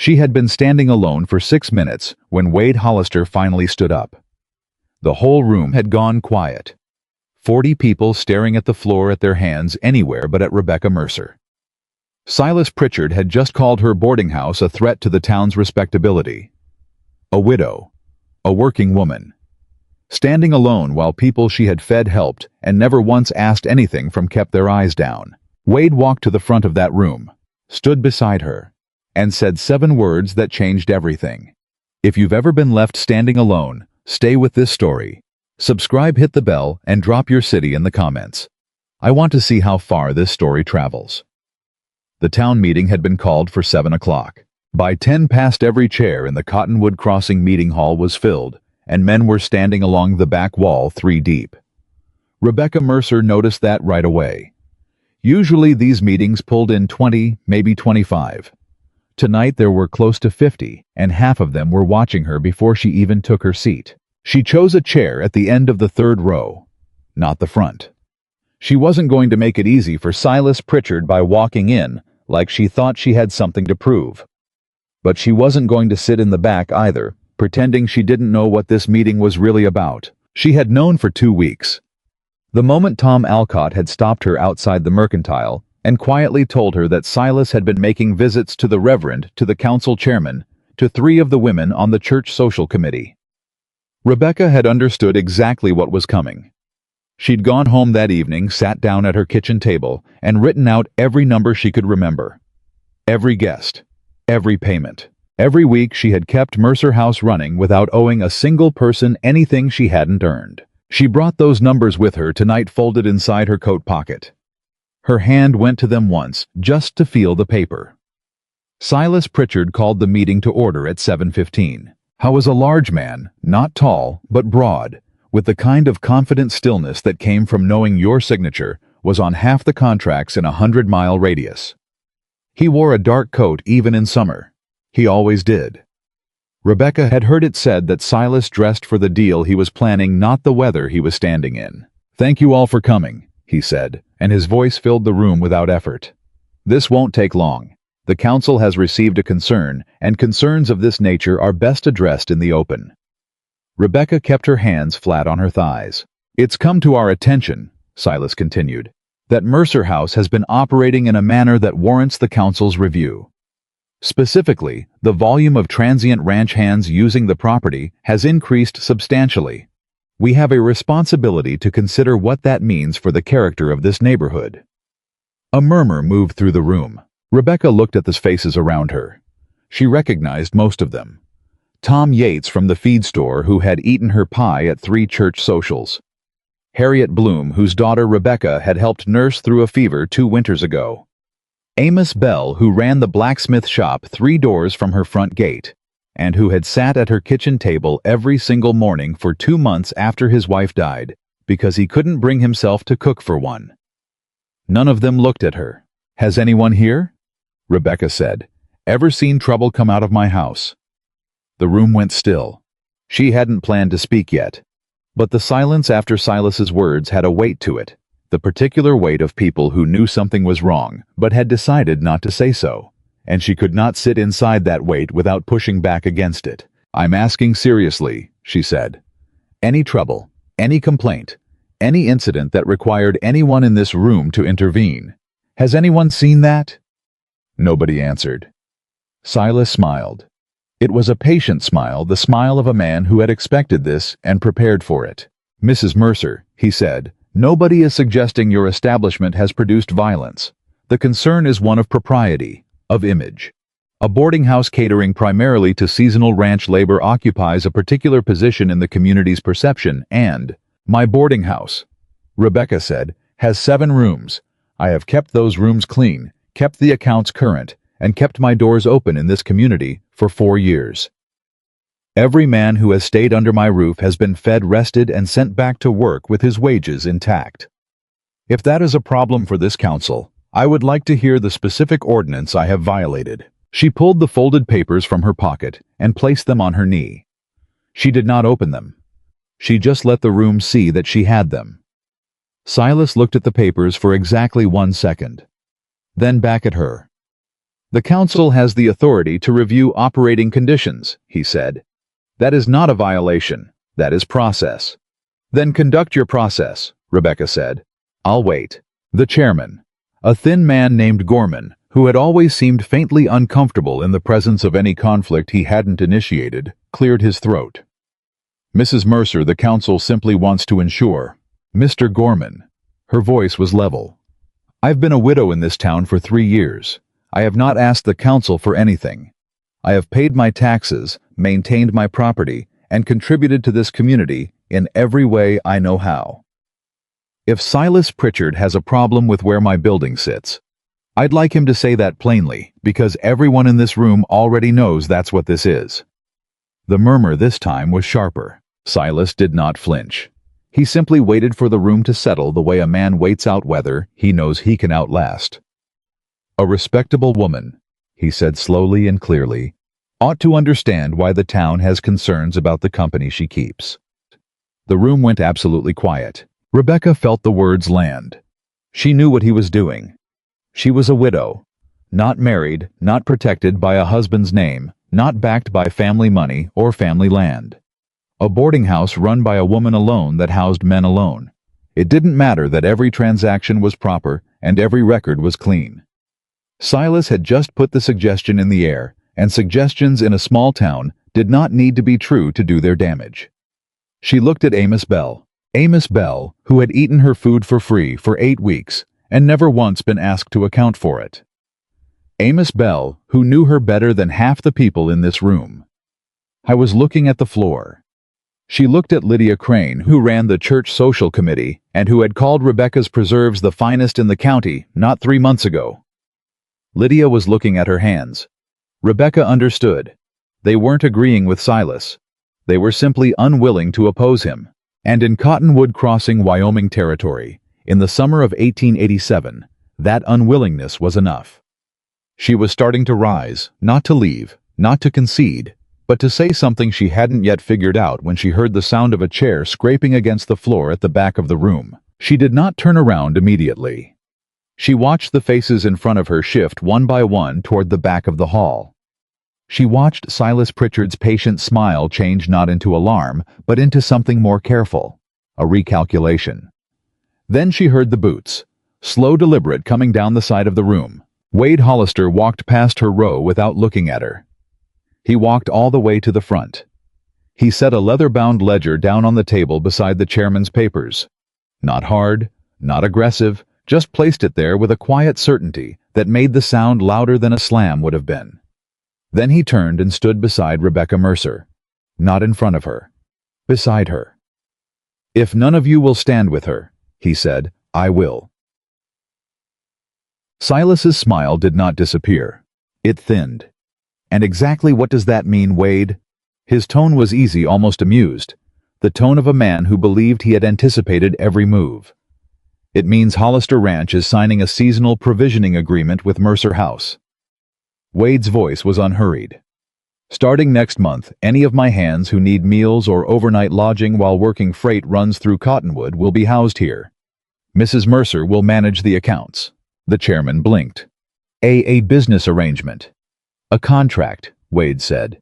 She had been standing alone for 6 minutes when Wade Hollister finally stood up. The whole room had gone quiet. 40 people staring at the floor at their hands anywhere but at Rebecca Mercer. Silas Pritchard had just called her boarding house a threat to the town's respectability. A widow. A working woman. Standing alone while people she had fed helped and never once asked anything from kept their eyes down. Wade walked to the front of that room, stood beside her, and said 7 words that changed everything. If you've ever been left standing alone, stay with this story. Subscribe, hit the bell, and drop your city in the comments. I want to see how far this story travels. The town meeting had been called for 7 o'clock. By 10 past, every chair in the Cottonwood Crossing meeting hall was filled, and men were standing along the back wall 3 deep. Rebecca Mercer noticed that right away. Usually these meetings pulled in 20, maybe 25. Tonight there were close to 50, and half of them were watching her before she even took her seat. She chose a chair at the end of the 3rd row, not the front. She wasn't going to make it easy for Silas Pritchard by walking in like she thought she had something to prove. But she wasn't going to sit in the back either, pretending she didn't know what this meeting was really about. She had known for 2 weeks. The moment Tom Alcott had stopped her outside the Mercantile and quietly told her that Silas had been making visits to the Reverend, to the council chairman, to 3 of the women on the church social committee. Rebecca had understood exactly what was coming. She'd gone home that evening, sat down at her kitchen table, and written out every number she could remember. Every guest. Every payment. Every week she had kept Mercer House running without owing a single person anything she hadn't earned. She brought those numbers with her tonight, folded inside her coat pocket. Her hand went to them once, just to feel the paper. Silas Pritchard called the meeting to order at 7:15. How was a large man, not tall, but broad, with the kind of confident stillness that came from knowing your signature was on half the contracts in a 100-mile radius. He wore a dark coat even in summer. He always did. Rebecca had heard it said that Silas dressed for the deal he was planning, not the weather he was standing in. "Thank you all for coming," he said, and his voice filled the room without effort. "This won't take long. The council has received a concern, and concerns of this nature are best addressed in the open." Rebecca kept her hands flat on her thighs. "It's come to our attention," Silas continued, "that Mercer House has been operating in a manner that warrants the council's review. Specifically, the volume of transient ranch hands using the property has increased substantially. We have a responsibility to consider what that means for the character of this neighborhood." A murmur moved through the room. Rebecca looked at the faces around her. She recognized most of them. Tom Yates from the feed store, who had eaten her pie at 3 church socials. Harriet Bloom, whose daughter Rebecca had helped nurse through a fever 2 winters ago. Amos Bell, who ran the blacksmith shop 3 doors from her front gate, and who had sat at her kitchen table every single morning for 2 months after his wife died, because he couldn't bring himself to cook for one. None of them looked at her. "Has anyone here?" Rebecca said. "Ever seen trouble come out of my house?" The room went still. She hadn't planned to speak yet. But the silence after Silas's words had a weight to it, the particular weight of people who knew something was wrong, but had decided not to say so. And she could not sit inside that weight without pushing back against it. "I'm asking seriously," she said. "Any trouble, any complaint, any incident that required anyone in this room to intervene. Has anyone seen that?" Nobody answered. Silas smiled. It was a patient smile, the smile of a man who had expected this and prepared for it. "Mrs. Mercer," he said, "nobody is suggesting your establishment has produced violence. The concern is one of propriety, of image. A boarding house catering primarily to seasonal ranch labor occupies a particular position in the community's perception, and my boarding house," Rebecca said, "has 7 rooms. I have kept those rooms clean, kept the accounts current, and kept my doors open in this community for 4 years. Every man who has stayed under my roof has been fed, rested, and sent back to work with his wages intact. If that is a problem for this council, I would like to hear the specific ordinance I have violated." She pulled the folded papers from her pocket and placed them on her knee. She did not open them. She just let the room see that she had them. Silas looked at the papers for exactly 1 second. Then back at her. "The council has the authority to review operating conditions," he said. "That is not a violation. That is process." "Then conduct your process," Rebecca said. "I'll wait." The chairman, a thin man named Gorman, who had always seemed faintly uncomfortable in the presence of any conflict he hadn't initiated, cleared his throat. "Mrs. Mercer, the council simply wants to ensure." "Mr. Gorman." Her voice was level. "I've been a widow in this town for 3 years. I have not asked the council for anything. I have paid my taxes, maintained my property, and contributed to this community in every way I know how. If Silas Pritchard has a problem with where my building sits, I'd like him to say that plainly, because everyone in this room already knows that's what this is." The murmur this time was sharper. Silas did not flinch. He simply waited for the room to settle the way a man waits out weather he knows he can outlast. "A respectable woman," he said slowly and clearly, "ought to understand why the town has concerns about the company she keeps." The room went absolutely quiet. Rebecca felt the words land. She knew what he was doing. She was a widow, not married, not protected by a husband's name, not backed by family money or family land. A boarding house run by a woman alone that housed men alone. It didn't matter that every transaction was proper and every record was clean. Silas had just put the suggestion in the air, and suggestions in a small town did not need to be true to do their damage. She looked at Amos Bell, who had eaten her food for free for 8 weeks and never once been asked to account for it. Amos Bell, who knew her better than half the people in this room. I was looking at the floor. She looked at Lydia Crane, who ran the church social committee and who had called Rebecca's preserves the finest in the county not 3 months ago. Lydia was looking at her hands. Rebecca understood. They weren't agreeing with Silas. They were simply unwilling to oppose him. And in Cottonwood Crossing, Wyoming Territory, in the summer of 1887, that unwillingness was enough. She was starting to rise, not to leave, not to concede, but to say something she hadn't yet figured out when she heard the sound of a chair scraping against the floor at the back of the room. She did not turn around immediately. She watched the faces in front of her shift one by one toward the back of the hall. She watched Silas Pritchard's patient smile change not into alarm, but into something more careful, a recalculation. Then she heard the boots, slow, deliberate, coming down the side of the room. Wade Hollister walked past her row without looking at her. He walked all the way to the front. He set a leather-bound ledger down on the table beside the chairman's papers. Not hard, not aggressive, just placed it there with a quiet certainty that made the sound louder than a slam would have been. Then he turned and stood beside Rebecca Mercer. Not in front of her. Beside her. "If none of you will stand with her," he said, "I will." Silas's smile did not disappear. It thinned. "And exactly what does that mean, Wade?" His tone was easy, almost amused. The tone of a man who believed he had anticipated every move. "It means Hollister Ranch is signing a seasonal provisioning agreement with Mercer House." Wade's voice was unhurried. "Starting next month, any of my hands who need meals or overnight lodging while working freight runs through Cottonwood will be housed here. Mrs. Mercer will manage the accounts." The chairman blinked. A business arrangement." "A contract," Wade said.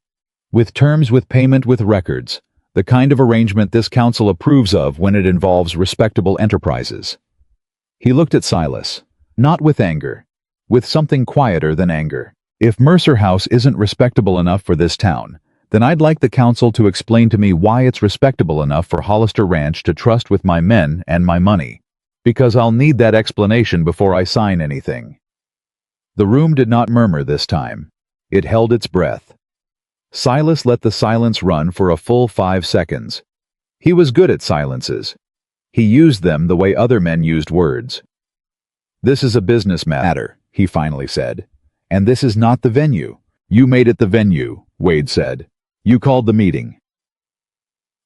"With terms, with payment, with records. The kind of arrangement this council approves of when it involves respectable enterprises." He looked at Silas, not with anger, with something quieter than anger. "If Mercer House isn't respectable enough for this town, then I'd like the council to explain to me why it's respectable enough for Hollister Ranch to trust with my men and my money, because I'll need that explanation before I sign anything." The room did not murmur this time. It held its breath. Silas let the silence run for a full 5 seconds. He was good at silences. He used them the way other men used words. "This is a business matter," he finally said. "And this is not the venue." "You made it the venue," Wade said. "You called the meeting."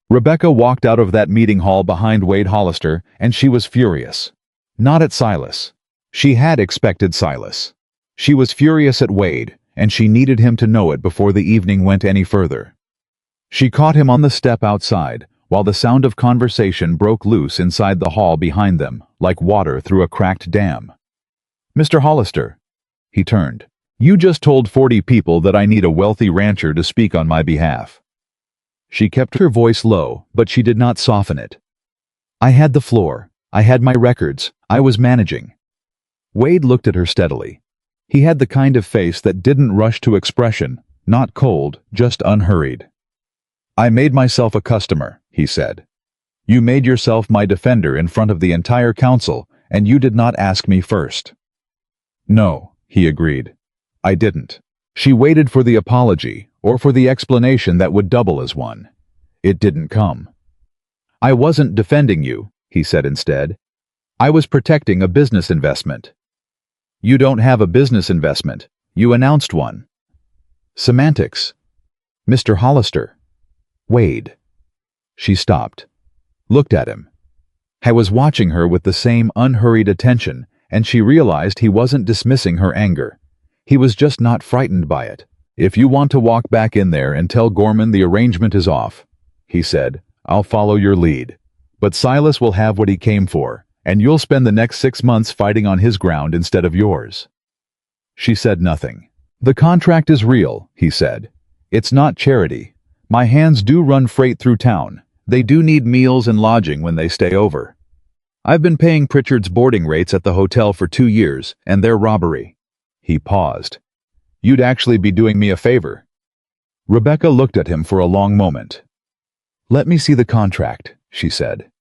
Rebecca walked out of that meeting hall behind Wade Hollister, and she was furious. Not at Silas. She had expected Silas. She was furious at Wade, and she needed him to know it before the evening went any further. She caught him on the step outside, while the sound of conversation broke loose inside the hall behind them, like water through a cracked dam. "Mr. Hollister." He turned. You just told 40 people that I need a wealthy rancher to speak on my behalf. She kept her voice low, but she did not soften it. I had the floor. I had my records. I was managing. Wade looked at her steadily. He had the kind of face that didn't rush to expression, not cold, just unhurried. I made myself a customer, he said. You made yourself my defender in front of the entire council, and you did not ask me first. No, he agreed. I didn't. She waited for the apology, or for the explanation that would double as one. It didn't come. I wasn't defending you, he said instead. I was protecting a business investment. You don't have a business investment. You announced one. Semantics. Mr. Hollister. Wade. She stopped. Looked at him. I was watching her with the same unhurried attention, and she realized he wasn't dismissing her anger. He was just not frightened by it. If you want to walk back in there and tell Gorman the arrangement is off, he said, I'll follow your lead. But Silas will have what he came for, and you'll spend the next 6 months fighting on his ground instead of yours. She said nothing. The contract is real, he said. It's not charity. My hands do run freight through town. They do need meals and lodging when they stay over. I've been paying Pritchard's boarding rates at the hotel for 2 years, and they're robbery. He paused. You'd actually be doing me a favor. Rebecca looked at him for a long moment. Let me see the contract, she said.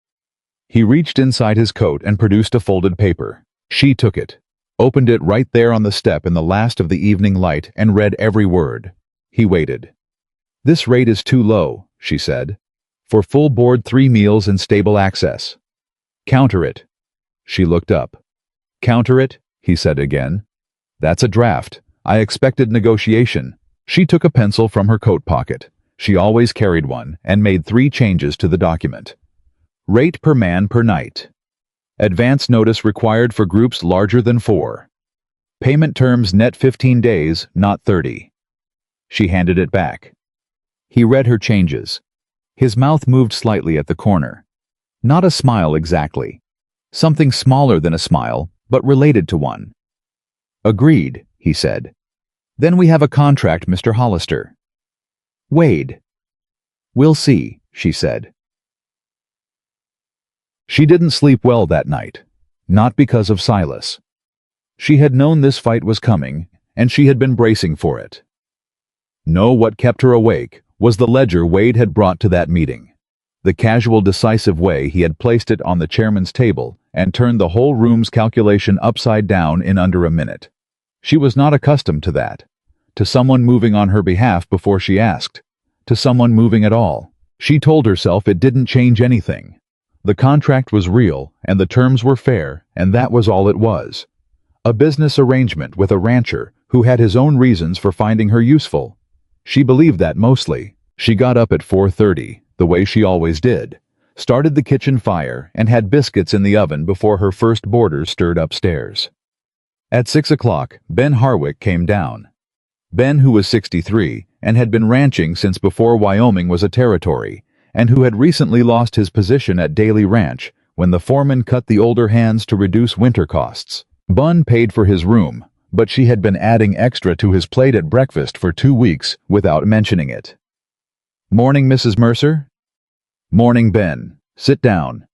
He reached inside his coat and produced a folded paper. She took it, opened it right there on the step in the last of the evening light, and read every word. He waited. This rate is too low, she said. For full board 3 meals and stable access. Counter it. She looked up. Counter it, he said again. That's a draft. I expected negotiation. She took a pencil from her coat pocket. She always carried one, and made 3 changes to the document. Rate per man per night. Advance notice required for groups larger than 4. Payment terms net 15 days, not 30. She handed it back. He read her changes. His mouth moved slightly at the corner. Not a smile exactly. Something smaller than a smile, but related to one. Agreed, he said. Then we have a contract, Mr. Hollister. Wade. We'll see, she said. She didn't sleep well that night. Not because of Silas. She had known this fight was coming, and she had been bracing for it. No, what kept her awake was the ledger Wade had brought to that meeting. The casual, decisive way he had placed it on the chairman's table and turned the whole room's calculation upside down in under a minute. She was not accustomed to that. To someone moving on her behalf before she asked. To someone moving at all. She told herself it didn't change anything. The contract was real, and the terms were fair, and that was all it was. A business arrangement with a rancher who had his own reasons for finding her useful. She believed that mostly. She got up at 4:30, the way she always did, started the kitchen fire, and had biscuits in the oven before her first boarders stirred upstairs. At 6 o'clock, Ben Harwick came down. Ben, who was 63, and had been ranching since before Wyoming was a territory, and who had recently lost his position at Daly Ranch when the foreman cut the older hands to reduce winter costs. Bun paid for his room, but she had been adding extra to his plate at breakfast for 2 weeks without mentioning it. Morning, Mrs. Mercer? Morning, Ben. Sit down.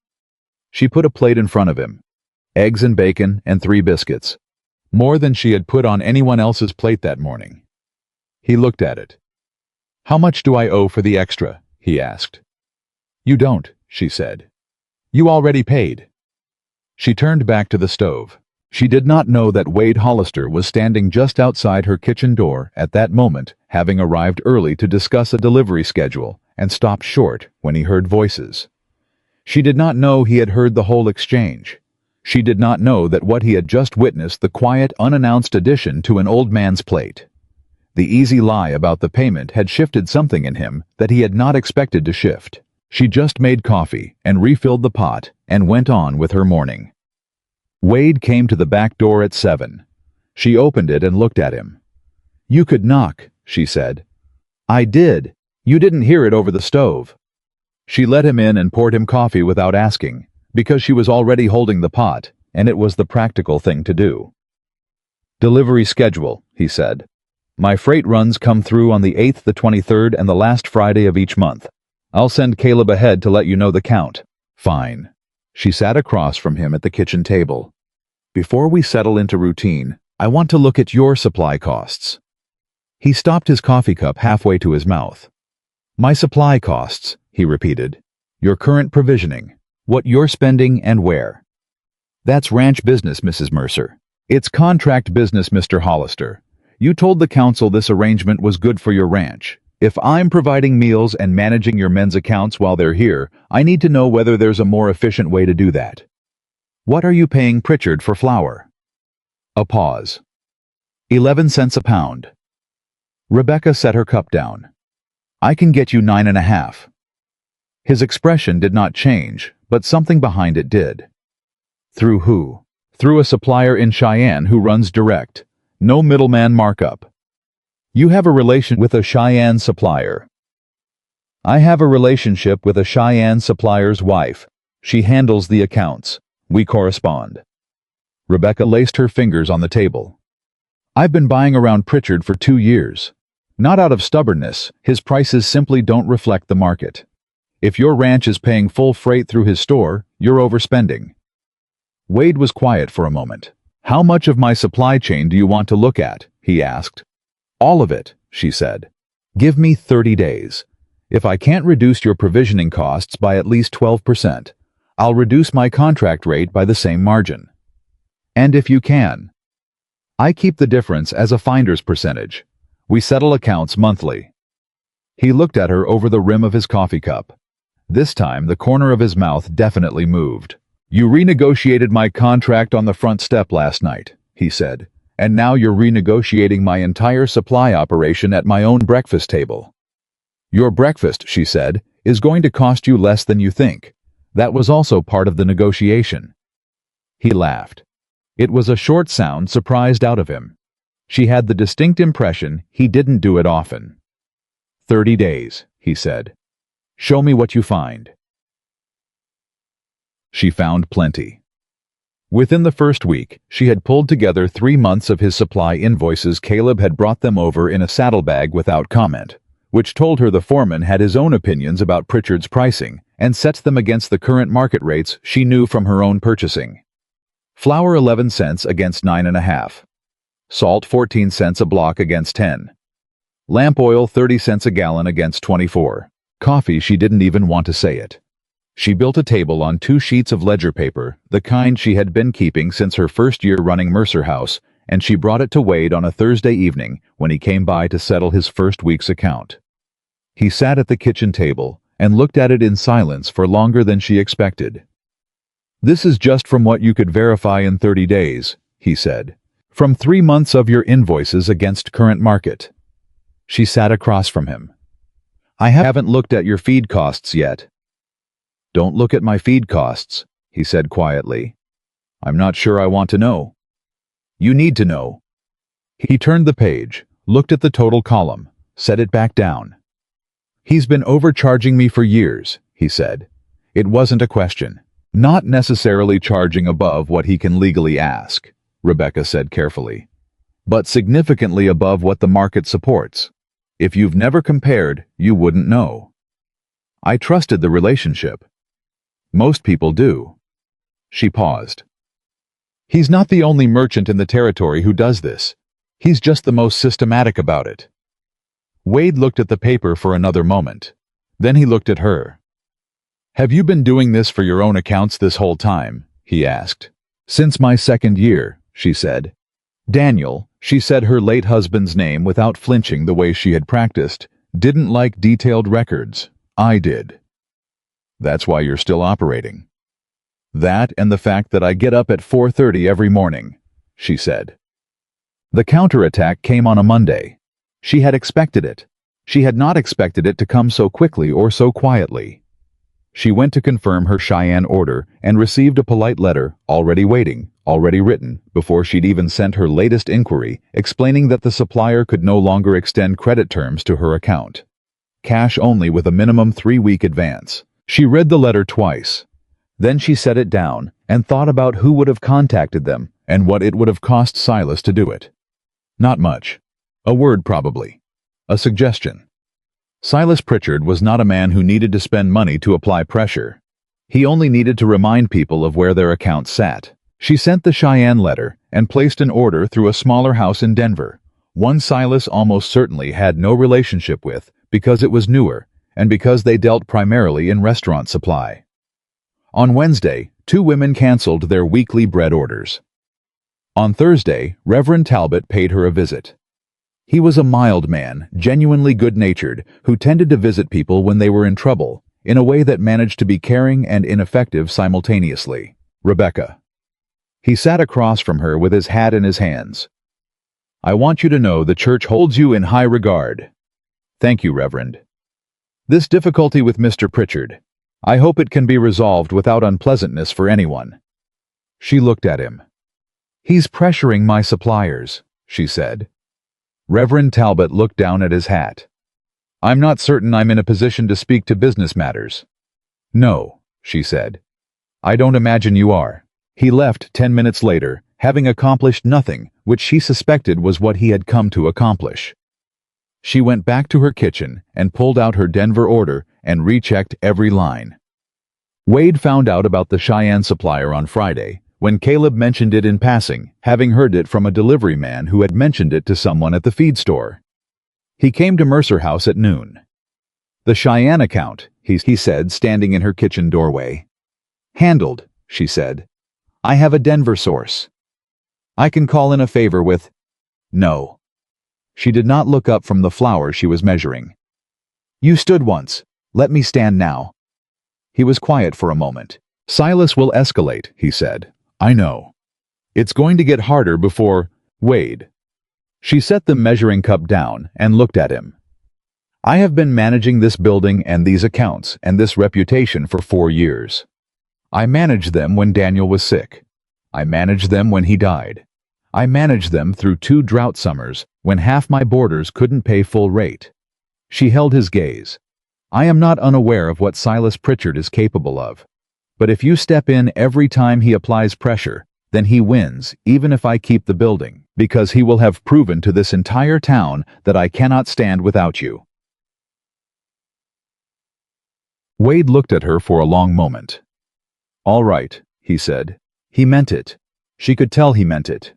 She put a plate in front of him. Eggs and bacon and 3 biscuits. More than she had put on anyone else's plate that morning. He looked at it. How much do I owe for the extra? He asked. You don't, she said. You already paid. She turned back to the stove. She did not know that Wade Hollister was standing just outside her kitchen door at that moment, having arrived early to discuss a delivery schedule, and stopped short when he heard voices. She did not know he had heard the whole exchange. She did not know that what he had just witnessed the quiet, unannounced addition to an old man's plate. The easy lie about the payment had shifted something in him that he had not expected to shift. She just made coffee and refilled the pot and went on with her morning. Wade came to the back door at 7. She opened it and looked at him. You could knock, she said. I did. You didn't hear it over the stove. She let him in and poured him coffee without asking, because she was already holding the pot, and it was the practical thing to do. Delivery schedule, he said. My freight runs come through on the 8th, the 23rd, and the last Friday of each month. I'll send Caleb ahead to let you know the count. Fine. She sat across from him at the kitchen table. Before we settle into routine, I want to look at your supply costs. He stopped his coffee cup halfway to his mouth. My supply costs, he repeated. Your current provisioning, what you're spending and where. That's ranch business, Mrs. Mercer. It's contract business, Mr. Hollister. You told the council this arrangement was good for your ranch. If I'm providing meals and managing your men's accounts while they're here, I need to know whether there's a more efficient way to do that. What are you paying Pritchard for flour? A pause. 11 cents a pound. Rebecca set her cup down. I can get you 9.5. His expression did not change, but something behind it did. Through who? Through a supplier in Cheyenne who runs direct. No middleman markup. You have a relation with a Cheyenne supplier. I have a relationship with a Cheyenne supplier's wife. She handles the accounts. We correspond. Rebecca laced her fingers on the table. I've been buying around Pritchard for 2 years. Not out of stubbornness, his prices simply don't reflect the market. If your ranch is paying full freight through his store, you're overspending. Wade was quiet for a moment. How much of my supply chain do you want to look at? He asked. All of it, she said. Give me 30 days. If I can't reduce your provisioning costs by at least 12%, I'll reduce my contract rate by the same margin. And if you can, I keep the difference as a finder's percentage. We settle accounts monthly. He looked at her over the rim of his coffee cup. This time, the corner of his mouth definitely moved. You renegotiated my contract on the front step last night, he said, and now you're renegotiating my entire supply operation at my own breakfast table. Your breakfast, she said, is going to cost you less than you think. That was also part of the negotiation. He laughed. It was a short sound surprised out of him. She had the distinct impression he didn't do it often. 30 days, he said. Show me what you find. She found plenty. Within the first week, she had pulled together 3 months of his supply invoices. Caleb had brought them over in a saddlebag without comment, which told her the foreman had his own opinions about Pritchard's pricing and sets them against the current market rates she knew from her own purchasing. Flour 11 cents against 9.5. Salt 14 cents a block against 10. Lamp oil 30 cents a gallon against 24. Coffee, she didn't even want to say it. She built a table on 2 sheets of ledger paper, the kind she had been keeping since her first year running Mercer House, and she brought it to Wade on a Thursday evening when he came by to settle his first week's account. He sat at the kitchen table and looked at it in silence for longer than she expected. This is just from what you could verify in 30 days, he said. From 3 months of your invoices against current market. She sat across from him. I haven't looked at your feed costs yet. Don't look at my feed costs, he said quietly. I'm not sure I want to know. You need to know. He turned the page, looked at the total column, set it back down. He's been overcharging me for years, he said. It wasn't a question. Not necessarily charging above what he can legally ask, Rebecca said carefully, but significantly above what the market supports. If you've never compared, you wouldn't know. I trusted the relationship. Most people do. She paused. He's not the only merchant in the territory who does this. He's just the most systematic about it. Wade looked at the paper for another moment. Then he looked at her. Have you been doing this for your own accounts this whole time? He asked. Since my 2nd year, she said. Daniel, she said her late husband's name without flinching the way she had practiced, didn't like detailed records. I did. That's why you're still operating. That and the fact that I get up at 4:30 every morning, she said. The counterattack came on a Monday. She had expected it. She had not expected it to come so quickly or so quietly. She went to confirm her Cheyenne order and received a polite letter, already waiting, already written, before she'd even sent her latest inquiry, explaining that the supplier could no longer extend credit terms to her account. Cash only with a minimum 3-week advance. She read the letter twice. Then she set it down and thought about who would have contacted them and what it would have cost Silas to do it. Not much. A word probably. A suggestion. Silas Pritchard was not a man who needed to spend money to apply pressure. He only needed to remind people of where their accounts sat. She sent the Cheyenne letter and placed an order through a smaller house in Denver, one Silas almost certainly had no relationship with because it was newer and because they dealt primarily in restaurant supply. On Wednesday, 2 women canceled their weekly bread orders. On Thursday, Reverend Talbot paid her a visit. He was a mild man, genuinely good-natured, who tended to visit people when they were in trouble, in a way that managed to be caring and ineffective simultaneously. Rebecca. He sat across from her with his hat in his hands. I want you to know the church holds you in high regard. Thank you, Reverend. This difficulty with Mr. Pritchard, I hope it can be resolved without unpleasantness for anyone. She looked at him. He's pressuring my suppliers, she said. Reverend Talbot looked down at his hat. I'm not certain I'm in a position to speak to business matters. No, she said. I don't imagine you are. He left 10 minutes later, having accomplished nothing, which she suspected was what he had come to accomplish. She went back to her kitchen and pulled out her Denver order and rechecked every line. Wade found out about the Cheyenne supplier on Friday, when Caleb mentioned it in passing, having heard it from a delivery man who had mentioned it to someone at the feed store. He came to Mercer House at noon. The Cheyenne account, he said, standing in her kitchen doorway. Handled, she said. I have a Denver source. I can call in a favor with... No. She did not look up from the flour she was measuring. You stood once. Let me stand now. He was quiet for a moment. Silas will escalate, he said. I know. It's going to get harder before... Wade. She set the measuring cup down and looked at him. I have been managing this building and these accounts and this reputation for 4 years. I managed them when Daniel was sick. I managed them when he died. I managed them through 2 drought summers when half my boarders couldn't pay full rate. She held his gaze. I am not unaware of what Silas Pritchard is capable of. But if you step in every time he applies pressure, then he wins, even if I keep the building, because he will have proven to this entire town that I cannot stand without you. Wade looked at her for a long moment. All right, he said. He meant it. She could tell he meant it.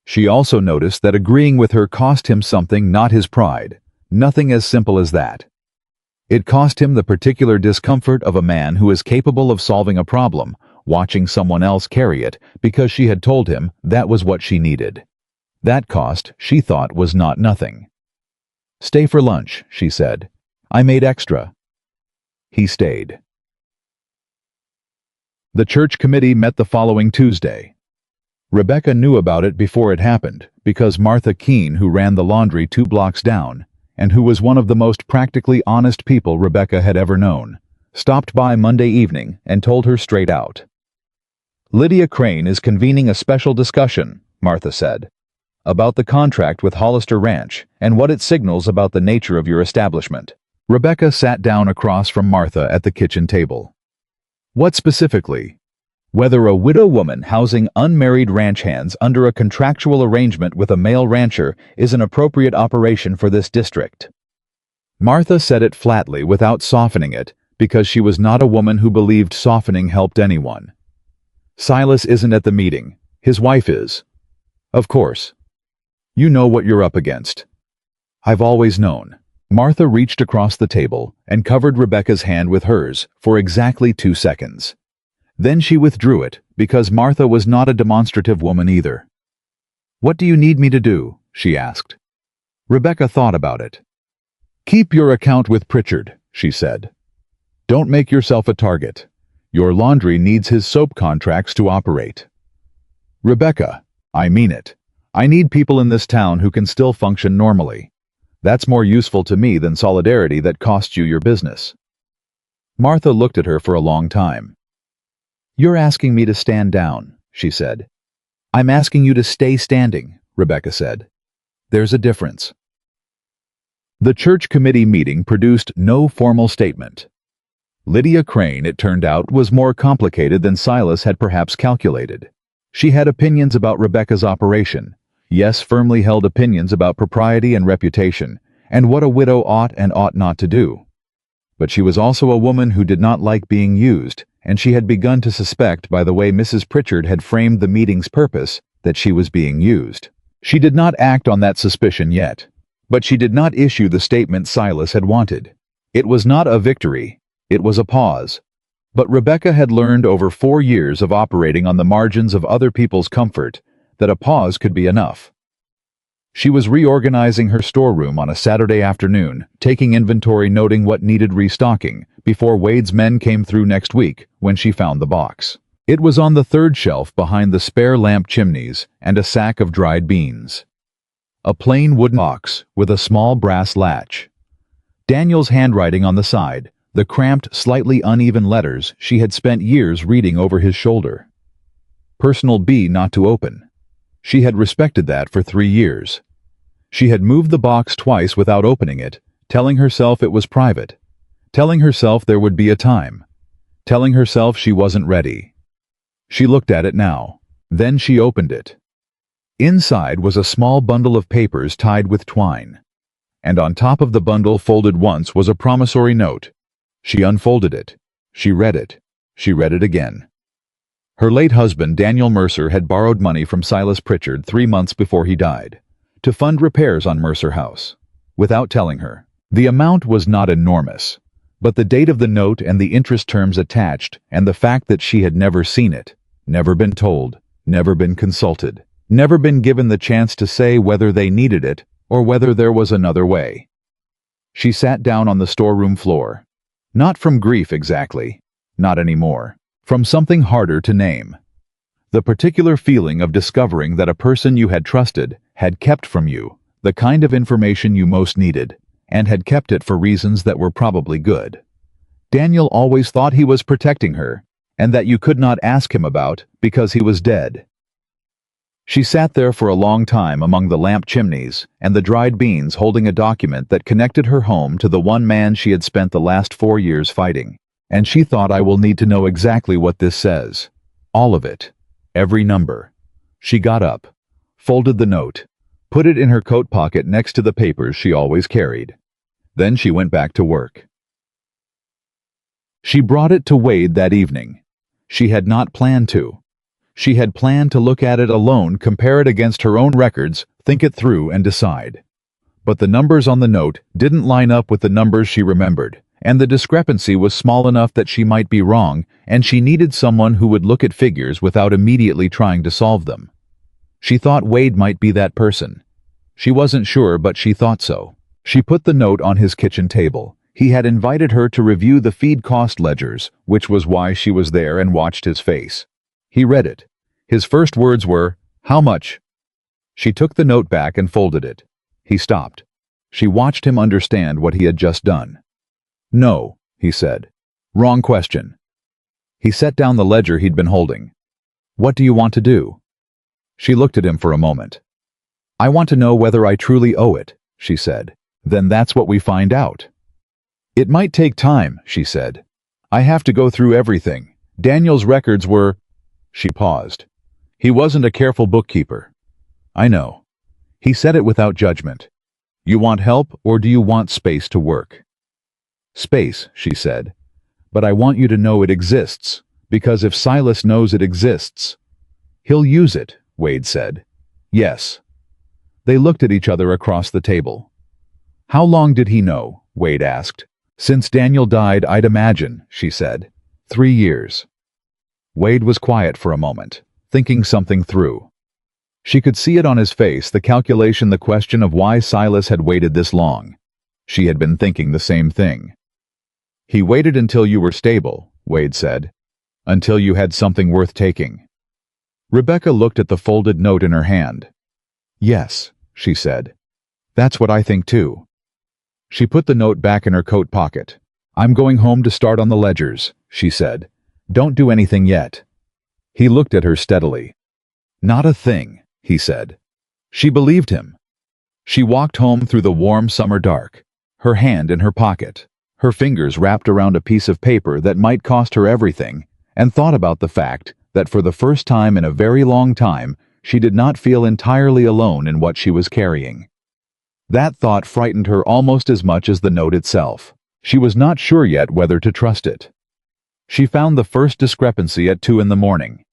She also noticed that agreeing with her cost him something, not his pride. Nothing as simple as that. It cost him the particular discomfort of a man who is capable of solving a problem, watching someone else carry it because she had told him that was what she needed. That cost, she thought, was not nothing. Stay for lunch, she said. I made extra. He stayed. The church committee met the following Tuesday. Rebecca knew about it before it happened because Martha Keene, who ran the laundry 2 blocks down, and who was one of the most practically honest people Rebecca had ever known, stopped by Monday evening and told her straight out. Lydia Crane is convening a special discussion, Martha said, about the contract with Hollister Ranch and what it signals about the nature of your establishment. Rebecca sat down across from Martha at the kitchen table. What specifically? Whether a widow woman housing unmarried ranch hands under a contractual arrangement with a male rancher is an appropriate operation for this district. Martha said it flatly without softening it because she was not a woman who believed softening helped anyone. Silas isn't at the meeting. His wife is. Of course. You know what you're up against. I've always known. Martha reached across the table and covered Rebecca's hand with hers for exactly 2 seconds. Then she withdrew it because Martha was not a demonstrative woman either. What do you need me to do? She asked. Rebecca thought about it. Keep your account with Pritchard, she said. Don't make yourself a target. Your laundry needs his soap contracts to operate. Rebecca, I mean it. I need people in this town who can still function normally. That's more useful to me than solidarity that costs you your business. Martha looked at her for a long time. You're asking me to stand down, she said. I'm asking you to stay standing, Rebecca said. There's a difference. The church committee meeting produced no formal statement. Lydia Crane, it turned out, was more complicated than Silas had perhaps calculated. She had opinions about Rebecca's operation, yes, firmly held opinions about propriety and reputation, and what a widow ought and ought not to do. But she was also a woman who did not like being used, and she had begun to suspect by the way Mrs. Pritchard had framed the meeting's purpose that she was being used. She did not act on that suspicion yet, but she did not issue the statement Silas had wanted. It was not a victory, it was a pause. But Rebecca had learned over 4 years of operating on the margins of other people's comfort that a pause could be enough. She was reorganizing her storeroom on a Saturday afternoon, taking inventory, noting what needed restocking, before Wade's men came through next week when she found the box. It was on the third shelf behind the spare lamp chimneys and a sack of dried beans. A plain wooden box with a small brass latch. Daniel's handwriting on the side, the cramped, slightly uneven letters she had spent years reading over his shoulder. Personal B not to open. She had respected that for 3 years. She had moved the box twice without opening it, telling herself it was private, telling herself there would be a time, telling herself she wasn't ready. She looked at it now. Then she opened it. Inside was a small bundle of papers tied with twine, and on top of the bundle, folded once, was a promissory note. She unfolded it. She read it. She read it again. Her late husband, Daniel Mercer, had borrowed money from Silas Pritchard 3 months before he died, to fund repairs on Mercer House, without telling her. The amount was not enormous, but the date of the note and the interest terms attached, and the fact that she had never seen it, never been told, never been consulted, never been given the chance to say whether they needed it or whether there was another way. She sat down on the storeroom floor. Not from grief exactly, not anymore. From something harder to name. The particular feeling of discovering that a person you had trusted had kept from you the kind of information you most needed, and had kept it for reasons that were probably good. Daniel always thought he was protecting her, and that you could not ask him about because he was dead. She sat there for a long time among the lamp chimneys and the dried beans, holding a document that connected her home to the one man she had spent the last 4 years fighting. And she thought, I will need to know exactly what this says. All of it. Every number. She got up, folded the note, put it in her coat pocket next to the papers she always carried. Then she went back to work. She brought it to Wade that evening. She had not planned to. She had planned to look at it alone, compare it against her own records, think it through, and decide. But the numbers on the note didn't line up with the numbers she remembered, and the discrepancy was small enough that she might be wrong, and she needed someone who would look at figures without immediately trying to solve them. She thought Wade might be that person. She wasn't sure, but she thought so. She put the note on his kitchen table. He had invited her to review the feed cost ledgers, which was why she was there, and watched his face. He read it. His first words were, "How much?" She took the note back and folded it. He stopped. She watched him understand what he had just done. "No," he said. "Wrong question." He set down the ledger he'd been holding. "What do you want to do?" She looked at him for a moment. "I want to know whether I truly owe it," she said. "Then that's what we find out." "It might take time," she said. "I have to go through everything. Daniel's records were—" She paused. "He wasn't a careful bookkeeper." "I know." He said it without judgment. "You want help, or do you want space to work?" "Space," she said. "But I want you to know it exists, because if Silas knows it exists—" "He'll use it," Wade said. "Yes." They looked at each other across the table. "How long did he know?" Wade asked. "Since Daniel died, I'd imagine," she said. 3 years. Wade was quiet for a moment, thinking something through. She could see it on his face, the calculation, the question of why Silas had waited this long. She had been thinking the same thing. "He waited until you were stable," Wade said. "Until you had something worth taking." Rebecca looked at the folded note in her hand. "Yes," she said. "That's what I think too." She put the note back in her coat pocket. "I'm going home to start on the ledgers," she said. "Don't do anything yet." He looked at her steadily. "Not a thing," he said. She believed him. She walked home through the warm summer dark, her hand in her pocket, Her fingers wrapped around a piece of paper that might cost her everything, and thought about the fact that for the first time in a very long time, she did not feel entirely alone in what she was carrying. That thought frightened her almost as much as the note itself. She was not sure yet whether to trust it. She found the first discrepancy at 2 in the morning.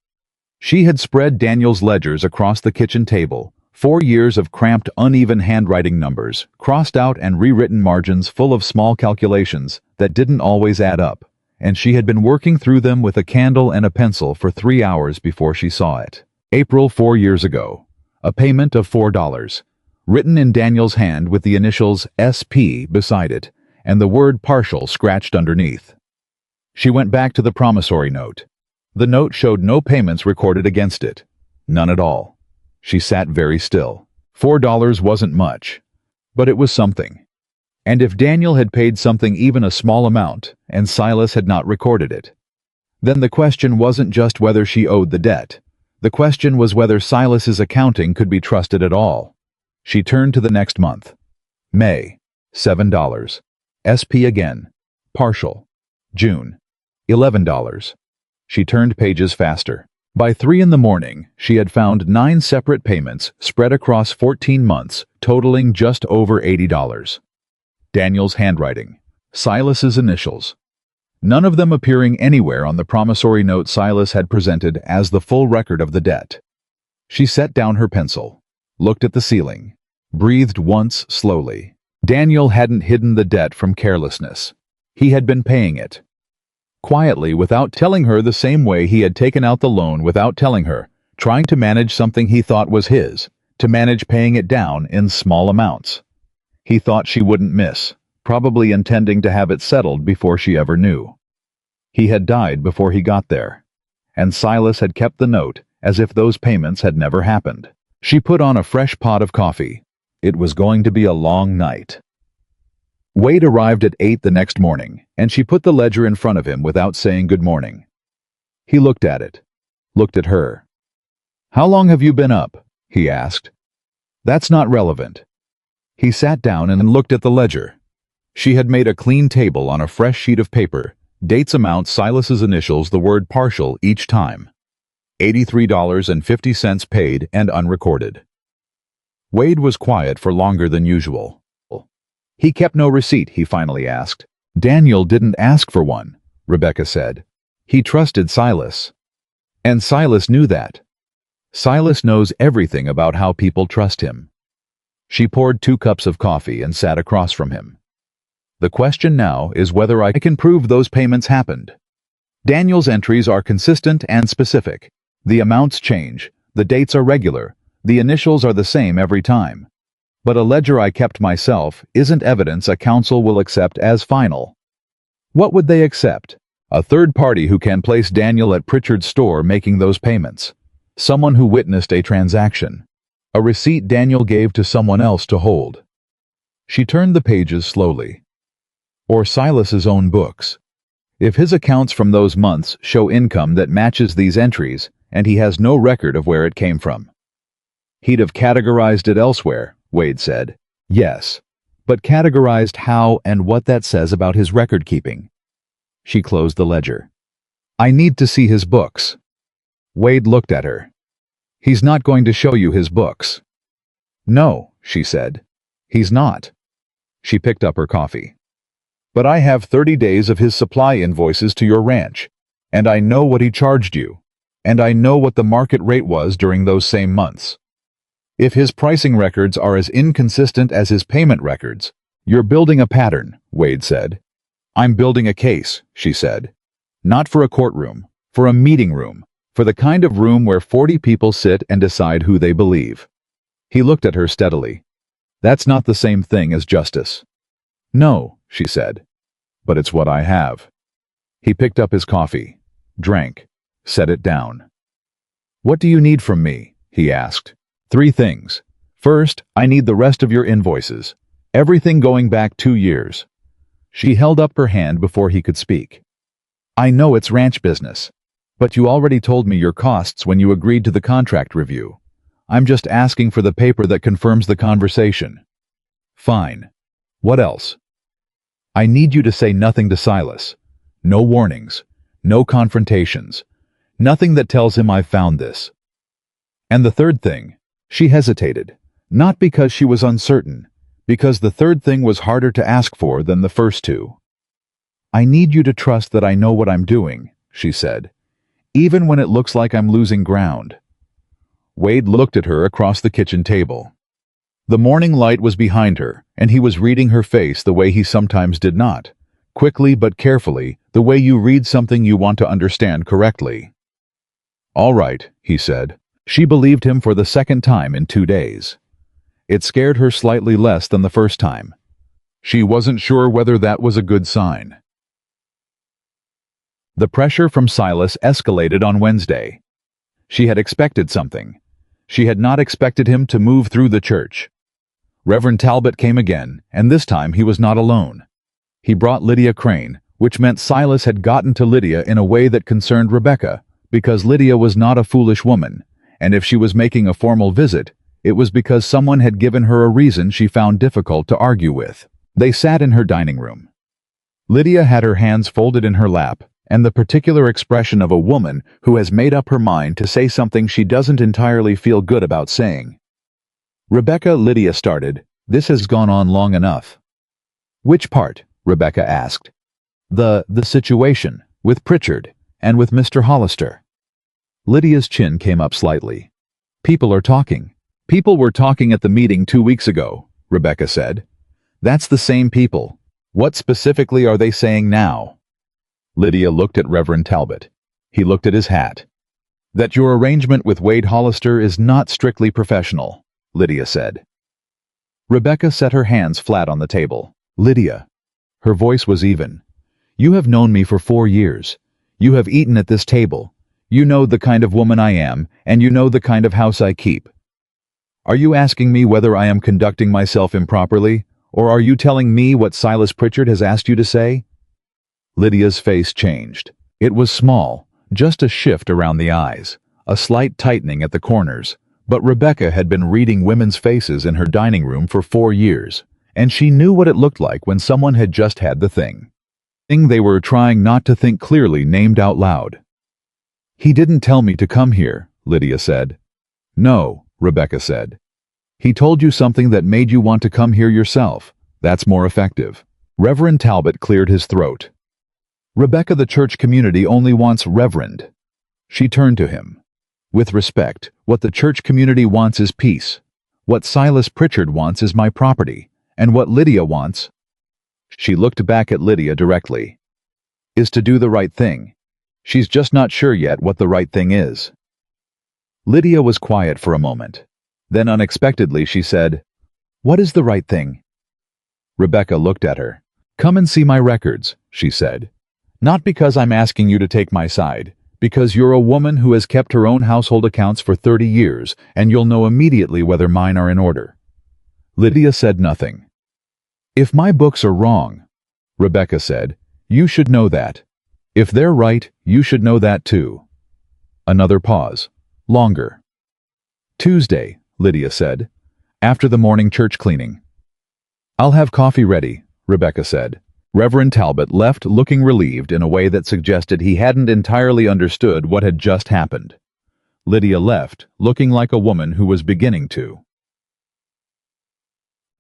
She had spread Daniel's ledgers across the kitchen table, 4 years of cramped, uneven handwriting numbers, crossed out and rewritten margins full of small calculations that didn't always add up, and she had been working through them with a candle and a pencil for 3 hours before she saw it. April 4 years ago. A payment of $4, written in Daniel's hand with the initials SP beside it, and the word partial scratched underneath. She went back to the promissory note. The note showed no payments recorded against it. None at all. She sat very still. $4 wasn't much, but it was something. And if Daniel had paid something, even a small amount, and Silas had not recorded it, then the question wasn't just whether she owed the debt. The question was whether Silas's accounting could be trusted at all. She turned to the next month. May, $7. SP again. Partial. June, $11. She turned pages faster. By 3 in the morning, she had found 9 separate payments spread across 14 months, totaling just over $80. Daniel's handwriting. Silas's initials. None of them appearing anywhere on the promissory note Silas had presented as the full record of the debt. She set down her pencil, looked at the ceiling, breathed once slowly. Daniel hadn't hidden the debt from carelessness. He had been paying it. Quietly, without telling her, the same way he had taken out the loan without telling her, trying to manage something he thought was his, to manage paying it down in small amounts. He thought she wouldn't miss, probably intending to have it settled before she ever knew. He had died before he got there, and Silas had kept the note as if those payments had never happened. She put on a fresh pot of coffee. It was going to be a long night. Wade arrived at 8 the next morning, and she put the ledger in front of him without saying good morning. He looked at it, looked at her. "How long have you been up?" he asked. "That's not relevant." He sat down and looked at the ledger. She had made a clean table on a fresh sheet of paper, dates, amount, Silas's initials, the word partial each time. $83.50 paid and unrecorded. Wade was quiet for longer than usual. "He kept no receipt?" he finally asked. "Daniel didn't ask for one," Rebecca said. "He trusted Silas. And Silas knew that. Silas knows everything about how people trust him." She poured 2 cups of coffee and sat across from him. "The question now is whether I can prove those payments happened. Daniel's entries are consistent and specific. The amounts change, the dates are regular, the initials are the same every time. But a ledger I kept myself isn't evidence a council will accept as final. What would they accept? A third party who can place Daniel at Pritchard's store making those payments. Someone who witnessed a transaction. A receipt Daniel gave to someone else to hold." She turned the pages slowly. Or Silas's own books. If his accounts from those months show income that matches these entries, and he has no record of where it came from. "He'd have categorized it elsewhere," Wade said. "Yes, but categorized how and what that says about his record-keeping." She closed the ledger. "I need to see his books." Wade looked at her. "He's not going to show you his books." "No," she said. "He's not." She picked up her coffee. "But I have 30 days of his supply invoices to your ranch, and I know what he charged you, and I know what the market rate was during those same months. If his pricing records are as inconsistent as his payment records, you're building a pattern," Wade said. "I'm building a case," she said. "Not for a courtroom, for a meeting room, for the kind of room where 40 people sit and decide who they believe." He looked at her steadily. "That's not the same thing as justice." "No," she said, "but it's what I have." He picked up his coffee, drank, set it down. "What do you need from me?" he asked. "3 things. First, I need the rest of your invoices, everything going back 2 years. She held up her hand before he could speak. "I know it's ranch business, but you already told me your costs when you agreed to the contract review. I'm just asking for the paper that confirms the conversation." "Fine. What else?" I need you to say nothing to Silas. No warnings. No confrontations. Nothing that tells him I've found this. And the third thing, she hesitated, not because she was uncertain, because the third thing was harder to ask for than the first two. I need you to trust that I know what I'm doing, she said, even when it looks like I'm losing ground. Wade looked at her across the kitchen table. The morning light was behind her, and he was reading her face the way he sometimes did not, quickly but carefully, the way you read something you want to understand correctly. All right, he said. She believed him for the second time in 2 days. It scared her slightly less than the first time. She wasn't sure whether that was a good sign. The pressure from Silas escalated on Wednesday. She had expected something. She had not expected him to move through the church. Reverend Talbot came again, and this time he was not alone. He brought Lydia Crane, which meant Silas had gotten to Lydia in a way that concerned Rebecca, because Lydia was not a foolish woman, and if she was making a formal visit, it was because someone had given her a reason she found difficult to argue with. They sat in her dining room. Lydia had her hands folded in her lap, and the particular expression of a woman who has made up her mind to say something she doesn't entirely feel good about saying. Rebecca, Lydia started, this has gone on long enough. Which part? Rebecca asked. The situation, with Pritchard, and with Mr. Hollister. Lydia's chin came up slightly. People are talking. People were talking at the meeting 2 weeks ago, Rebecca said. That's the same people. What specifically are they saying now? Lydia looked at Reverend Talbot. He looked at his hat. That your arrangement with Wade Hollister is not strictly professional, Lydia said. Rebecca set her hands flat on the table. Lydia. Her voice was even. You have known me for 4 years. You have eaten at this table. You know the kind of woman I am, and you know the kind of house I keep. Are you asking me whether I am conducting myself improperly, or are you telling me what Silas Pritchard has asked you to say? Lydia's face changed. It was small, just a shift around the eyes, a slight tightening at the corners, but Rebecca had been reading women's faces in her dining room for 4 years, and she knew what it looked like when someone had just had the thing they were trying not to think clearly named out loud. He didn't tell me to come here, Lydia said. No, Rebecca said. He told you something that made you want to come here yourself. That's more effective. Reverend Talbot cleared his throat. Rebecca, the church community only wants Reverend. She turned to him. With respect, what the church community wants is peace. What Silas Pritchard wants is my property, and what Lydia wants, she looked back at Lydia directly, is to do the right thing. She's just not sure yet what the right thing is. Lydia was quiet for a moment. Then unexpectedly she said, What is the right thing? Rebecca looked at her. Come and see my records, she said. Not because I'm asking you to take my side, because you're a woman who has kept her own household accounts for 30 years, and you'll know immediately whether mine are in order. Lydia said nothing. If my books are wrong, Rebecca said, you should know that. If they're right, you should know that too. Another pause. Longer. Tuesday, Lydia said, after the morning church cleaning. I'll have coffee ready, Rebecca said. Reverend Talbot left looking relieved in a way that suggested he hadn't entirely understood what had just happened. Lydia left, looking like a woman who was beginning to.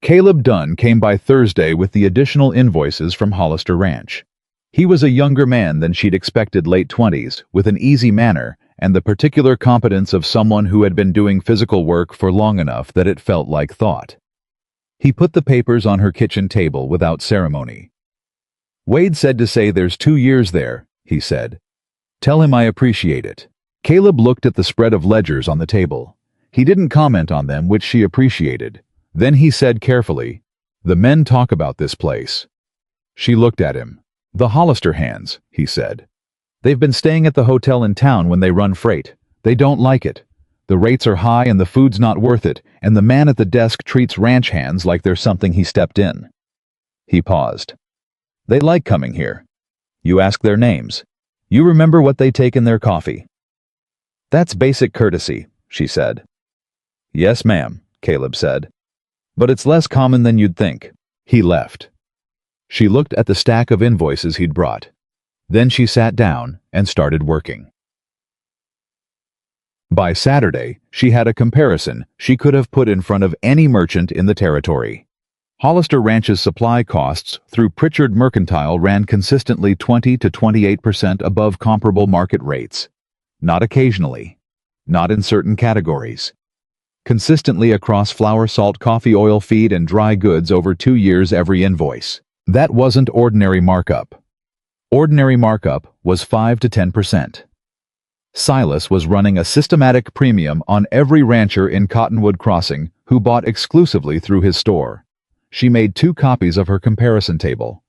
Caleb Dunn came by Thursday with the additional invoices from Hollister Ranch. He was a younger man than she'd expected, late 20s, with an easy manner and the particular competence of someone who had been doing physical work for long enough that it felt like thought. He put the papers on her kitchen table without ceremony. Wade said to say there's 2 years there, he said. Tell him I appreciate it. Caleb looked at the spread of ledgers on the table. He didn't comment on them, which she appreciated. Then he said carefully, the men talk about this place. She looked at him. The Hollister hands, he said. They've been staying at the hotel in town when they run freight. They don't like it. The rates are high and the food's not worth it, and the man at the desk treats ranch hands like they're something he stepped in. He paused. They like coming here. You ask their names. You remember what they take in their coffee. That's basic courtesy, she said. Yes, ma'am, Caleb said. But it's less common than you'd think. He left. She looked at the stack of invoices he'd brought. Then she sat down and started working. By Saturday, she had a comparison she could have put in front of any merchant in the territory. Hollister Ranch's supply costs through Pritchard Mercantile ran consistently 20 to 28% above comparable market rates. Not occasionally. Not in certain categories. Consistently across flour, salt, coffee, oil, feed, and dry goods over 2 years every invoice. That wasn't ordinary markup. Ordinary markup was 5 to 10%. Silas was running a systematic premium on every rancher in Cottonwood Crossing who bought exclusively through his store. She made 2 copies of her comparison table.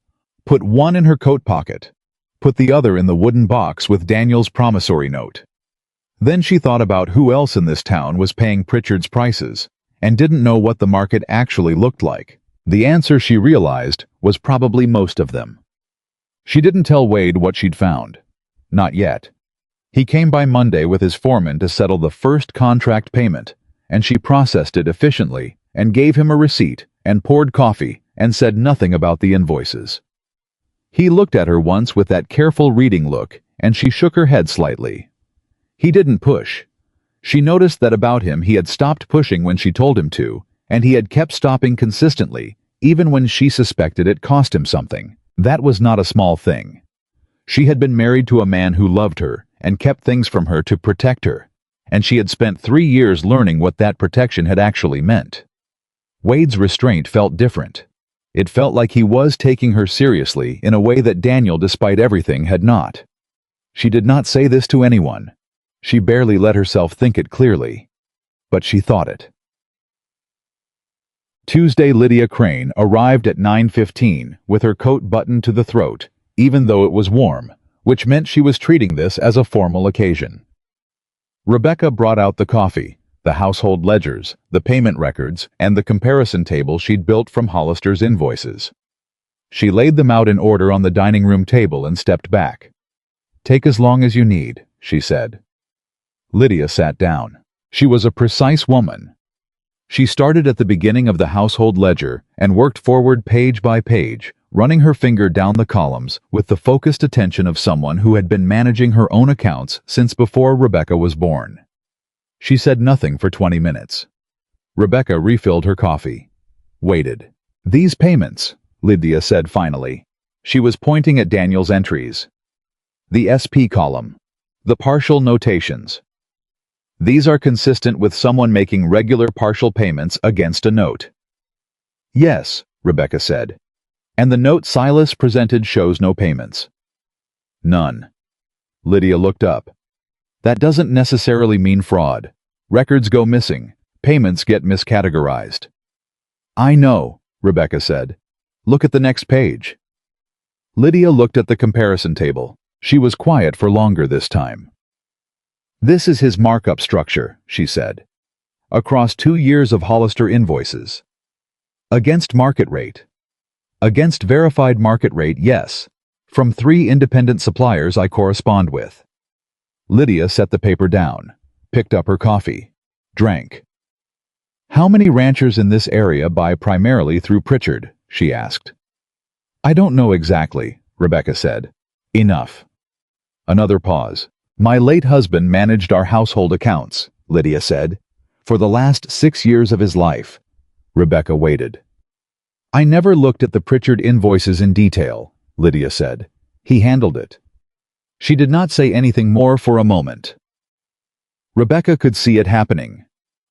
Put one in her coat pocket. Put the other in the wooden box with Daniel's promissory note. Then she thought about who else in this town was paying Pritchard's prices and didn't know what the market actually looked like. The answer, she realized, was probably most of them. She didn't tell Wade what she'd found. Not yet. He came by Monday with his foreman to settle the first contract payment, and she processed it efficiently and gave him a receipt and poured coffee and said nothing about the invoices. He looked at her once with that careful reading look, and she shook her head slightly. He didn't push. She noticed that about him he had stopped pushing when she told him to, and he had kept stopping consistently, even when she suspected it cost him something. That was not a small thing. She had been married to a man who loved her and kept things from her to protect her, and she had spent 3 years learning what that protection had actually meant. Wade's restraint felt different. It felt like he was taking her seriously in a way that Daniel, despite everything, had not. She did not say this to anyone. She barely let herself think it clearly. But she thought it. Tuesday, Lydia Crane arrived at 9:15 with her coat buttoned to the throat, even though it was warm, which meant she was treating this as a formal occasion. Rebecca brought out the coffee, the household ledgers, the payment records, and the comparison table she'd built from Hollister's invoices. She laid them out in order on the dining room table and stepped back. "Take as long as you need," she said. Lydia sat down. She was a precise woman. She started at the beginning of the household ledger and worked forward page by page, running her finger down the columns with the focused attention of someone who had been managing her own accounts since before Rebecca was born. She said nothing for 20 minutes. Rebecca refilled her coffee. Waited. "These payments," Lydia said finally. She was pointing at Daniel's entries. "The SP column. The partial notations. These are consistent with someone making regular partial payments against a note." "Yes," Rebecca said. "And the note Silas presented shows no payments." "None." Lydia looked up. "That doesn't necessarily mean fraud. Records go missing. Payments get miscategorized." "I know," Rebecca said. "Look at the next page." Lydia looked at the comparison table. She was quiet for longer this time. "This is his markup structure," she said. "Across 2 years of Hollister invoices. Against market rate. Against verified market rate, yes. From 3 independent suppliers I correspond with." Lydia set the paper down, picked up her coffee, drank. "How many ranchers in this area buy primarily through Pritchard?" she asked. "I don't know exactly," Rebecca said. "Enough." Another pause. "My late husband managed our household accounts," Lydia said, "for the last 6 years of his life." Rebecca waited. "I never looked at the Pritchard invoices in detail," Lydia said. "He handled it." She did not say anything more for a moment. Rebecca could see it happening.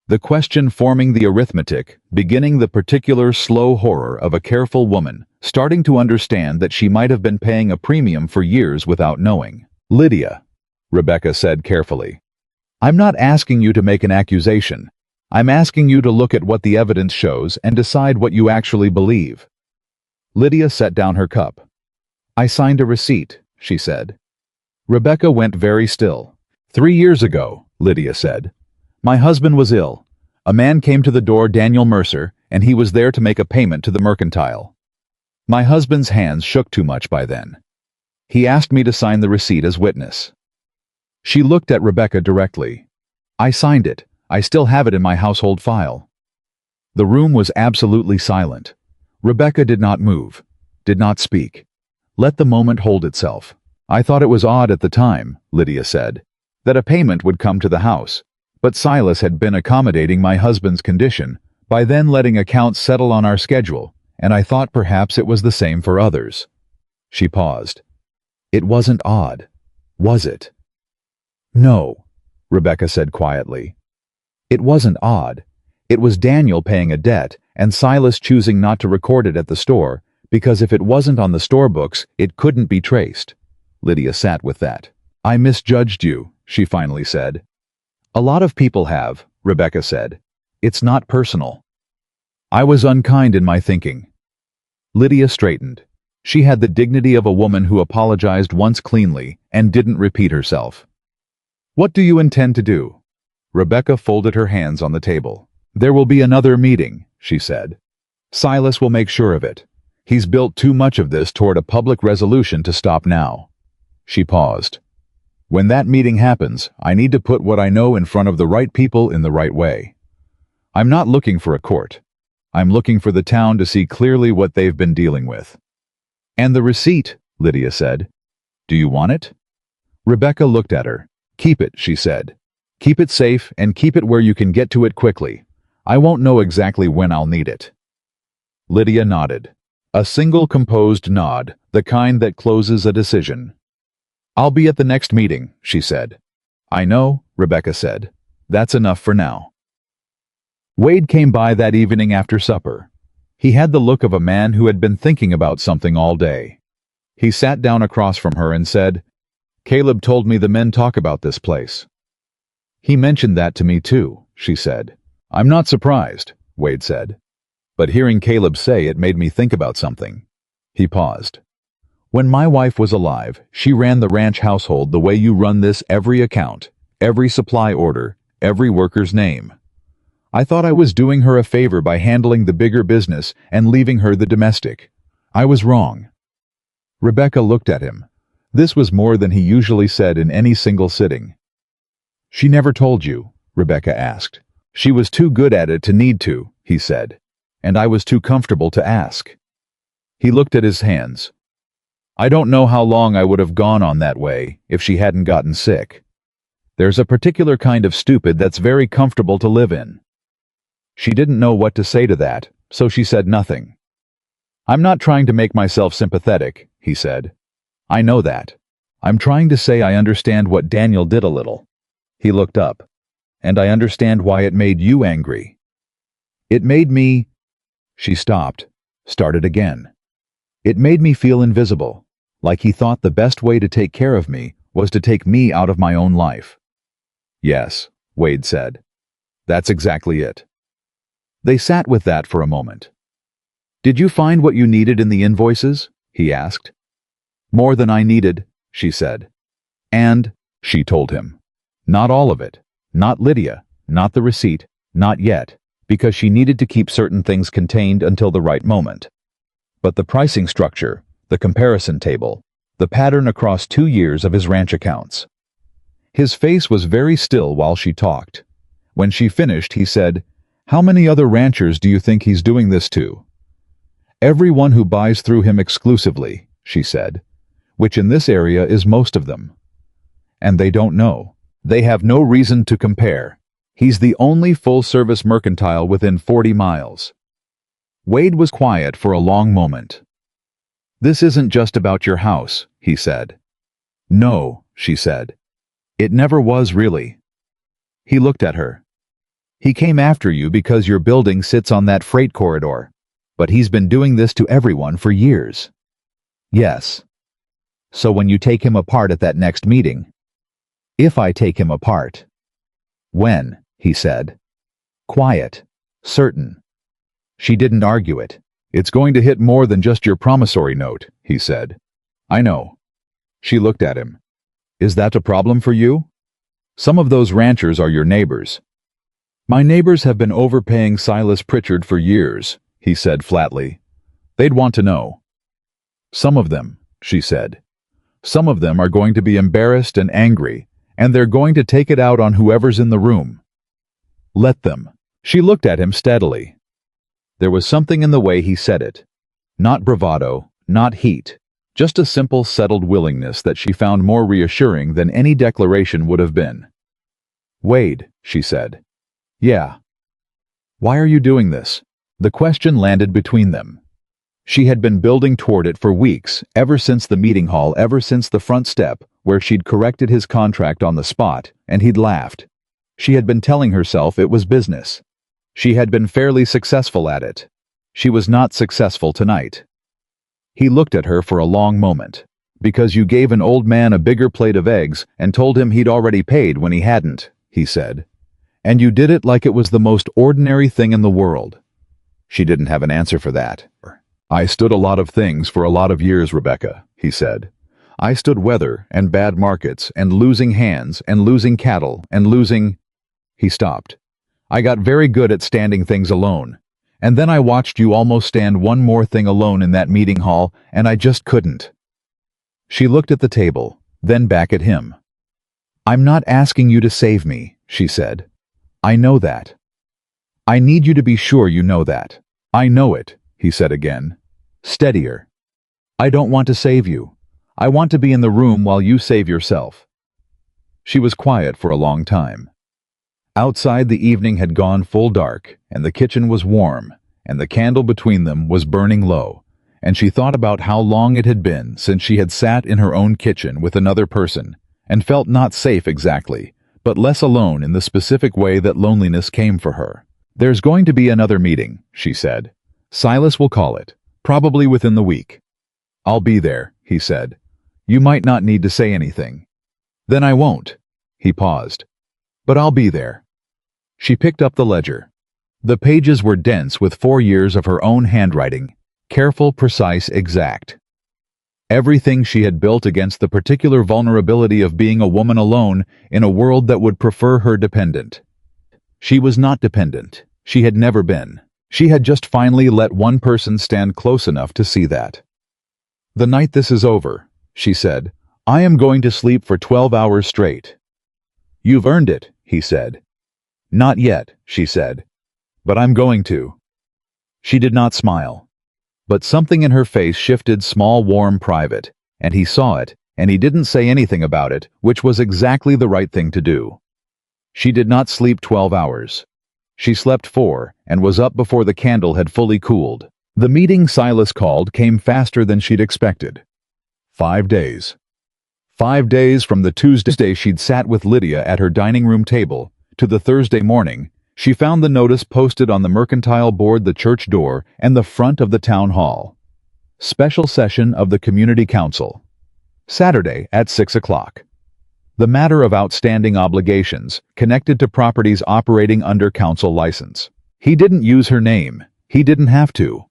The question forming the arithmetic, beginning the particular slow horror of a careful woman, starting to understand that she might have been paying a premium for years without knowing. "Lydia," Rebecca said carefully, "I'm not asking you to make an accusation. I'm asking you to look at what the evidence shows and decide what you actually believe." Lydia set down her cup. "I signed a receipt," she said. Rebecca went very still. 3 years ago," Lydia said, "my husband was ill. A man came to the door, Daniel Mercer, and he was there to make a payment to the mercantile. My husband's hands shook too much by then. He asked me to sign the receipt as witness." She looked at Rebecca directly. "I signed it. I still have it in my household file." The room was absolutely silent. Rebecca did not move, did not speak. Let the moment hold itself. I thought it was odd at the time, Lydia said, that a payment would come to the house, but Silas had been accommodating my husband's condition by then letting accounts settle on our schedule, and I thought perhaps it was the same for others. She paused. It wasn't odd, was it? No, Rebecca said quietly. It wasn't odd. It was Daniel paying a debt and Silas choosing not to record it at the store, because if it wasn't on the store books, it couldn't be traced. Lydia sat with that. I misjudged you, she finally said. A lot of people have, Rebecca said. It's not personal. I was unkind in my thinking. Lydia straightened. She had the dignity of a woman who apologized once cleanly and didn't repeat herself. What do you intend to do? Rebecca folded her hands on the table. There will be another meeting, she said. Silas will make sure of it. He's built too much of this toward a public resolution to stop now. She paused. When that meeting happens, I need to put what I know in front of the right people in the right way. I'm not looking for a court. I'm looking for the town to see clearly what they've been dealing with. And the receipt, Lydia said. Do you want it? Rebecca looked at her. Keep it, she said. Keep it safe and keep it where you can get to it quickly. I won't know exactly when I'll need it. Lydia nodded. A single composed nod, the kind that closes a decision. I'll be at the next meeting, she said. I know, Rebecca said. That's enough for now. Wade came by that evening after supper. He had the look of a man who had been thinking about something all day. He sat down across from her and said, Caleb told me the men talk about this place. He mentioned that to me too, she said. I'm not surprised, Wade said. But hearing Caleb say it made me think about something. He paused. When my wife was alive, she ran the ranch household the way you run this every account, every supply order, every worker's name. I thought I was doing her a favor by handling the bigger business and leaving her the domestic. I was wrong. Rebecca looked at him. This was more than he usually said in any single sitting. She never told you, Rebecca asked. She was too good at it to need to, he said. And I was too comfortable to ask. He looked at his hands. I don't know how long I would have gone on that way if she hadn't gotten sick. There's a particular kind of stupid that's very comfortable to live in. She didn't know what to say to that, so she said nothing. I'm not trying to make myself sympathetic, he said. I know that. I'm trying to say I understand what Daniel did a little. He looked up. And I understand why it made you angry. It made me... She stopped, started again. It made me feel invisible, like he thought the best way to take care of me was to take me out of my own life. Yes, Wade said. That's exactly it. They sat with that for a moment. Did you find what you needed in the invoices? He asked. More than I needed, she said. And, she told him, not all of it. Not Lydia, not the receipt, not yet, because she needed to keep certain things contained until the right moment. But the pricing structure, the comparison table, the pattern across 2 years of his ranch accounts. His face was very still while she talked. When she finished, he said, How many other ranchers do you think he's doing this to? Everyone who buys through him exclusively, she said, which in this area is most of them. And they don't know. They have no reason to compare. He's the only full-service mercantile within 40 miles. Wade was quiet for a long moment. This isn't just about your house, he said. No, she said. It never was really. He looked at her. He came after you because your building sits on that freight corridor, but he's been doing this to everyone for years. Yes. So when you take him apart at that next meeting, if I take him apart. When, he said. Quiet. Certain. She didn't argue it. It's going to hit more than just your promissory note, he said. I know. She looked at him. Is that a problem for you? Some of those ranchers are your neighbors. My neighbors have been overpaying Silas Pritchard for years, he said flatly. They'd want to know. Some of them, she said. Some of them are going to be embarrassed and angry, and they're going to take it out on whoever's in the room. Let them. She looked at him steadily. There was something in the way he said it. Not bravado, not heat. Just a simple, settled willingness that she found more reassuring than any declaration would have been. "Wade," she said. "Yeah." "Why are you doing this?" The question landed between them. She had been building toward it for weeks, ever since the meeting hall, ever since the front step, where she'd corrected his contract on the spot, and he'd laughed. She had been telling herself it was business. She had been fairly successful at it. She was not successful tonight. He looked at her for a long moment. "Because you gave an old man a bigger plate of eggs and told him he'd already paid when he hadn't," he said. "And you did it like it was the most ordinary thing in the world." She didn't have an answer for that. "I stood a lot of things for a lot of years, Rebecca," he said. "I stood weather and bad markets and losing hands and losing cattle and losing—" He stopped. "I got very good at standing things alone. And then I watched you almost stand one more thing alone in that meeting hall, and I just couldn't." She looked at the table, then back at him. "I'm not asking you to save me," she said. "I know that. I need you to be sure you know that." "I know it," he said again. Steadier. "I don't want to save you. I want to be in the room while you save yourself." She was quiet for a long time. Outside, the evening had gone full dark, and the kitchen was warm, and the candle between them was burning low, and she thought about how long it had been since she had sat in her own kitchen with another person, and felt not safe exactly, but less alone in the specific way that loneliness came for her. "There's going to be another meeting," she said. "Silas will call it, probably within the week." "I'll be there," he said. "You might not need to say anything." "Then I won't." He paused. "But I'll be there." She picked up the ledger. The pages were dense with 4 years of her own handwriting, careful, precise, exact. Everything she had built against the particular vulnerability of being a woman alone in a world that would prefer her dependent. She was not dependent. She had never been. She had just finally let one person stand close enough to see that. "The night this is over," she said, "I am going to sleep for 12 hours straight." "You've earned it," he said. "Not yet," she said. "But I'm going to." She did not smile. But something in her face shifted, small, warm, private, and he saw it, and he didn't say anything about it, which was exactly the right thing to do. She did not sleep 12 hours. She slept 4, and was up before the candle had fully cooled. The meeting Silas called came faster than she'd expected. 5 days. 5 days from the Tuesday she'd sat with Lydia at her dining room table, to the Thursday morning, she found the notice posted on the mercantile board, the church door, and the front of the town hall. Special session of the Community Council. Saturday at 6 o'clock. The matter of outstanding obligations connected to properties operating under council license. He didn't use her name. He didn't have to.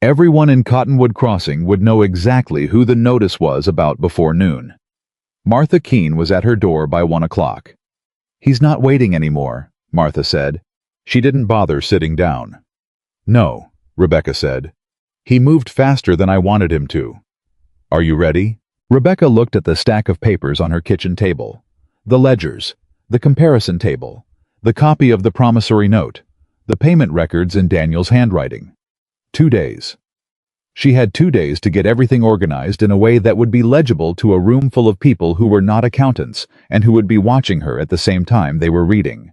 Everyone in Cottonwood Crossing would know exactly who the notice was about before noon. Martha Keene was at her door by 1 o'clock. "He's not waiting anymore," Martha said. She didn't bother sitting down. "No," Rebecca said. "He moved faster than I wanted him to." "Are you ready?" Rebecca looked at the stack of papers on her kitchen table. The ledgers, the comparison table, the copy of the promissory note, the payment records in Daniel's handwriting. 2 days. She had 2 days to get everything organized in a way that would be legible to a room full of people who were not accountants and who would be watching her at the same time they were reading.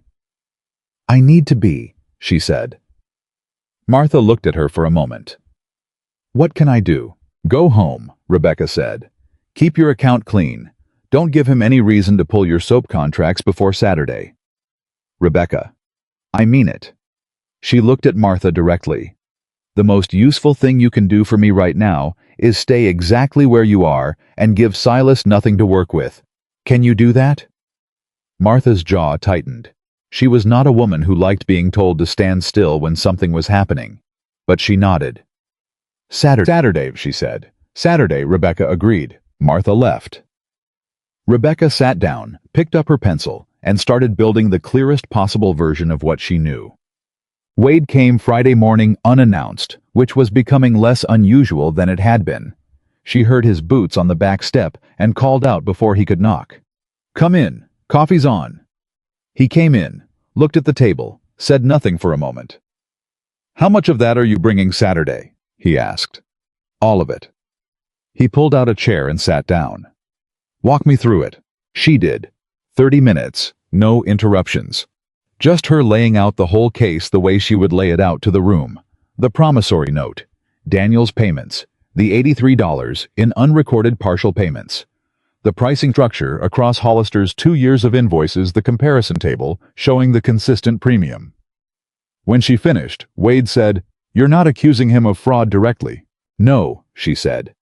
"I need to be," she said. Martha looked at her for a moment. "What can I do?" "Go home," Rebecca said. "Keep your account clean. Don't give him any reason to pull your soap contracts before Saturday." "Rebecca, I mean it." She looked at Martha directly. "The most useful thing you can do for me right now is stay exactly where you are and give Silas nothing to work with. Can you do that?" Martha's jaw tightened. She was not a woman who liked being told to stand still when something was happening, but she nodded. Saturday, she said. "Saturday," Rebecca agreed. Martha left. Rebecca sat down, picked up her pencil, and started building the clearest possible version of what she knew. Wade came Friday morning unannounced, which was becoming less unusual than it had been. She heard his boots on the back step and called out before he could knock. "Come in, coffee's on." He came in, looked at the table, said nothing for a moment. "How much of that are you bringing Saturday?" he asked. "All of it." He pulled out a chair and sat down. "Walk me through it." She did. 30 minutes, no interruptions. Just her laying out the whole case the way she would lay it out to the room. The promissory note, Daniel's payments, the $83 in unrecorded partial payments, the pricing structure across Hollister's 2 years of invoices, the comparison table showing the consistent premium. When she finished, Wade said, "You're not accusing him of fraud directly." "No," she said.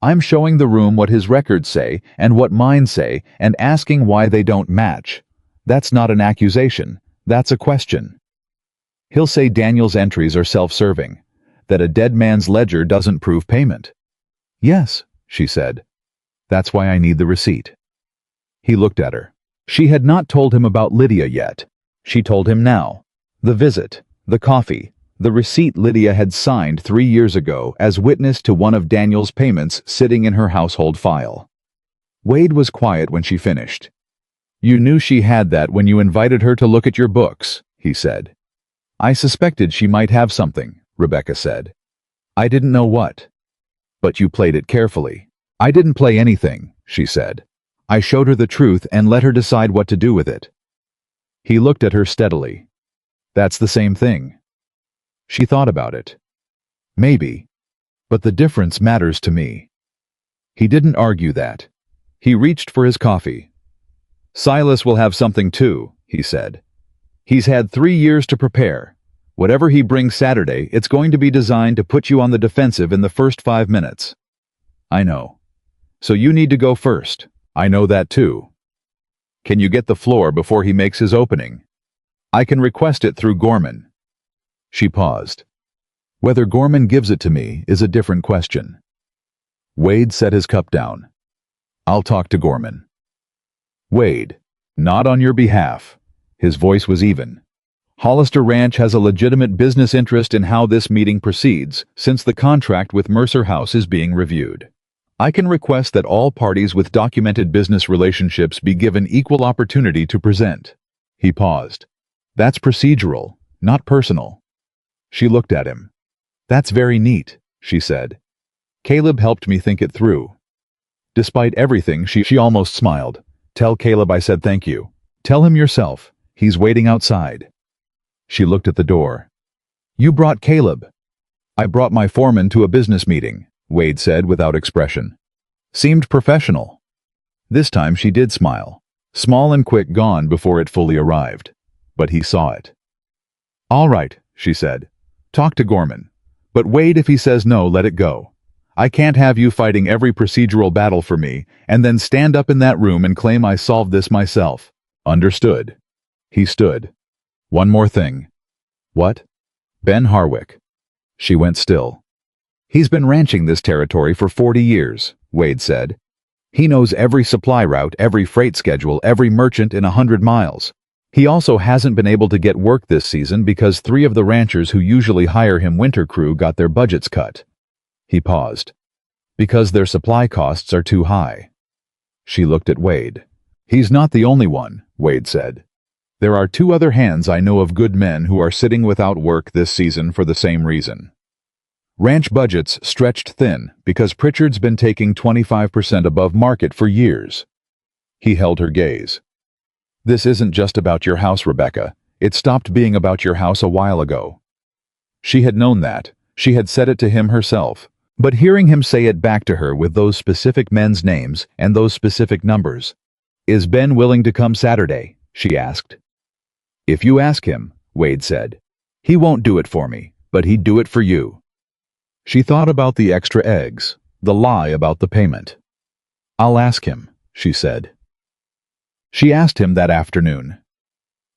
"I'm showing the room what his records say and what mine say and asking why they don't match. That's not an accusation, that's a question." He'll say Daniel's entries are self-serving, that a dead man's ledger doesn't prove payment. "Yes," she said. "That's why I need the receipt." He looked at her. She had not told him about Lydia yet. She told him now. The visit, the coffee, the receipt Lydia had signed 3 years ago as witness to one of Daniel's payments sitting in her household file. Wade was quiet when she finished. "You knew she had that when you invited her to look at your books," he said. "I suspected she might have something," Rebecca said. "I didn't know what." "But you played it carefully." "I didn't play anything," she said. "I showed her the truth and let her decide what to do with it." He looked at her steadily. "That's the same thing." She thought about it. "Maybe. But the difference matters to me." He didn't argue that. He reached for his coffee. "Silas will have something too," he said. "He's had 3 years to prepare. Whatever he brings Saturday, it's going to be designed to put you on the defensive in the first 5 minutes." "I know. So you need to go first." "I know that too." "Can you get the floor before he makes his opening?" "I can request it through Gorman." She paused. "Whether Gorman gives it to me is a different question." Wade set his cup down. "I'll talk to Gorman." "Wade, not on your behalf." His voice was even. "Hollister Ranch has a legitimate business interest in how this meeting proceeds, since the contract with Mercer House is being reviewed. I can request that all parties with documented business relationships be given equal opportunity to present." He paused. "That's procedural, not personal." She looked at him. "That's very neat," she said. "Caleb helped me think it through." Despite everything, she almost smiled. "Tell Caleb I said thank you. Tell him yourself. He's waiting outside." She looked at the door. "You brought Caleb." "I brought my foreman to a business meeting," Wade said without expression. Seemed professional. This time she did smile. Small and quick, gone before it fully arrived. But he saw it. "All right," she said. "Talk to Gorman. But Wade, if he says no, let it go. I can't have you fighting every procedural battle for me and then stand up in that room and claim I solved this myself." "Understood." He stood. "One more thing." "What?" "Ben Harwick." She went still. "He's been ranching this territory for 40 years, Wade said. "He knows every supply route, every freight schedule, every merchant in 100 miles. He also hasn't been able to get work this season because 3 of the ranchers who usually hire him winter crew got their budgets cut." He paused. "Because their supply costs are too high." She looked at Wade. "He's not the only one," Wade said. "There are 2 other hands I know of, good men who are sitting without work this season for the same reason. Ranch budgets stretched thin because Pritchard's been taking 25% above market for years." He held her gaze. "This isn't just about your house, Rebecca. It stopped being about your house a while ago." She had known that. She had said it to him herself. But hearing him say it back to her with those specific men's names and those specific numbers. "Is Ben willing to come Saturday?" she asked. "If you ask him," Wade said. "He won't do it for me, but he'd do it for you." She thought about the extra eggs, the lie about the payment. "I'll ask him," she said. She asked him that afternoon.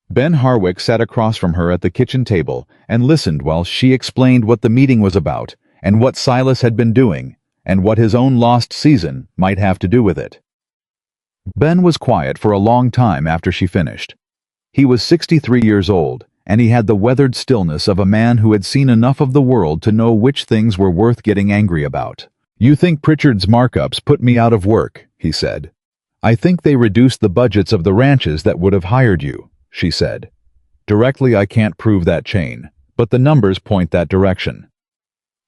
Ben Harwick sat across from her at the kitchen table and listened while she explained what the meeting was about and what Silas had been doing and what his own lost season might have to do with it. Ben was quiet for a long time after she finished. He was 63 years old, and he had the weathered stillness of a man who had seen enough of the world to know which things were worth getting angry about. "You think Pritchard's markups put me out of work," he said. "I think they reduced the budgets of the ranches that would have hired you," she said. "Directly I can't prove that chain, but the numbers point that direction."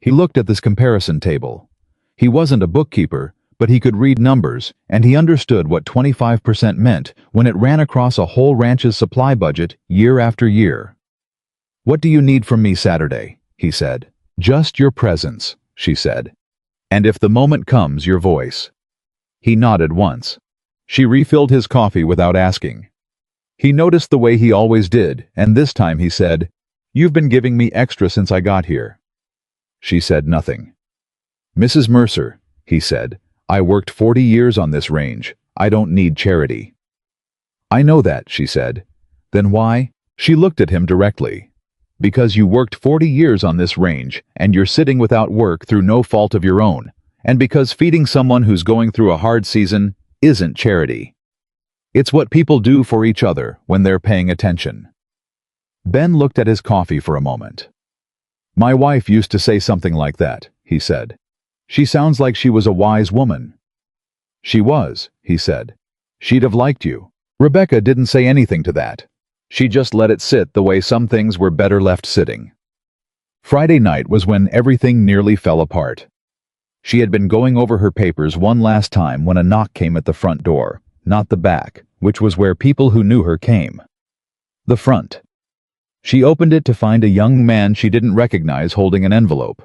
He looked at this comparison table. He wasn't a bookkeeper, but he could read numbers, and he understood what 25% meant when it ran across a whole ranch's supply budget year after year. "What do you need from me Saturday?" he said. "Just your presence," she said. "And if the moment comes, your voice." He nodded once. She refilled his coffee without asking. He noticed the way he always did, and this time he said, "You've been giving me extra since I got here." She said nothing. "Mrs. Mercer," he said, "I worked 40 years on this range. I don't need charity." "I know that," she said. "Then why?" She looked at him directly. "Because you worked 40 years on this range, and you're sitting without work through no fault of your own, and because feeding someone who's going through a hard season isn't charity. It's what people do for each other when they're paying attention." Ben looked at his coffee for a moment. "My wife used to say something like that," he said. "She sounds like she was a wise woman." "She was," he said. "She'd have liked you." Rebecca didn't say anything to that. She just let it sit the way some things were better left sitting. Friday night was when everything nearly fell apart. She had been going over her papers one last time when a knock came at the front door, not the back, which was where people who knew her came. The front. She opened it to find a young man she didn't recognize holding an envelope.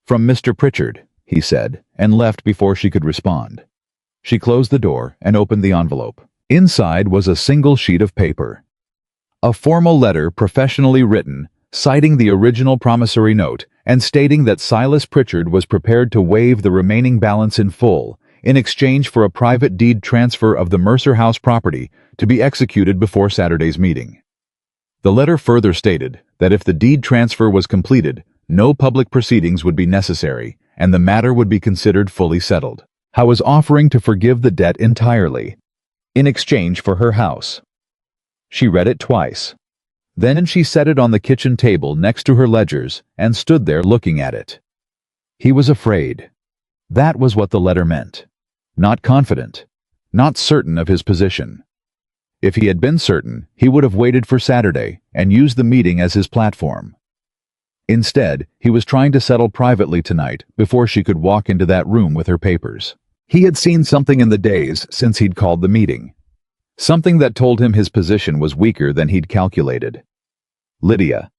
"From Mr. Pritchard," he said, and left before she could respond. She closed the door and opened the envelope. Inside was a single sheet of paper. A formal letter professionally written, citing the original promissory note and stating that Silas Pritchard was prepared to waive the remaining balance in full in exchange for a private deed transfer of the Mercer House property to be executed before Saturday's meeting. The letter further stated that if the deed transfer was completed, no public proceedings would be necessary and the matter would be considered fully settled. Howe was offering to forgive the debt entirely in exchange for her house. She read it twice. Then she set it on the kitchen table next to her ledgers and stood there looking at it. He was afraid. That was what the letter meant. Not confident. Not certain of his position. If he had been certain, he would have waited for Saturday and used the meeting as his platform. Instead, he was trying to settle privately tonight before she could walk into that room with her papers. He had seen something in the days since he'd called the meeting. Something that told him his position was weaker than he'd calculated. Lydia.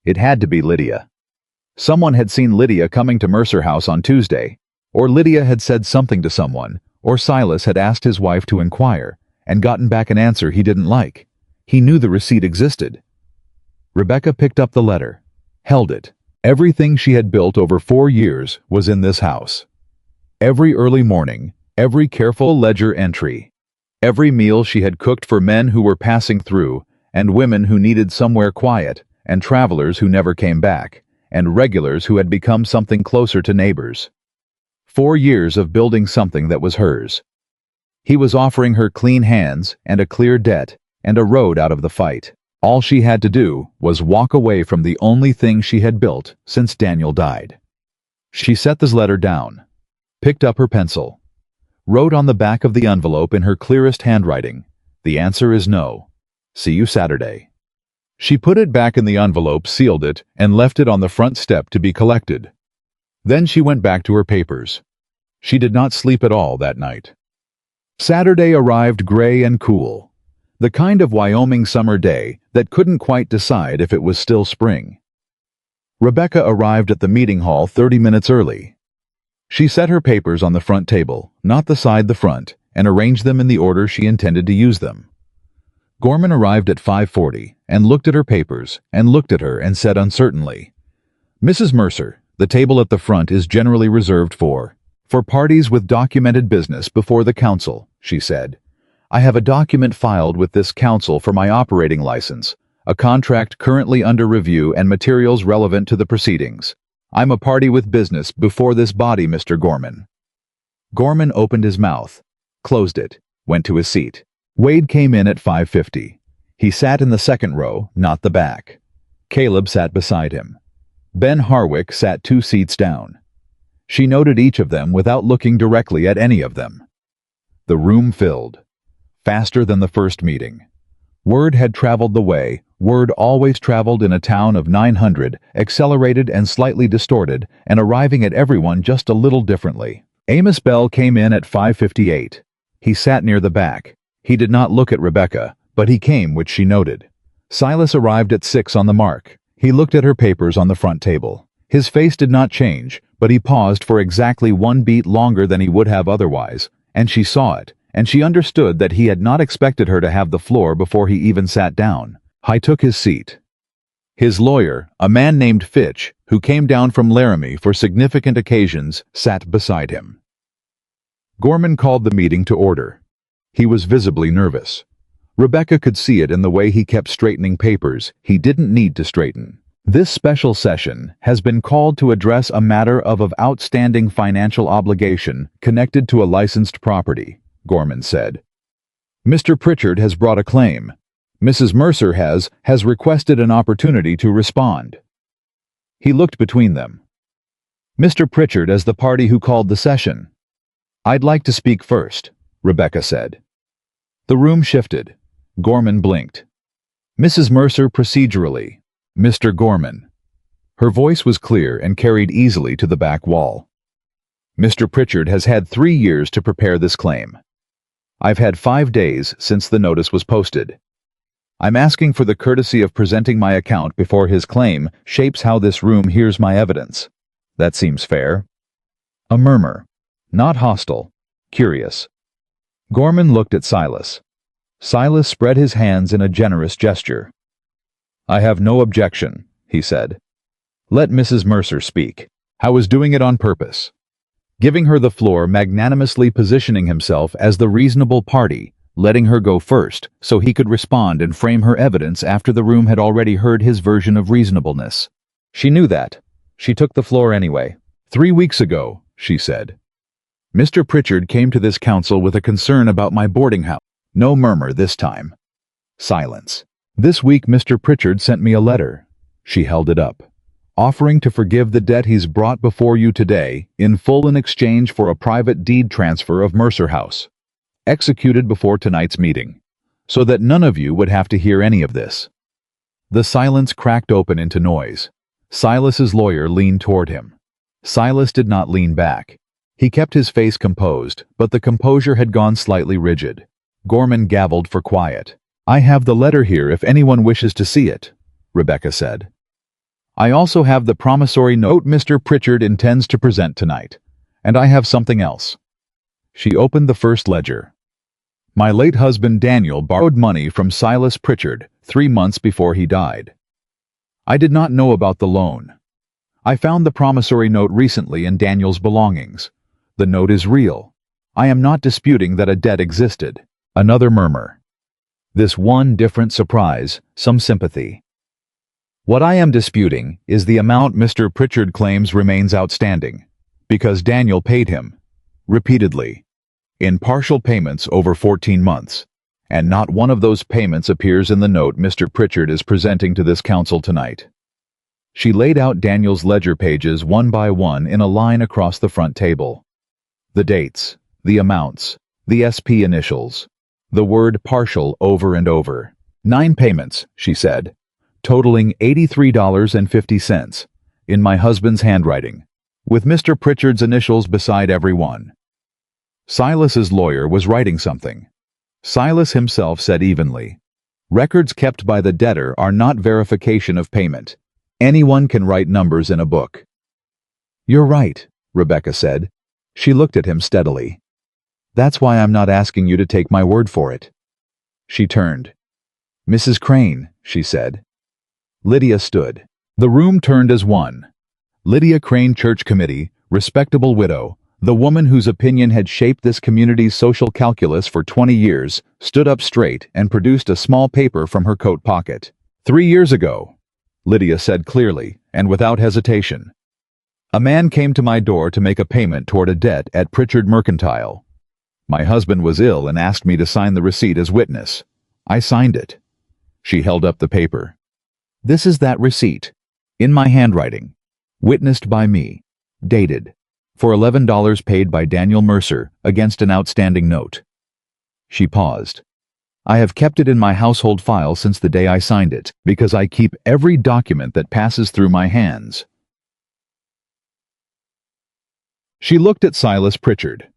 It had to be Lydia. Someone had seen Lydia coming to Mercer House on Tuesday, or Lydia had said something to someone, or Silas had asked his wife to inquire, and gotten back an answer he didn't like. He knew the receipt existed. Rebecca picked up the letter, held it. Everything she had built over 4 years was in this house. Every early morning, every careful ledger entry, every meal she had cooked for men who were passing through, and women who needed somewhere quiet, and travelers who never came back, and regulars who had become something closer to neighbors. 4 years of building something that was hers. He was offering her clean hands and a clear debt and a road out of the fight. All she had to do was walk away from the only thing she had built since Daniel died. She set this letter down, picked up her pencil, wrote on the back of the envelope in her clearest handwriting, "The answer is no. See you Saturday." She put it back in the envelope, sealed it, and left it on the front step to be collected. Then she went back to her papers. She did not sleep at all that night. Saturday arrived gray and cool, the kind of Wyoming summer day that couldn't quite decide if it was still spring. Rebecca arrived at the meeting hall 30 minutes early. She set her papers on the front table, not the side, the front, and arranged them in the order she intended to use them. Gorman arrived at 5:40 and looked at her papers and looked at her and said uncertainly, "Mrs. Mercer, the table at the front is generally reserved for parties with documented business before the council," she said. "I have a document filed with this council for my operating license, a contract currently under review and materials relevant to the proceedings. I'm a party with business before this body, Mr. Gorman." Gorman opened his mouth, closed it, went to his seat. Wade came in at 5:50. He sat in the second row, not the back. Caleb sat beside him. Ben Harwick sat 2 seats down. She noted each of them without looking directly at any of them. The room filled. Faster than the first meeting. Word had traveled the way Word always traveled in a town of 900, accelerated and slightly distorted, and arriving at everyone just a little differently. Amos Bell came in at 5:58. He sat near the back. He did not look at Rebecca, but he came, which she noted. Silas arrived at 6 on the mark. He looked at her papers on the front table. His face did not change, but he paused for exactly 1 beat longer than he would have otherwise, and she saw it, and she understood that he had not expected her to have the floor before he even sat down. He took his seat. His lawyer, a man named Fitch, who came down from Laramie for significant occasions, sat beside him. Gorman called the meeting to order. He was visibly nervous. Rebecca could see it in the way he kept straightening papers he didn't need to straighten. This special session has been called to address a matter of outstanding financial obligation connected to a licensed property, Gorman said. Mr. Pritchard has brought a claim. Mrs. Mercer has requested an opportunity to respond. He looked between them. Mr. Pritchard as the party who called the session. I'd like to speak first, Rebecca said. The room shifted. Gorman blinked. Mrs. Mercer procedurally. Mr. Gorman. Her voice was clear and carried easily to the back wall. Mr. Pritchard has had 3 years to prepare this claim. I've had 5 days since the notice was posted. I'm asking for the courtesy of presenting my account before his claim shapes how this room hears my evidence. That seems fair. A murmur. Not hostile. Curious. Gorman looked at Silas. Silas spread his hands in a generous gesture. I have no objection, he said. Let Mrs. Mercer speak. I was doing it on purpose. Giving her the floor, magnanimously positioning himself as the reasonable party, letting her go first so he could respond and frame her evidence after the room had already heard his version of reasonableness. She knew that. She took the floor anyway. 3 weeks ago, she said. Mr. Pritchard came to this council with a concern about my boarding house. No murmur this time. Silence. This week Mr. Pritchard sent me a letter. She held it up. Offering to forgive the debt he's brought before you today, in full in exchange for a private deed transfer of Mercer House, executed before tonight's meeting, so that none of you would have to hear any of this. The silence cracked open into noise. Silas's lawyer leaned toward him. Silas did not lean back. He kept his face composed, but the composure had gone slightly rigid. Gorman gavelled for quiet. I have the letter here if anyone wishes to see it, Rebecca said. I also have the promissory note Mr. Pritchard intends to present tonight, and I have something else. She opened the first ledger. My late husband Daniel borrowed money from Silas Pritchard 3 months before he died. I did not know about the loan. I found the promissory note recently in Daniel's belongings. The note is real. I am not disputing that a debt existed. Another murmur. This one different surprise, some sympathy. What I am disputing is the amount Mr. Pritchard claims remains outstanding, because Daniel paid him, repeatedly, in partial payments over 14 months, and not one of those payments appears in the note Mr. Pritchard is presenting to this council tonight. She laid out Daniel's ledger pages one by one in a line across the front table. The dates, the amounts, the SP initials, the word partial over and over. 9 payments, she said, totaling $83.50, in my husband's handwriting, with Mr. Pritchard's initials beside every one. Silas's lawyer was writing something. Silas himself said evenly, records kept by the debtor are not verification of payment. Anyone can write numbers in a book. You're right, Rebecca said. She looked at him steadily. That's why I'm not asking you to take my word for it. She turned. Mrs. Crane, she said. Lydia stood. The room turned as one. Lydia Crane, Church Committee, respectable widow, the woman whose opinion had shaped this community's social calculus for 20 years, stood up straight and produced a small paper from her coat pocket. 3 years ago, Lydia said clearly and without hesitation, a man came to my door to make a payment toward a debt at Pritchard Mercantile. My husband was ill and asked me to sign the receipt as witness. I signed it. She held up the paper. This is that receipt, in my handwriting, witnessed by me, dated, for $11 paid by Daniel Mercer against an outstanding note. She paused. I have kept it in my household file since the day I signed it, because I keep every document that passes through my hands." She looked at Silas Pritchard.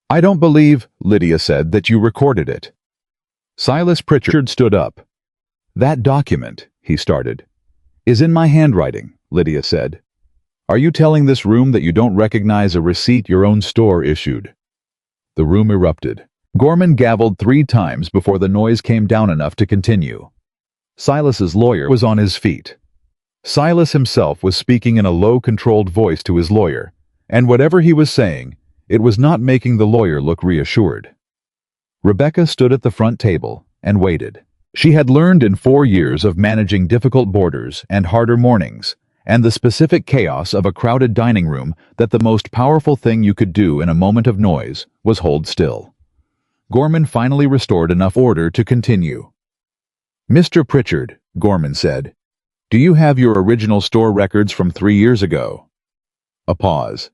"I don't believe," Lydia said, "that you recorded it." Silas Pritchard stood up. "That document," he started, "is in my handwriting," Lydia said. "Are you telling this room that you don't recognize a receipt your own store issued?" The room erupted. Gorman gavelled 3 times before the noise came down enough to continue. Silas's lawyer was on his feet. Silas himself was speaking in a low, controlled voice to his lawyer, and whatever he was saying, it was not making the lawyer look reassured. Rebecca stood at the front table and waited. She had learned in 4 years of managing difficult boarders and harder mornings, and the specific chaos of a crowded dining room, that the most powerful thing you could do in a moment of noise was hold still. Gorman finally restored enough order to continue. "Mr. Pritchard," Gorman said, "do you have your original store records from 3 years ago?" A pause.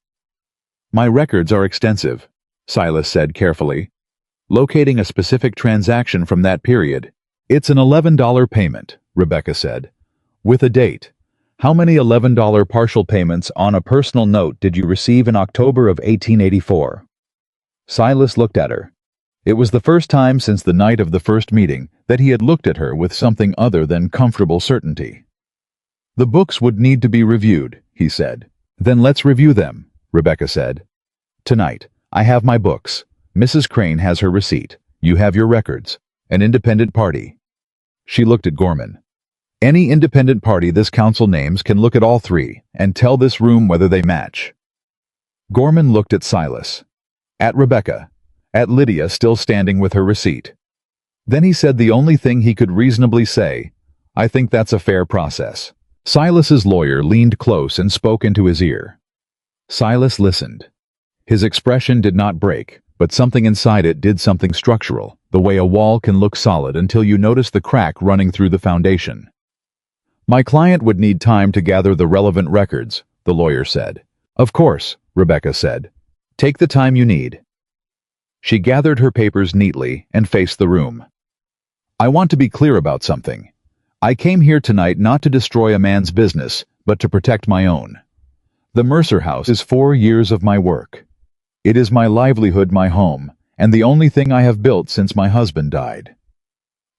"My records are extensive," Silas said carefully. "Locating a specific transaction from that period, it's an $11 payment," Rebecca said. "With a date. How many $11 partial payments on a personal note did you receive in October of 1884? Silas looked at her. It was the first time since the night of the first meeting that he had looked at her with something other than comfortable certainty. "The books would need to be reviewed," he said. "Then let's review them," Rebecca said. "Tonight, I have my books. Mrs. Crane has her receipt. You have your records. An independent party." She looked at Gorman. "Any independent party this council names can look at all 3 and tell this room whether they match." Gorman looked at Silas, at Rebecca, at Lydia still standing with her receipt. Then he said the only thing he could reasonably say, "I think that's a fair process." Silas's lawyer leaned close and spoke into his ear. Silas listened. His expression did not break, but something inside it did something structural, the way a wall can look solid until you notice the crack running through the foundation. "My client would need time to gather the relevant records," the lawyer said. "Of course," Rebecca said. "Take the time you need." She gathered her papers neatly and faced the room. "I want to be clear about something. I came here tonight not to destroy a man's business, but to protect my own. The Mercer House is 4 years of my work. It is my livelihood, my home, and the only thing I have built since my husband died."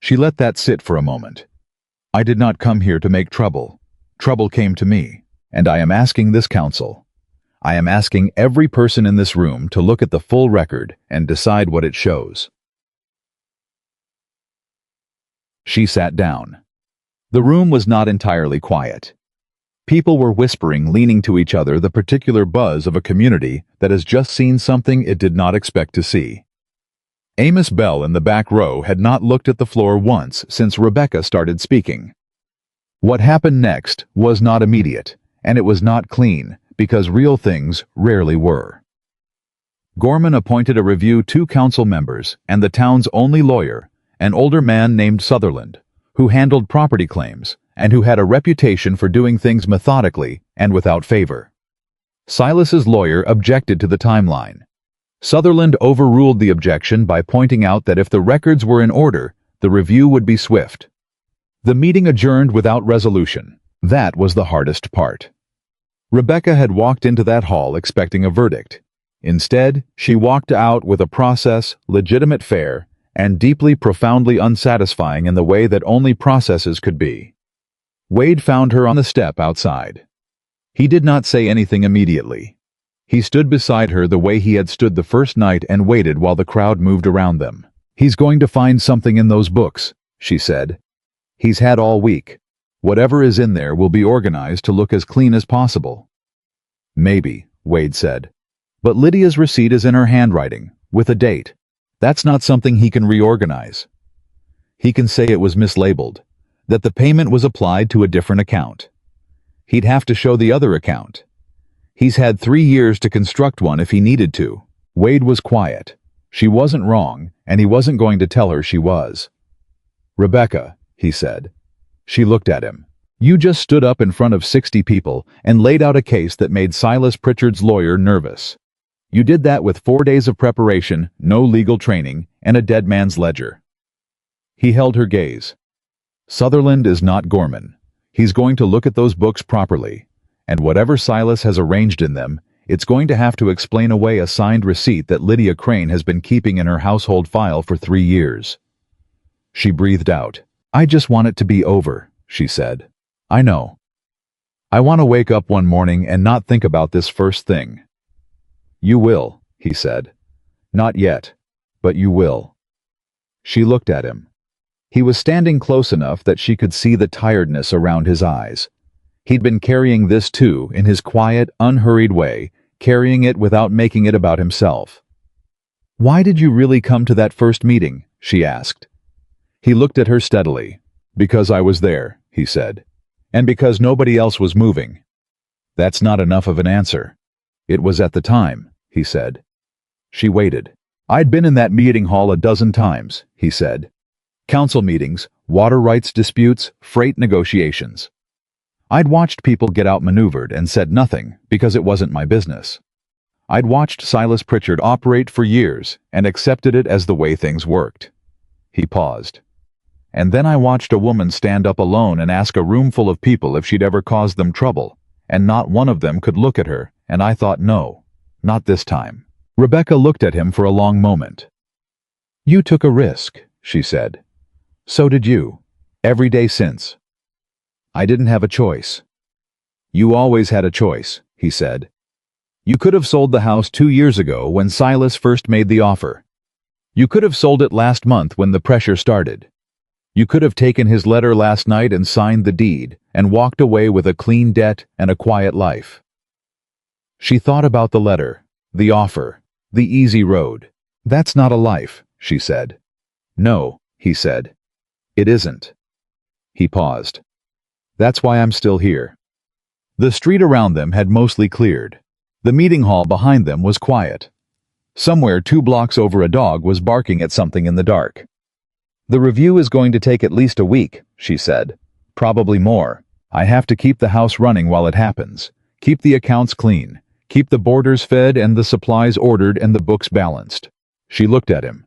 She let that sit for a moment. "I did not come here to make trouble. Trouble came to me, and I am asking this council. I am asking every person in this room to look at the full record and decide what it shows." She sat down. The room was not entirely quiet. People were whispering, leaning to each other, the particular buzz of a community that has just seen something it did not expect to see. Amos Bell in the back row had not looked at the floor once since Rebecca started speaking. What happened next was not immediate, and it was not clean, because real things rarely were. Gorman appointed a review 2 council members and the town's only lawyer, an older man named Sutherland, who handled property claims and who had a reputation for doing things methodically and without favor. Silas's lawyer objected to the timeline. Sutherland overruled the objection by pointing out that if the records were in order, the review would be swift. The meeting adjourned without resolution. That was the hardest part. Rebecca had walked into that hall expecting a verdict. Instead, she walked out with a process, legitimate, fair, and deeply, profoundly unsatisfying in the way that only processes could be. Wade found her on the step outside. He did not say anything immediately. He stood beside her the way he had stood the first night and waited while the crowd moved around them. "He's going to find something in those books," she said. "He's had all week. Whatever is in there will be organized to look as clean as possible." "Maybe," Wade said. "But Lydia's receipt is in her handwriting, with a date. That's not something he can reorganize. He can say it was mislabeled, that the payment was applied to a different account. He'd have to show the other account. He's had 3 years to construct one if he needed to." Wade was quiet. She wasn't wrong, and he wasn't going to tell her she was. "Rebecca," he said. She looked at him. "You just stood up in front of 60 people and laid out a case that made Silas Pritchard's lawyer nervous. You did that with 4 days of preparation, no legal training, and a dead man's ledger. He held her gaze. Sutherland is not Gorman. He's going to look at those books properly, and whatever Silas has arranged in them, it's going to have to explain away a signed receipt that Lydia Crane has been keeping in her household file for 3 years. She breathed out. I just want it to be over, she said. I know. I want to wake up one morning and not think about this first thing. You will, he said. Not yet, but you will. She looked at him. He was standing close enough that she could see the tiredness around his eyes. He'd been carrying this too, in his quiet, unhurried way, carrying it without making it about himself. Why did you really come to that first meeting? She asked. He looked at her steadily. Because I was there, he said. And because nobody else was moving. That's not enough of an answer. It was at the time, he said. She waited. I'd been in that meeting hall a dozen times, he said. Council meetings, water rights disputes, freight negotiations. I'd watched people get outmaneuvered and said nothing because it wasn't my business. I'd watched Silas Pritchard operate for years and accepted it as the way things worked. He paused. And then I watched a woman stand up alone and ask a room full of people if she'd ever caused them trouble, and not one of them could look at her, and I thought, no, not this time. Rebecca looked at him for a long moment. You took a risk, she said. So did you. Every day since. I didn't have a choice. You always had a choice, he said. You could have sold the house 2 years ago when Silas first made the offer. You could have sold it last month when the pressure started. You could have taken his letter last night and signed the deed and walked away with a clean debt and a quiet life. She thought about the letter, the offer, the easy road. That's not a life, she said. No, he said. It isn't. He paused. That's why I'm still here. The street around them had mostly cleared. The meeting hall behind them was quiet. Somewhere 2 blocks over a dog was barking at something in the dark. The review is going to take at least a week, she said. Probably more. I have to keep the house running while it happens. Keep the accounts clean. Keep the boarders fed and the supplies ordered and the books balanced. She looked at him.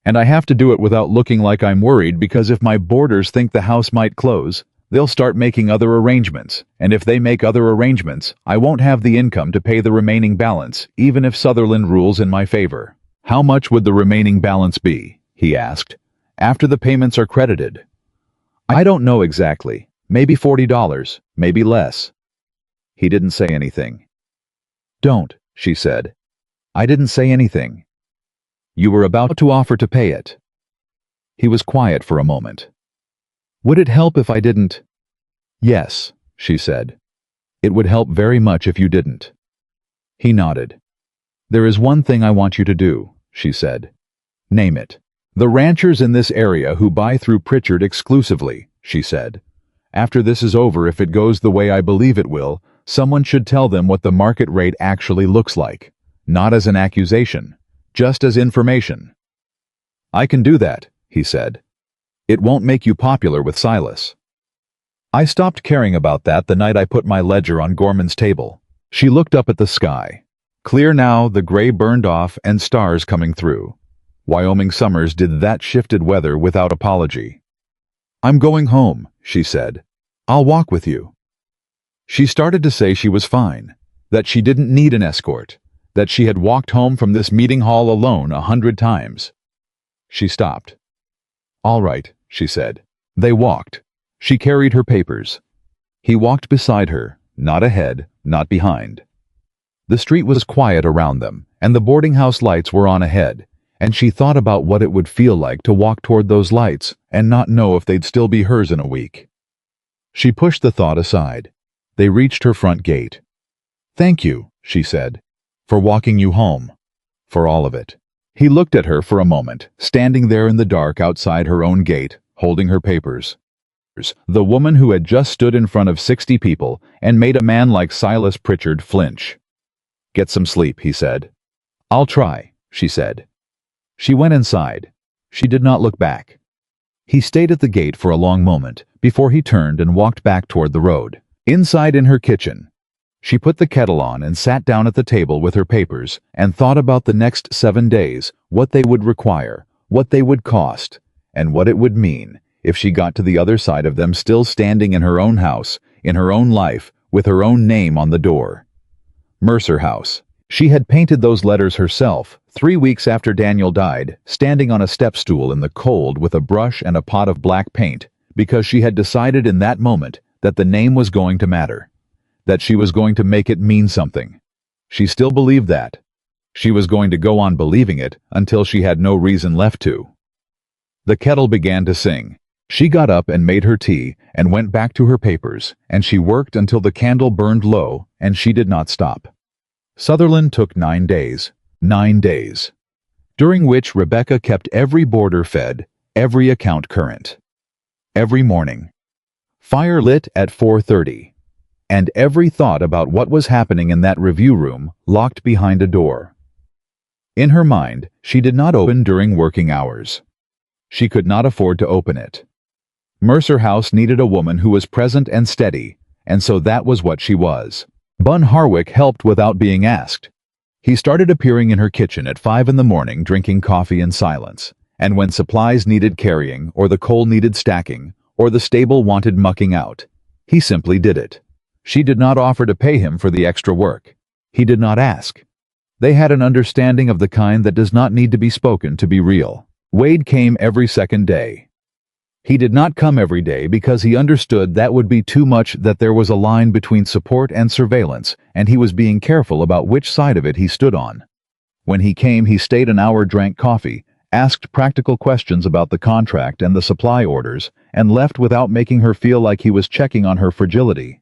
And I have to do it without looking like I'm worried because if my boarders think the house might close, they'll start making other arrangements, and if they make other arrangements, I won't have the income to pay the remaining balance, even if Sutherland rules in my favor. How much would the remaining balance be? He asked. After the payments are credited. I don't know exactly. Maybe $40, maybe less. He didn't say anything. Don't, she said. I didn't say anything. You were about to offer to pay it. He was quiet for a moment. Would it help if I didn't? Yes, she said. It would help very much if you didn't. He nodded. There is one thing I want you to do, she said. Name it. The ranchers in this area who buy through Pritchard exclusively, she said. After this is over, if it goes the way I believe it will, someone should tell them what the market rate actually looks like. Not as an accusation, just as information. I can do that, he said. It won't make you popular with Silas. I stopped caring about that the night I put my ledger on Gorman's table. She looked up at the sky. Clear now, the gray burned off and stars coming through. Wyoming summers did that shifted weather without apology. I'm going home, she said. I'll walk with you. She started to say she was fine, that she didn't need an escort, that she had walked home from this meeting hall alone 100 times. She stopped. All right, she said. They walked. She carried her papers. He walked beside her, not ahead, not behind. The street was quiet around them, and the boarding house lights were on ahead, and she thought about what it would feel like to walk toward those lights and not know if they'd still be hers in a week. She pushed the thought aside. They reached her front gate. Thank you, she said, for walking you home. For all of it. He looked at her for a moment, standing there in the dark outside her own gate, holding her papers. The woman who had just stood in front of 60 people and made a man like Silas Pritchard flinch. Get some sleep, he said. I'll try, she said. She went inside. She did not look back. He stayed at the gate for a long moment before he turned and walked back toward the road. Inside in her kitchen, she put the kettle on and sat down at the table with her papers and thought about the next 7 days, what they would require, what they would cost, and what it would mean if she got to the other side of them, still standing in her own house, in her own life, with her own name on the door. Mercer House. She had painted those letters herself, 3 weeks after Daniel died, standing on a step stool in the cold with a brush and a pot of black paint, because she had decided in that moment that the name was going to matter, that she was going to make it mean something. She still believed that. She was going to go on believing it until she had no reason left to. The kettle began to sing. She got up and made her tea and went back to her papers, and she worked until the candle burned low, and she did not stop. Sutherland took 9 days. 9 days. During which Rebecca kept every boarder fed, every account current. Every morning. Fire lit at 4:30. And every thought about what was happening in that review room locked behind a door. In her mind, she did not open during working hours. She could not afford to open it. Mercer House needed a woman who was present and steady, and so that was what she was. Bun Harwick helped without being asked. He started appearing in her kitchen at 5 in the morning, drinking coffee in silence, and when supplies needed carrying, or the coal needed stacking, or the stable wanted mucking out, he simply did it. She did not offer to pay him for the extra work. He did not ask. They had an understanding of the kind that does not need to be spoken to be real. Wade came every second day. He did not come every day because he understood that would be too much, that there was a line between support and surveillance, and he was being careful about which side of it he stood on. When he came, he stayed an hour, drank coffee, asked practical questions about the contract and the supply orders, and left without making her feel like he was checking on her fragility.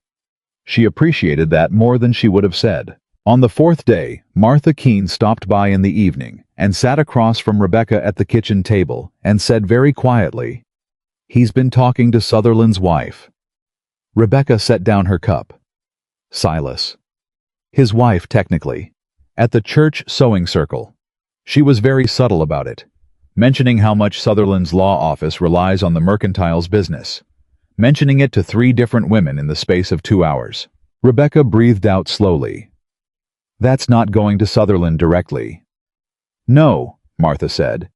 She appreciated that more than she would have said. On the 4th day, Martha Keene stopped by in the evening and sat across from Rebecca at the kitchen table and said very quietly, "He's been talking to Sutherland's wife." Rebecca set down her cup. Silas. His wife, technically. At the church sewing circle. She was very subtle about it, mentioning how much Sutherland's law office relies on the mercantile's business, mentioning it to 3 different women in the space of 2 hours. Rebecca breathed out slowly. "That's not going to Sutherland directly." "No," Martha said.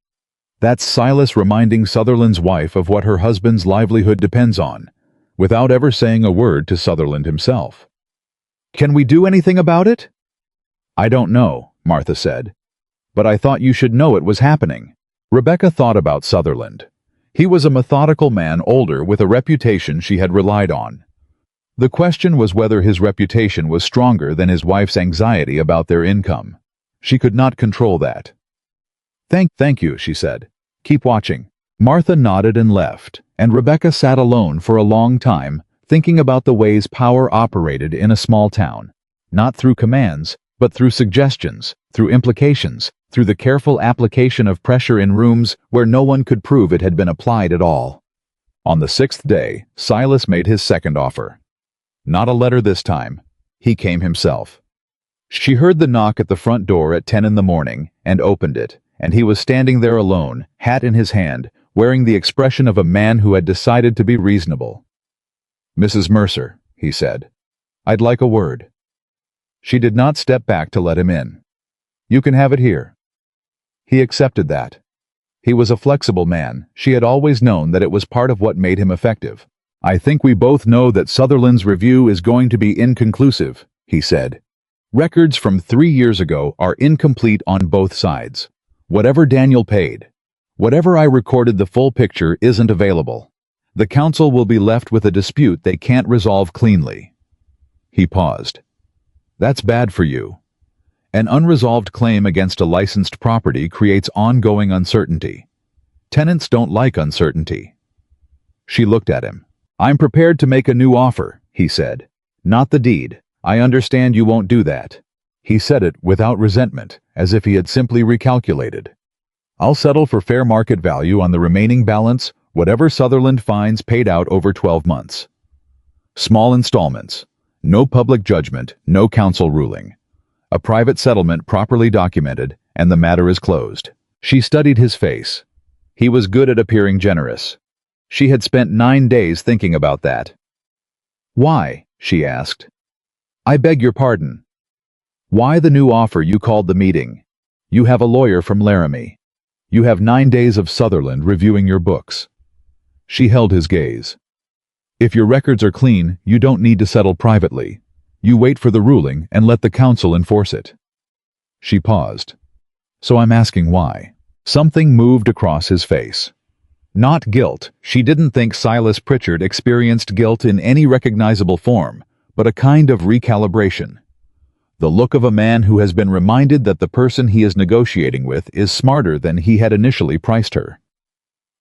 "That's Silas reminding Sutherland's wife of what her husband's livelihood depends on, without ever saying a word to Sutherland himself." "Can we do anything about it?" "I don't know," Martha said. "But I thought you should know it was happening." Rebecca thought about Sutherland. He was a methodical man, older, with a reputation she had relied on. The question was whether his reputation was stronger than his wife's anxiety about their income. She could not control that. Thank you, she said. "Keep watching." Martha nodded and left, and Rebecca sat alone for a long time, thinking about the ways power operated in a small town. Not through commands, but through suggestions, through implications, through the careful application of pressure in rooms where no one could prove it had been applied at all. On the 6th day, Silas made his second offer. Not a letter this time. He came himself. She heard the knock at the front door at 10 in the morning and opened it, and he was standing there alone, hat in his hand, wearing the expression of a man who had decided to be reasonable. "Mrs. Mercer," he said, "I'd like a word." She did not step back to let him in. "You can have it here." He accepted that. He was a flexible man. She had always known that it was part of what made him effective. "I think we both know that Sutherland's review is going to be inconclusive," he said. "Records from 3 years ago are incomplete on both sides. Whatever Daniel paid, whatever I recorded, the full picture isn't available. The council will be left with a dispute they can't resolve cleanly." He paused. "That's bad for you. An unresolved claim against a licensed property creates ongoing uncertainty. Tenants don't like uncertainty." She looked at him. "I'm prepared to make a new offer," he said. "Not the deed. I understand you won't do that." He said it without resentment, as if he had simply recalculated. "I'll settle for fair market value on the remaining balance, whatever Sutherland finds, paid out over 12 months. Small installments. No public judgment, no council ruling. A private settlement properly documented, and the matter is closed." She studied his face. He was good at appearing generous. She had spent 9 days thinking about that. "Why?" she asked. "I beg your pardon. Why the new offer you called the meeting? You have a lawyer from Laramie. You have 9 days of Sutherland reviewing your books. She held his gaze. If your records are clean, you don't need to settle privately. You wait for the ruling and let the council enforce it. She paused. So I'm asking why. Something moved across his face. Not guilt. She didn't think Silas Pritchard experienced guilt in any recognizable form, but a kind of recalibration. The look of a man who has been reminded that the person he is negotiating with is smarter than he had initially priced her.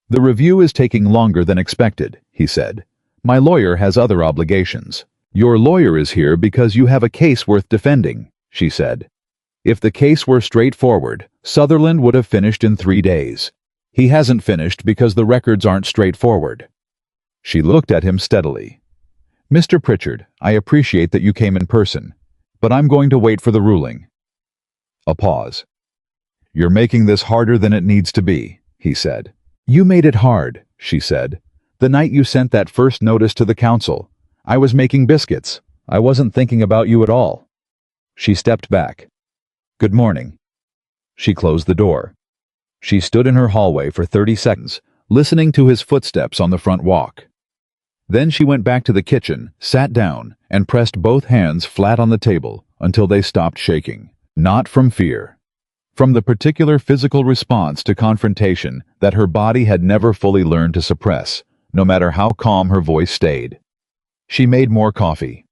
The review is taking longer than expected, he said. My lawyer has other obligations. Your lawyer is here because you have a case worth defending, she said. If the case were straightforward, Sutherland would have finished in 3 days. He hasn't finished because the records aren't straightforward. She looked at him steadily. Mr. Pritchard, I appreciate that you came in person, but I'm going to wait for the ruling. A pause. You're making this harder than it needs to be, he said. You made it hard, she said. The night you sent that first notice to the council, I was making biscuits. I wasn't thinking about you at all. She stepped back. Good morning. She closed the door. She stood in her hallway for 30 seconds, listening to his footsteps on the front walk. Then she went back to the kitchen, sat down, and pressed both hands flat on the table until they stopped shaking. Not from fear. From the particular physical response to confrontation that her body had never fully learned to suppress, no matter how calm her voice stayed. She made more coffee.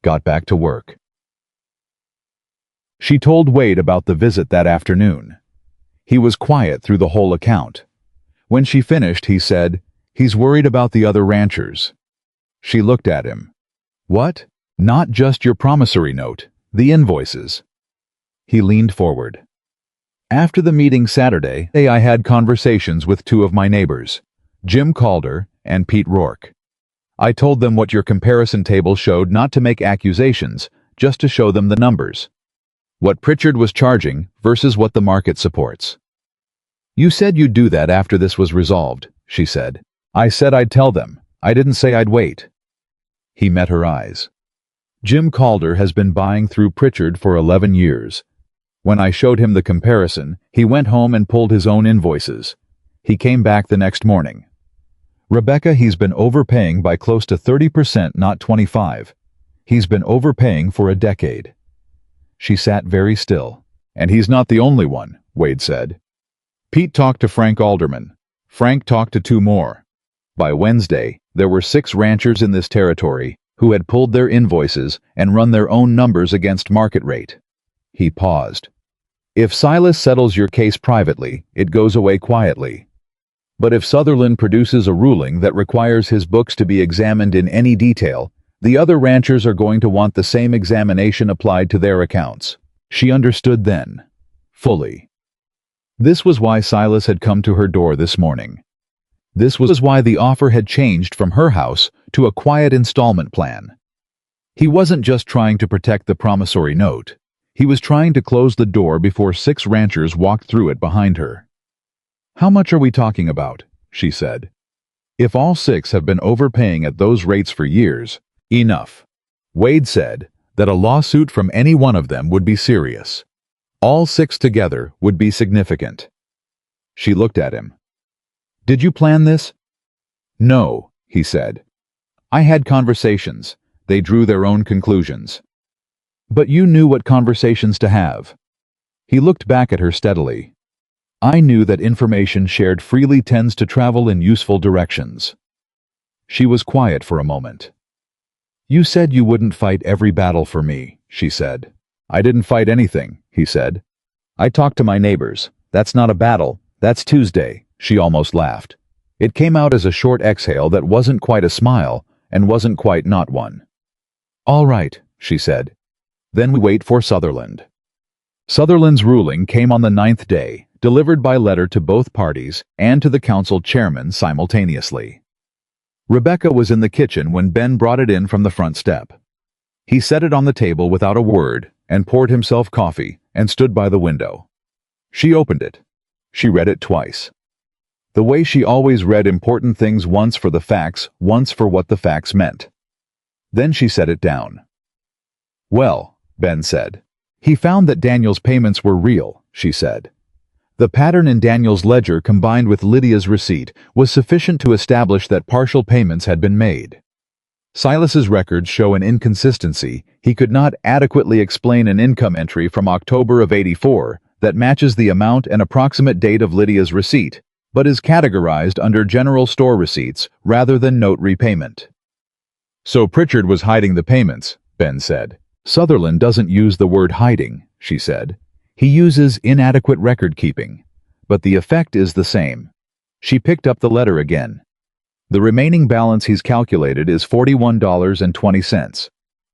Got back to work. She told Wade about the visit that afternoon. He was quiet through the whole account. When she finished, he said, He's worried about the other ranchers. She looked at him. What? Not just your promissory note, the invoices. He leaned forward. After the meeting Saturday, I had conversations with 2 of my neighbors, Jim Calder and Pete Rourke. I told them what your comparison table showed, not to make accusations, just to show them the numbers. What Pritchard was charging versus what the market supports. You said you'd do that after this was resolved, she said. I said I'd tell them. I didn't say I'd wait. He met her eyes. Jim Calder has been buying through Pritchard for 11 years. When I showed him the comparison, he went home and pulled his own invoices. He came back the next morning. Rebecca, he's been overpaying by close to 30%, not 25%. He's been overpaying for a decade. She sat very still. And he's not the only one, Wade said. Pete talked to Frank Alderman. Frank talked to 2 more. By Wednesday, there were 6 ranchers in this territory who had pulled their invoices and run their own numbers against market rate. He paused. If Silas settles your case privately, it goes away quietly. But if Sutherland produces a ruling that requires his books to be examined in any detail, the other ranchers are going to want the same examination applied to their accounts. She understood then, fully. This was why Silas had come to her door this morning. This was why the offer had changed from her house to a quiet installment plan. He wasn't just trying to protect the promissory note. He was trying to close the door before 6 ranchers walked through it behind her. How much are we talking about? She said. If all 6 have been overpaying at those rates for years, enough. Wade said that a lawsuit from any one of them would be serious. All 6 together would be significant. She looked at him. Did you plan this? No, he said. I had conversations. They drew their own conclusions. But you knew what conversations to have. He looked back at her steadily. I knew that information shared freely tends to travel in useful directions. She was quiet for a moment. You said you wouldn't fight every battle for me, she said. I didn't fight anything, he said. I talked to my neighbors. That's not a battle. That's Tuesday. She almost laughed. It came out as a short exhale that wasn't quite a smile and wasn't quite not one. All right, she said. Then we wait for Sutherland. Sutherland's ruling came on the 9th day, delivered by letter to both parties and to the council chairman simultaneously. Rebecca was in the kitchen when Ben brought it in from the front step. He set it on the table without a word and poured himself coffee and stood by the window. She opened it. She read it twice. The way she always read important things, once for the facts, once for what the facts meant. Then she set it down. Well, Ben said. He found that Daniel's payments were real, she said. The pattern in Daniel's ledger combined with Lydia's receipt was sufficient to establish that partial payments had been made. Silas's records show an inconsistency. He could not adequately explain an income entry from October of '84 that matches the amount and approximate date of Lydia's receipt, but is categorized under general store receipts rather than note repayment. So Pritchard was hiding the payments, Ben said. Sutherland doesn't use the word hiding, she said. He uses inadequate record-keeping, but the effect is the same. She picked up the letter again. The remaining balance he's calculated is $41.20,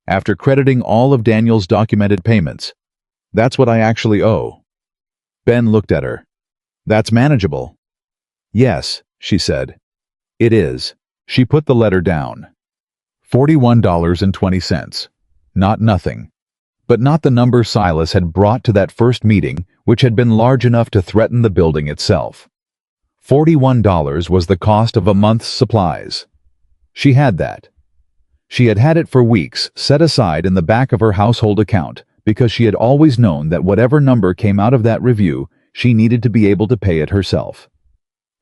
after crediting all of Daniel's documented payments. That's what I actually owe. Ben looked at her. That's manageable. Yes, she said. It is. She put the letter down. $41.20. Not nothing. But not the number Silas had brought to that first meeting, which had been large enough to threaten the building itself. $41 was the cost of a month's supplies. She had that. She had had it for weeks, set aside in the back of her household account, because she had always known that whatever number came out of that review, she needed to be able to pay it herself.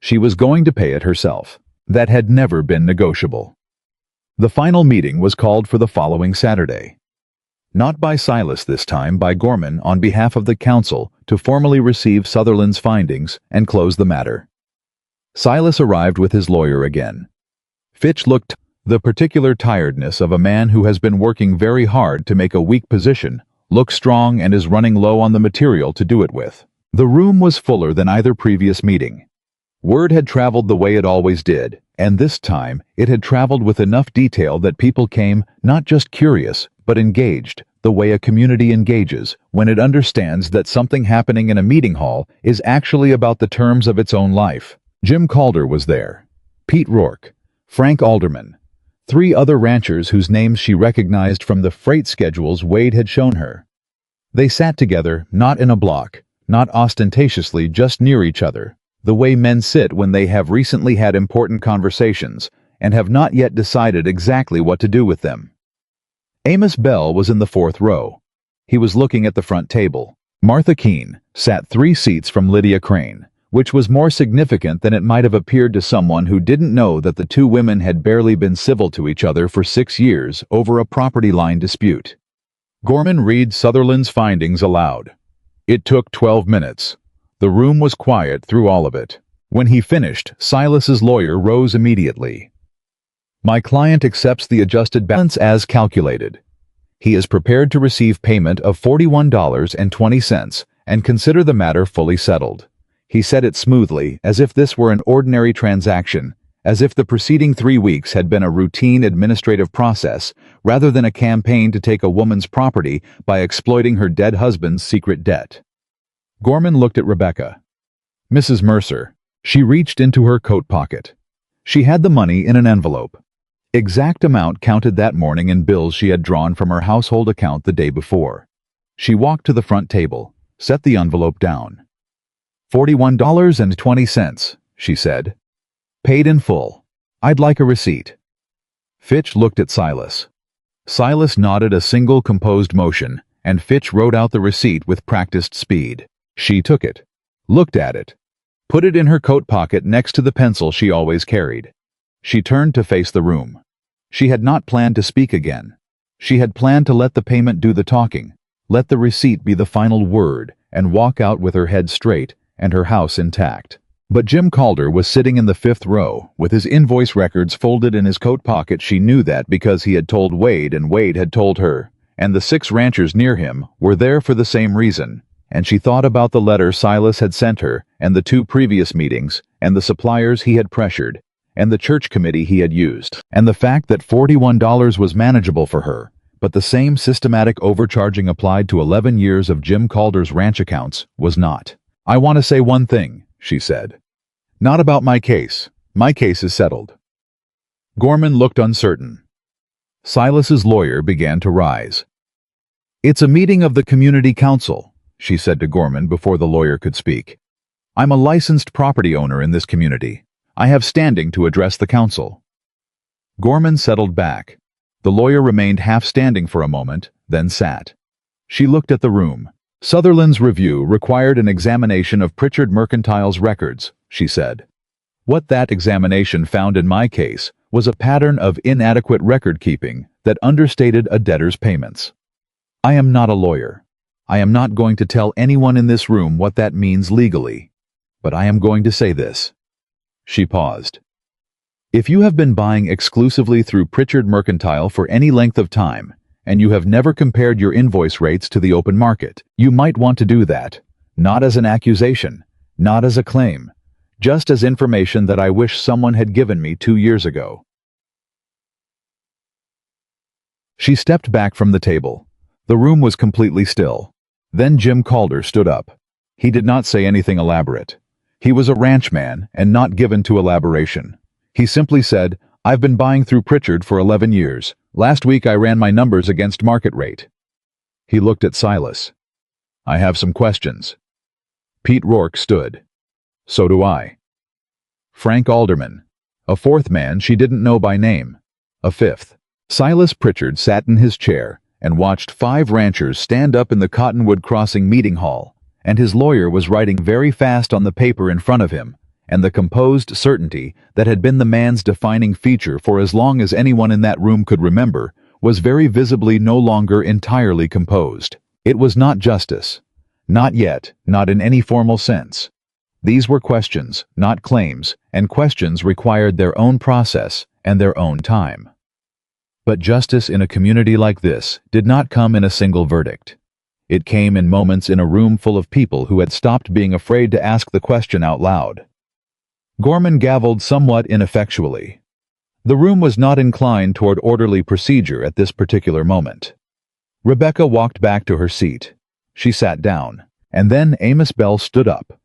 She was going to pay it herself. That had never been negotiable. The final meeting was called for the following Saturday. Not by Silas this time, by Gorman on behalf of the council to formally receive Sutherland's findings and close the matter. Silas arrived with his lawyer again. Fitch looked the particular tiredness of a man who has been working very hard to make a weak position, look strong and is running low on the material to do it with. The room was fuller than either previous meeting. Word had traveled the way it always did, and this time it had traveled with enough detail that people came not just curious, but engaged, the way a community engages when it understands that something happening in a meeting hall is actually about the terms of its own life. Jim Calder was there, Pete Rourke, Frank Alderman, 3 other ranchers whose names she recognized from the freight schedules Wade had shown her. They sat together, not in a block, not ostentatiously just near each other, the way men sit when they have recently had important conversations and have not yet decided exactly what to do with them. Amos Bell was in the 4th row. He was looking at the front table. Martha Keene sat 3 seats from Lydia Crane, which was more significant than it might have appeared to someone who didn't know that the 2 women had barely been civil to each other for 6 years over a property line dispute. Gorman read Sutherland's findings aloud. It took 12 minutes. The room was quiet through all of it. When he finished, Silas's lawyer rose immediately. My client accepts the adjusted balance as calculated. He is prepared to receive payment of $41.20 and consider the matter fully settled. He said it smoothly, as if this were an ordinary transaction, as if the preceding 3 weeks had been a routine administrative process, rather than a campaign to take a woman's property by exploiting her dead husband's secret debt. Gorman looked at Rebecca. Mrs. Mercer. She reached into her coat pocket. She had the money in an envelope. Exact amount counted that morning in bills she had drawn from her household account the day before. She walked to the front table, set the envelope down. $41.20, she said. Paid in full. I'd like a receipt. Fitch looked at Silas. Silas nodded a single composed motion, and Fitch wrote out the receipt with practiced speed. She took it, looked at it, put it in her coat pocket next to the pencil she always carried. She turned to face the room. She had not planned to speak again. She had planned to let the payment do the talking, let the receipt be the final word, and walk out with her head straight and her house intact. But Jim Calder was sitting in the 5th row, with his invoice records folded in his coat pocket. She knew that because he had told Wade and Wade had told her, and the 6 ranchers near him were there for the same reason, and she thought about the letter Silas had sent her, and the 2 previous meetings, and the suppliers he had pressured, and the church committee he had used, and the fact that $41 was manageable for her, but the same systematic overcharging applied to 11 years of Jim Calder's ranch accounts was not. I want to say one thing, she said. Not about my case. My case is settled. Gorman looked uncertain. Silas's lawyer began to rise. It's a meeting of the community council, she said to Gorman before the lawyer could speak. I'm a licensed property owner in this community. I have standing to address the council. Gorman settled back. The lawyer remained half standing for a moment, then sat. She looked at the room. Sutherland's review required an examination of Pritchard Mercantile's records, she said. What that examination found in my case was a pattern of inadequate record-keeping that understated a debtor's payments. I am not a lawyer. I am not going to tell anyone in this room what that means legally. But I am going to say this. She paused. If you have been buying exclusively through Pritchard Mercantile for any length of time, and you have never compared your invoice rates to the open market, you might want to do that, not as an accusation, not as a claim, just as information that I wish someone had given me 2 years ago. She stepped back from the table. The room was completely still. Then Jim Calder stood up. He did not say anything elaborate. He was a ranchman and not given to elaboration. He simply said, I've been buying through Pritchard for 11 years. Last week I ran my numbers against market rate. He looked at Silas. I have some questions. Pete Rourke stood. So do I. Frank Alderman. A fourth man she didn't know by name. A fifth. Silas Pritchard sat in his chair and watched 5 ranchers stand up in the Cottonwood Crossing meeting hall, and his lawyer was writing very fast on the paper in front of him, and the composed certainty that had been the man's defining feature for as long as anyone in that room could remember was very visibly no longer entirely composed. It was not justice. Not yet, not in any formal sense. These were questions, not claims, and questions required their own process and their own time. But justice in a community like this did not come in a single verdict. It came in moments in a room full of people who had stopped being afraid to ask the question out loud. Gorman gavelled somewhat ineffectually. The room was not inclined toward orderly procedure at this particular moment. Rebecca walked back to her seat. She sat down, and then Amos Bell stood up.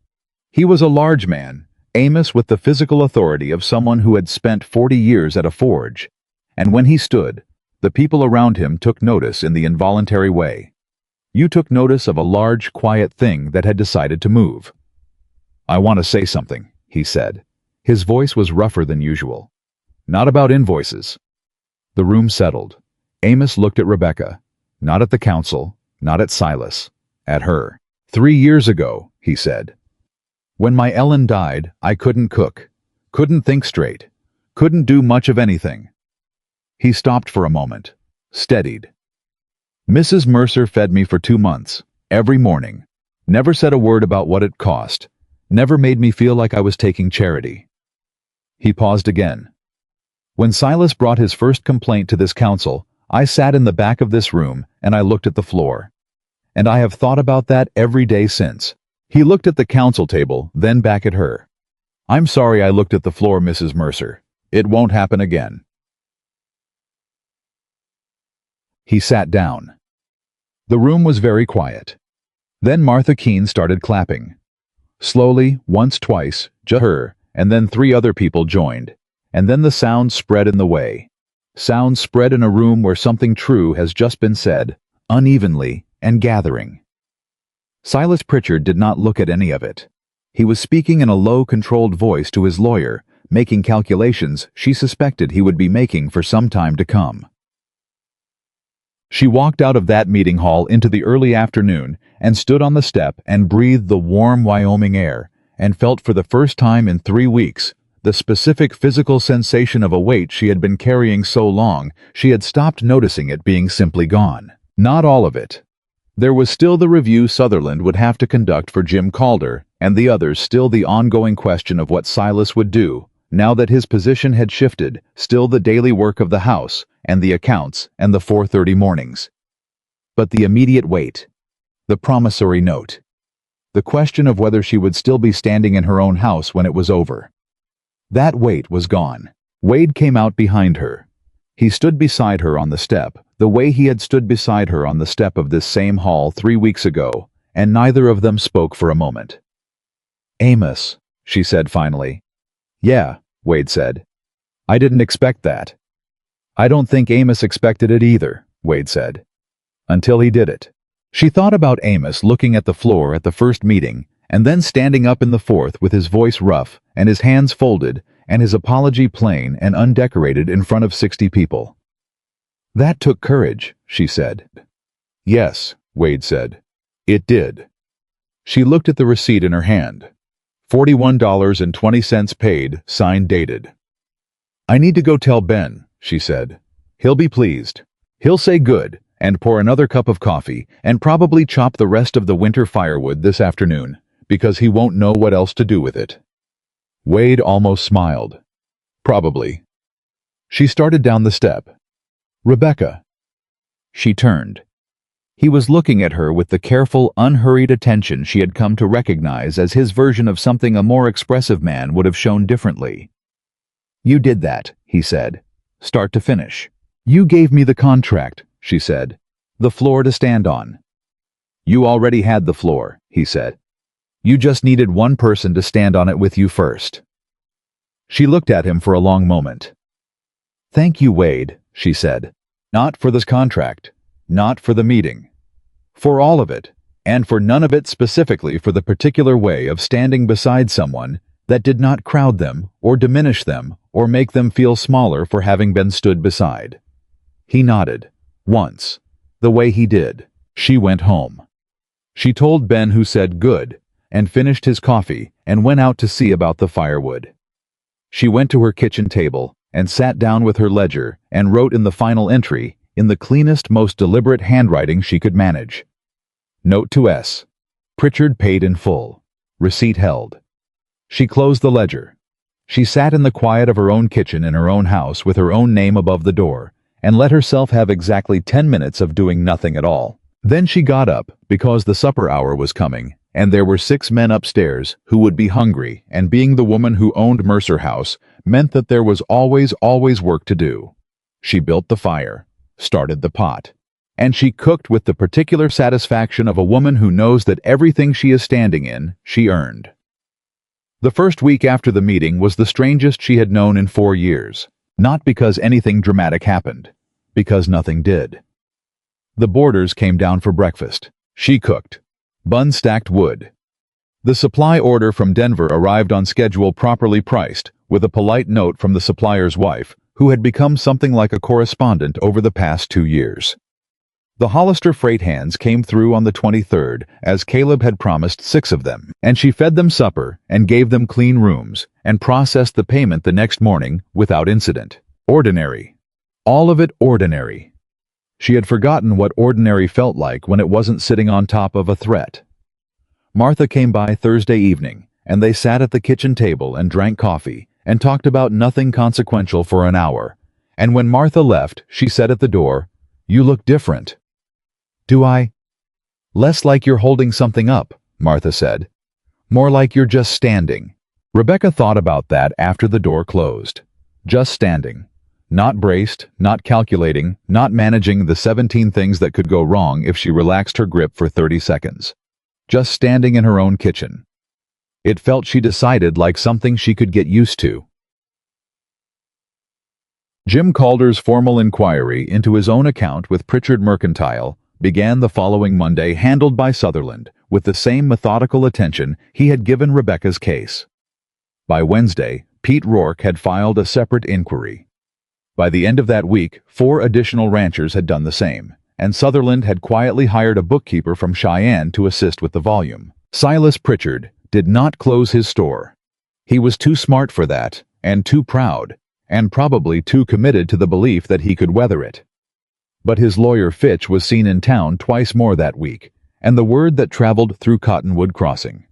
He was a large man, Amos with the physical authority of someone who had spent 40 years at a forge, and when he stood, the people around him took notice in the involuntary way. You took notice of a large, quiet thing that had decided to move. I want to say something, he said. His voice was rougher than usual. Not about invoices. The room settled. Amos looked at Rebecca. Not at the council, not at Silas. At her. 3 years ago, he said. When my Ellen died, I couldn't cook. Couldn't think straight. Couldn't do much of anything. He stopped for a moment. Steadied. Mrs. Mercer fed me for 2 months, every morning. Never said a word about what it cost. Never made me feel like I was taking charity. He paused again. When Silas brought his first complaint to this council, I sat in the back of this room and I looked at the floor. And I have thought about that every day since. He looked at the council table, then back at her. I'm sorry I looked at the floor, Mrs. Mercer. It won't happen again. He sat down. The room was very quiet. Then Martha Keene started clapping. Slowly, once, twice, just her, and then 3 other people joined. And then the sound spread in the way. Sound spread in a room where something true has just been said, unevenly, and gathering. Silas Pritchard did not look at any of it. He was speaking in a low, controlled voice to his lawyer, making calculations she suspected he would be making for some time to come. She walked out of that meeting hall into the early afternoon and stood on the step and breathed the warm Wyoming air and felt for the first time in 3 weeks the specific physical sensation of a weight she had been carrying so long she had stopped noticing it being simply gone. Not all of it. There was still the review Sutherland would have to conduct for Jim Calder, and the others still the ongoing question of what Silas would do, now that his position had shifted, still the daily work of the house, and the accounts, and the 4:30 mornings. But the immediate wait. The promissory note. The question of whether she would still be standing in her own house when it was over. That wait was gone. Wade came out behind her. He stood beside her on the step, the way he had stood beside her on the step of this same hall 3 weeks ago, and neither of them spoke for a moment. Amos, she said finally. Yeah, Wade said. I didn't expect that. I don't think Amos expected it either, Wade said. Until he did it. She thought about Amos looking at the floor at the first meeting, and then standing up in the fourth with his voice rough and his hands folded and his apology plain and undecorated in front of 60 people. That took courage, she said. Yes, Wade said. It did. She looked at the receipt in her hand. $41.20 paid, signed dated. "I need to go tell Ben," she said. "He'll be pleased. He'll say good, and pour another cup of coffee, and probably chop the rest of the winter firewood this afternoon, because he won't know what else to do with it." Wade almost smiled. "Probably." She started down the step. "Rebecca." She turned. He was looking at her with the careful, unhurried attention she had come to recognize as his version of something a more expressive man would have shown differently. "You did that," he said, "start to finish." "You gave me the contract," she said, "the floor to stand on." "You already had the floor," he said. "You just needed one person to stand on it with you first." She looked at him for a long moment. "Thank you, Wade," she said. "Not for this contract, not for the meeting. For all of it, and for none of it specifically for the particular way of standing beside someone that did not crowd them or diminish them or make them feel smaller for having been stood beside." He nodded. "Once. The way he did." She went home. She told Ben, who said good, and finished his coffee and went out to see about the firewood. She went to her kitchen table and sat down with her ledger and wrote in the final entry in the cleanest, most deliberate handwriting she could manage. Note to S. Pritchard paid in full. Receipt held. She closed the ledger. She sat in the quiet of her own kitchen in her own house with her own name above the door and let herself have exactly 10 minutes of doing nothing at all. Then she got up because the supper hour was coming and there were 6 men upstairs who would be hungry, and being the woman who owned Mercer House meant that there was always work to do. She built the fire, started the pot, and she cooked with the particular satisfaction of a woman who knows that everything she is standing in, she earned. The first week after the meeting was the strangest she had known in 4 years, not because anything dramatic happened, because nothing did. The boarders came down for breakfast. She cooked. Bun stacked wood. The supply order from Denver arrived on schedule, properly priced, with a polite note from the supplier's wife, who had become something like a correspondent over the past 2 years. The Hollister freight hands came through on the 23rd, as Caleb had promised 6 of them, and she fed them supper and gave them clean rooms and processed the payment the next morning without incident. Ordinary. All of it ordinary. She had forgotten what ordinary felt like when it wasn't sitting on top of a threat. Martha came by Thursday evening, and they sat at the kitchen table and drank coffee and talked about nothing consequential for an hour. And when Martha left, she said at the door, "You look different." "Do I?" "Less like you're holding something up," Martha said. "More like you're just standing." Rebecca thought about that after the door closed. Just standing. Not braced, not calculating, not managing the 17 things that could go wrong if she relaxed her grip for 30 seconds. Just standing in her own kitchen. It felt, she decided, like something she could get used to. Jim Calder's formal inquiry into his own account with Pritchard Mercantile began the following Monday, handled by Sutherland with the same methodical attention he had given Rebecca's case. By Wednesday, Pete Rourke had filed a separate inquiry. By the end of that week, 4 additional ranchers had done the same, and Sutherland had quietly hired a bookkeeper from Cheyenne to assist with the volume. Silas Pritchard did not close his store. He was too smart for that, and too proud, and probably too committed to the belief that he could weather it. But his lawyer Fitch was seen in town twice more that week, and the word that traveled through Cottonwood Crossing.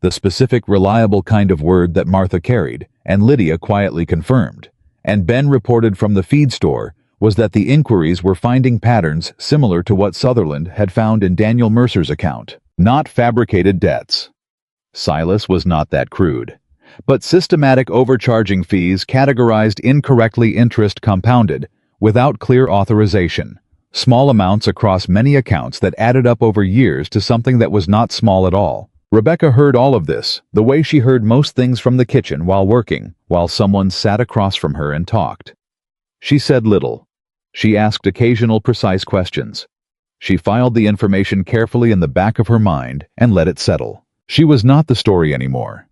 The specific, reliable kind of word that Martha carried, and Lydia quietly confirmed, and Ben reported from the feed store, was that the inquiries were finding patterns similar to what Sutherland had found in Daniel Mercer's account, not fabricated debts. Silas was not that crude, but systematic overcharging fees categorized incorrectly, interest compounded, without clear authorization, small amounts across many accounts that added up over years to something that was not small at all. Rebecca heard all of this, the way she heard most things from the kitchen while working, while someone sat across from her and talked. She said little. She asked occasional precise questions. She filed the information carefully in the back of her mind and let it settle. She was not the story anymore.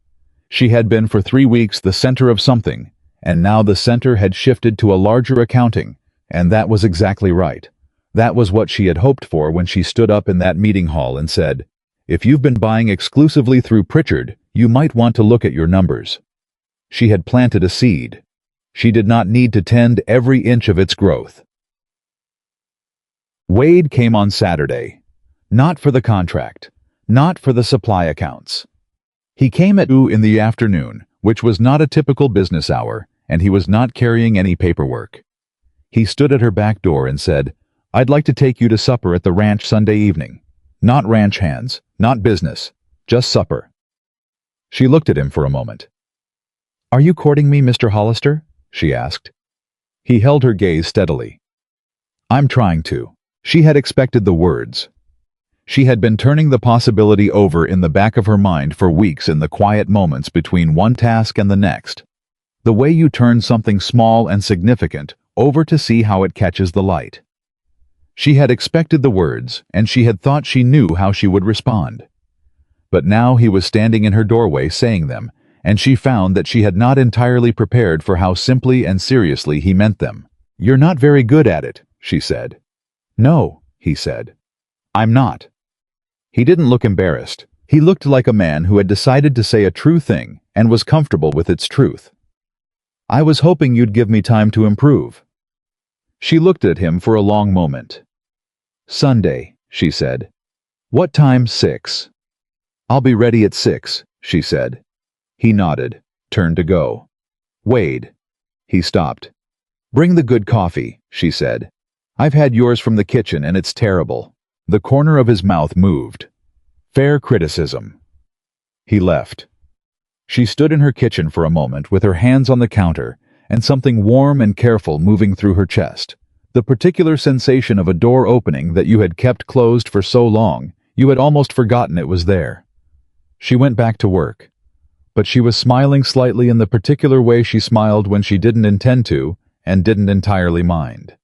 She had been for 3 weeks the center of something, and now the center had shifted to a larger accounting, and that was exactly right. That was what she had hoped for when she stood up in that meeting hall and said, "If you've been buying exclusively through Pritchard, you might want to look at your numbers." She had planted a seed. She did not need to tend every inch of its growth. Wade came on Saturday. Not for the contract. Not for the supply accounts. He came at 2 in the afternoon, which was not a typical business hour, and he was not carrying any paperwork. He stood at her back door and said, "I'd like to take you to supper at the ranch Sunday evening. Not ranch hands, not business, just supper." She looked at him for a moment. "Are you courting me, Mr. Hollister?" she asked. He held her gaze steadily. "I'm trying to." She had expected the words. She had been turning the possibility over in the back of her mind for weeks in the quiet moments between one task and the next. The way you turn something small and significant over to see how it catches the light. She had expected the words, and she had thought she knew how she would respond. But now he was standing in her doorway saying them, and she found that she had not entirely prepared for how simply and seriously he meant them. "You're not very good at it," she said. "No," he said. "I'm not." He didn't look embarrassed. He looked like a man who had decided to say a true thing and was comfortable with its truth. "I was hoping you'd give me time to improve." She looked at him for a long moment. "Sunday," she said. "What time? 6? "I'll be ready at 6, she said. He nodded, turned to go. "Wade." He stopped. "Bring the good coffee," she said. "I've had yours from the kitchen and it's terrible." The corner of his mouth moved. Fair criticism. He left. She stood in her kitchen for a moment with her hands on the counter and something warm and careful moving through her chest. The particular sensation of a door opening that you had kept closed for so long, you had almost forgotten it was there. She went back to work. But she was smiling slightly in the particular way she smiled when she didn't intend to and didn't entirely mind.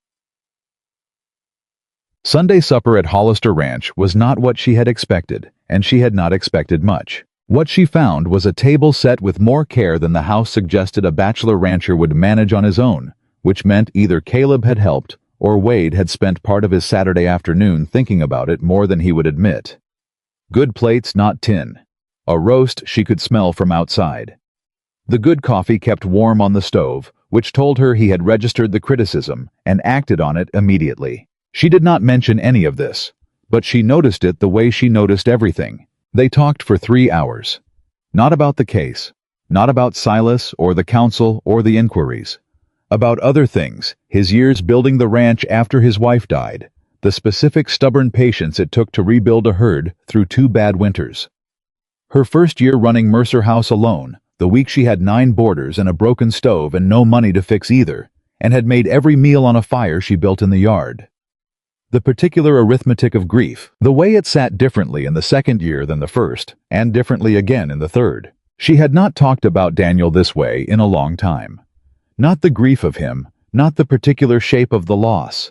Sunday supper at Hollister Ranch was not what she had expected, and she had not expected much. What she found was a table set with more care than the house suggested a bachelor rancher would manage on his own, which meant either Caleb had helped or Wade had spent part of his Saturday afternoon thinking about it more than he would admit. Good plates, not tin. A roast she could smell from outside. The good coffee kept warm on the stove, which told her he had registered the criticism and acted on it immediately. She did not mention any of this, but she noticed it the way she noticed everything. They talked for 3 hours. Not about the case, not about Silas or the council or the inquiries. About other things, his years building the ranch after his wife died, the specific stubborn patience it took to rebuild a herd through 2 bad winters. Her first year running Mercer House alone, the week she had 9 boarders and a broken stove and no money to fix either, and had made every meal on a fire she built in the yard. The particular arithmetic of grief, the way it sat differently in the second year than the first, and differently again in the third. She had not talked about Daniel this way in a long time. Not the grief of him, not the particular shape of the loss.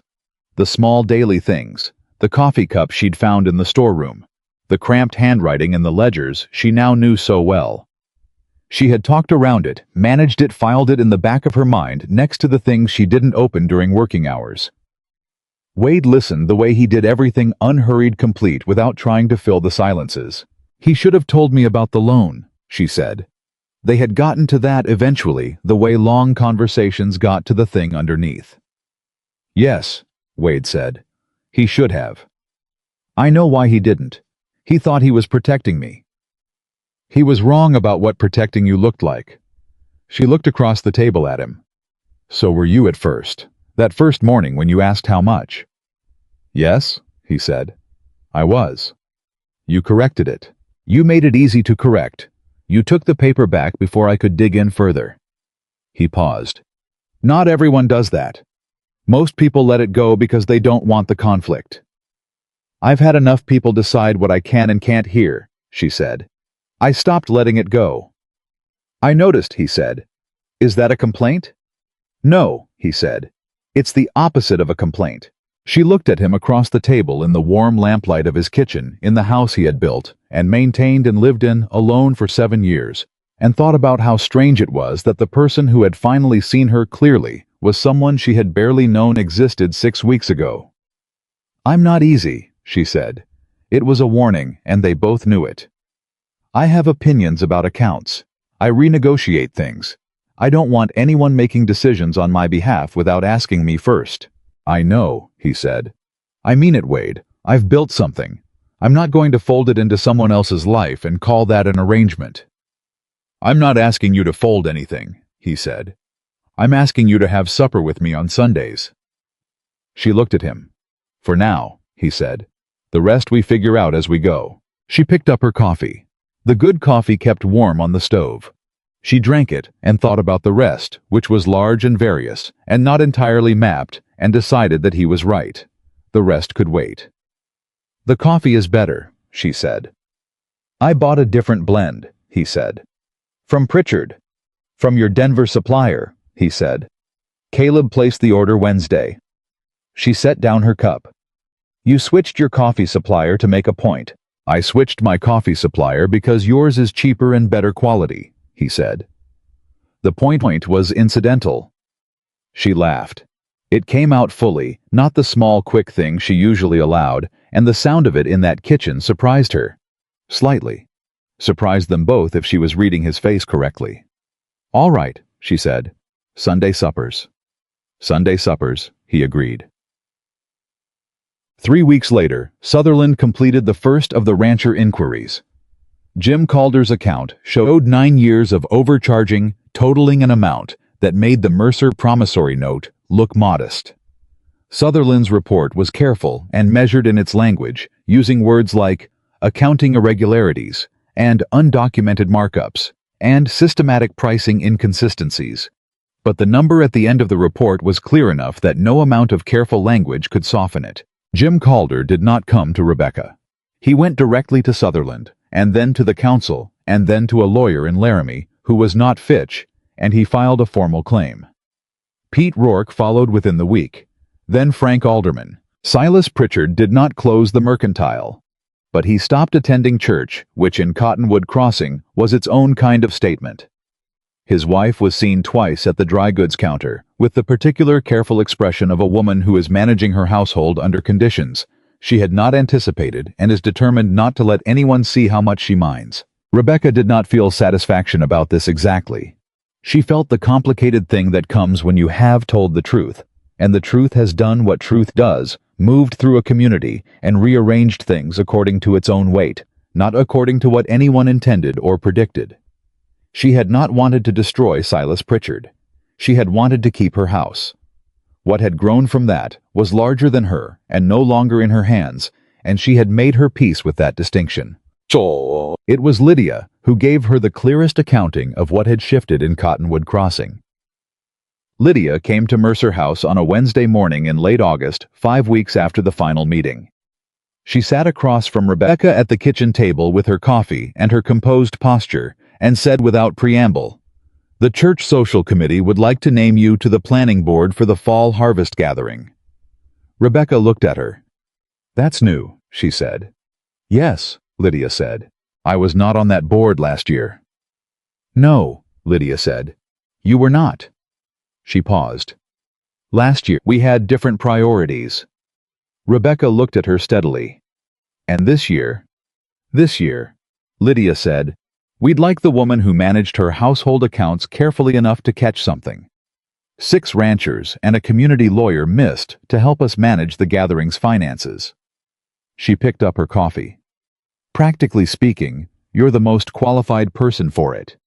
The small daily things, the coffee cup she'd found in the storeroom, the cramped handwriting in the ledgers she now knew so well. She had talked around it, managed it, filed it in the back of her mind next to the things she didn't open during working hours. Wade listened the way he did everything unhurried, complete, without trying to fill the silences. "He should have told me about the loan," she said. They had gotten to that eventually, the way long conversations got to the thing underneath. "Yes," Wade said. "He should have. I know why he didn't. He thought he was protecting me." "He was wrong about what protecting you looked like." She looked across the table at him. "So were you at first. That first morning when you asked how much." "Yes," he said. "I was. You corrected it. You made it easy to correct. You took the paper back before I could dig in further." He paused. "Not everyone does that. Most people let it go because they don't want the conflict." "I've had enough people decide what I can and can't hear," she said. "I stopped letting it go." "I noticed," he said. "Is that a complaint?" "No," he said. "It's the opposite of a complaint." She looked at him across the table in the warm lamplight of his kitchen in the house he had built and maintained and lived in alone for 7 years, and thought about how strange it was that the person who had finally seen her clearly was someone she had barely known existed 6 weeks ago. "I'm not easy," she said. It was a warning, and they both knew it. "I have opinions about accounts. I renegotiate things. I don't want anyone making decisions on my behalf without asking me first." "I know," he said. "I mean it, Wade. I've built something. I'm not going to fold it into someone else's life and call that an arrangement." "I'm not asking you to fold anything," he said. "I'm asking you to have supper with me on Sundays." She looked at him. "For now," he said. "The rest we figure out as we go." She picked up her coffee. The good coffee kept warm on the stove. She drank it and thought about the rest, which was large and various, and not entirely mapped, and decided that he was right. The rest could wait. "The coffee is better," she said. "I bought a different blend," he said. "From Pritchard." "From your Denver supplier," he said. "Caleb placed the order Wednesday." She set down her cup. "You switched your coffee supplier to make a point." "I switched my coffee supplier because yours is cheaper and better quality," he said. "The point was incidental." She laughed. It came out fully, not the small quick thing she usually allowed, and the sound of it in that kitchen surprised her. Slightly. Surprised them both if she was reading his face correctly. "All right," she said. "Sunday suppers." "Sunday suppers," he agreed. 3 weeks later, Sutherland completed the first of the rancher inquiries. Jim Calder's account showed 9 years of overcharging, totaling an amount that made the Mercer promissory note look modest. Sutherland's report was careful and measured in its language, using words like accounting irregularities and undocumented markups and systematic pricing inconsistencies. But the number at the end of the report was clear enough that no amount of careful language could soften it. Jim Calder did not come to Rebecca. He went directly to Sutherland, and then to the council, and then to a lawyer in Laramie, who was not Fitch, and he filed a formal claim. Pete Rourke followed within the week. Then Frank Alderman. Silas Pritchard did not close the mercantile, but he stopped attending church, which in Cottonwood Crossing was its own kind of statement. His wife was seen twice at the dry goods counter, with the particular careful expression of a woman who is managing her household under conditions she had not anticipated and is determined not to let anyone see how much she minds. Rebecca did not feel satisfaction about this exactly. She felt the complicated thing that comes when you have told the truth, and the truth has done what truth does, moved through a community and rearranged things according to its own weight, not according to what anyone intended or predicted. She had not wanted to destroy Silas Pritchard. She had wanted to keep her house. What had grown from that was larger than her and no longer in her hands, and she had made her peace with that distinction. So it was Lydia who gave her the clearest accounting of what had shifted in Cottonwood Crossing. Lydia came to Mercer House on a Wednesday morning in late August, 5 weeks after the final meeting. She sat across from Rebecca at the kitchen table with her coffee and her composed posture, and said without preamble, "The Church Social Committee would like to name you to the planning board for the fall harvest gathering." Rebecca looked at her. "That's new," she said. "Yes," Lydia said. "I was not on that board last year." "No," Lydia said. "You were not." She paused. "Last year we had different priorities." Rebecca looked at her steadily. "And this year?" "This year," Lydia said, "we'd like the woman who managed her household accounts carefully enough to catch something. 6 ranchers and a community lawyer missed to help us manage the gathering's finances." She picked up her coffee. "Practically speaking, you're the most qualified person for it.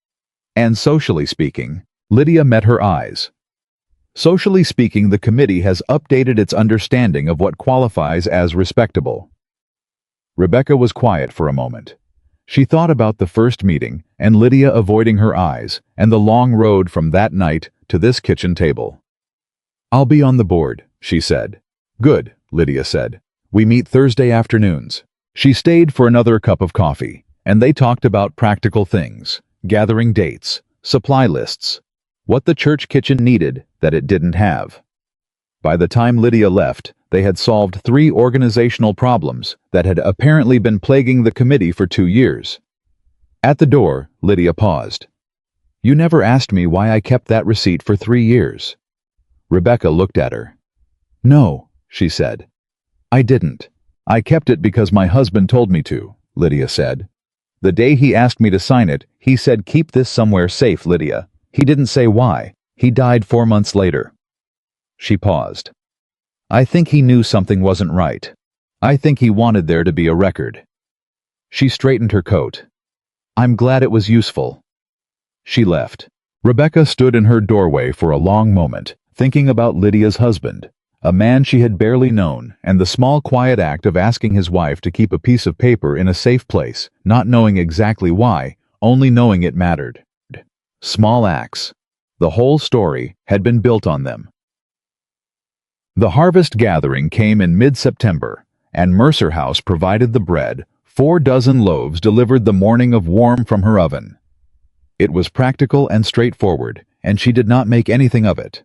And socially speaking," Lydia met her eyes. "Socially speaking, the committee has updated its understanding of what qualifies as respectable." Rebecca was quiet for a moment. She thought about the first meeting and Lydia avoiding her eyes and the long road from that night to this kitchen table. "I'll be on the board," she said. "Good," Lydia said. "We meet Thursday afternoons." She stayed for another cup of coffee, and they talked about practical things, gathering dates, supply lists, what the church kitchen needed that it didn't have. By the time Lydia left, they had solved 3 organizational problems that had apparently been plaguing the committee for 2 years. At the door, Lydia paused. "You never asked me why I kept that receipt for 3 years." Rebecca looked at her. "No," she said. I didn't. I kept it because my husband told me to, Lydia said. The day he asked me to sign it, he said, "Keep this somewhere safe, Lydia." He didn't say why. He died 4 months later. She paused. I think he knew something wasn't right. I think he wanted there to be a record. She straightened her coat. I'm glad it was useful. She left. Rebecca stood in her doorway for a long moment, thinking about Lydia's husband, a man she had barely known, and the small quiet act of asking his wife to keep a piece of paper in a safe place, not knowing exactly why, only knowing it mattered. Small acts. The whole story had been built on them. The harvest gathering came in mid-September, and Mercer House provided the bread, 4 dozen loaves delivered the morning of warm from her oven. It was practical and straightforward, and she did not make anything of it.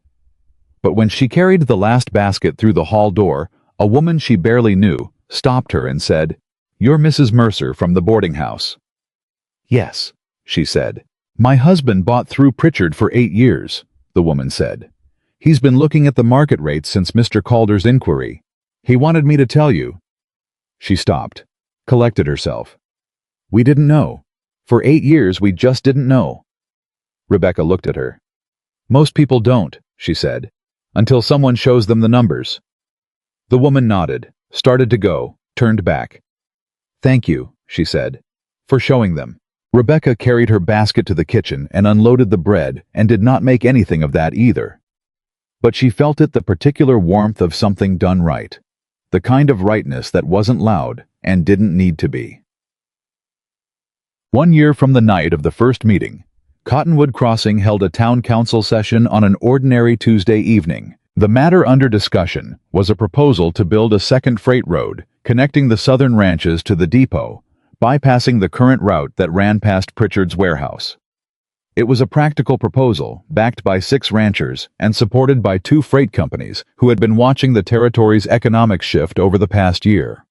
But when she carried the last basket through the hall door, a woman she barely knew stopped her and said, "You're Mrs. Mercer from the boarding house." "Yes," she said. "My husband bought through Pritchard for 8 years," the woman said. "He's been looking at the market rates since Mr. Calder's inquiry. He wanted me to tell you." She stopped, collected herself. "We didn't know. For 8 years we just didn't know." Rebecca looked at her. "Most people don't," she said, "until someone shows them the numbers." The woman nodded, started to go, turned back. "Thank you," she said, "for showing them." Rebecca carried her basket to the kitchen and unloaded the bread and did not make anything of that either. But she felt it, the particular warmth of something done right. The kind of rightness that wasn't loud and didn't need to be. 1 year from the night of the first meeting, Cottonwood Crossing held a town council session on an ordinary Tuesday evening. The matter under discussion was a proposal to build a second freight road connecting the southern ranches to the depot, bypassing the current route that ran past Pritchard's warehouse. It was a practical proposal, backed by 6 ranchers and supported by 2 freight companies who had been watching the territory's economic shift over the past year.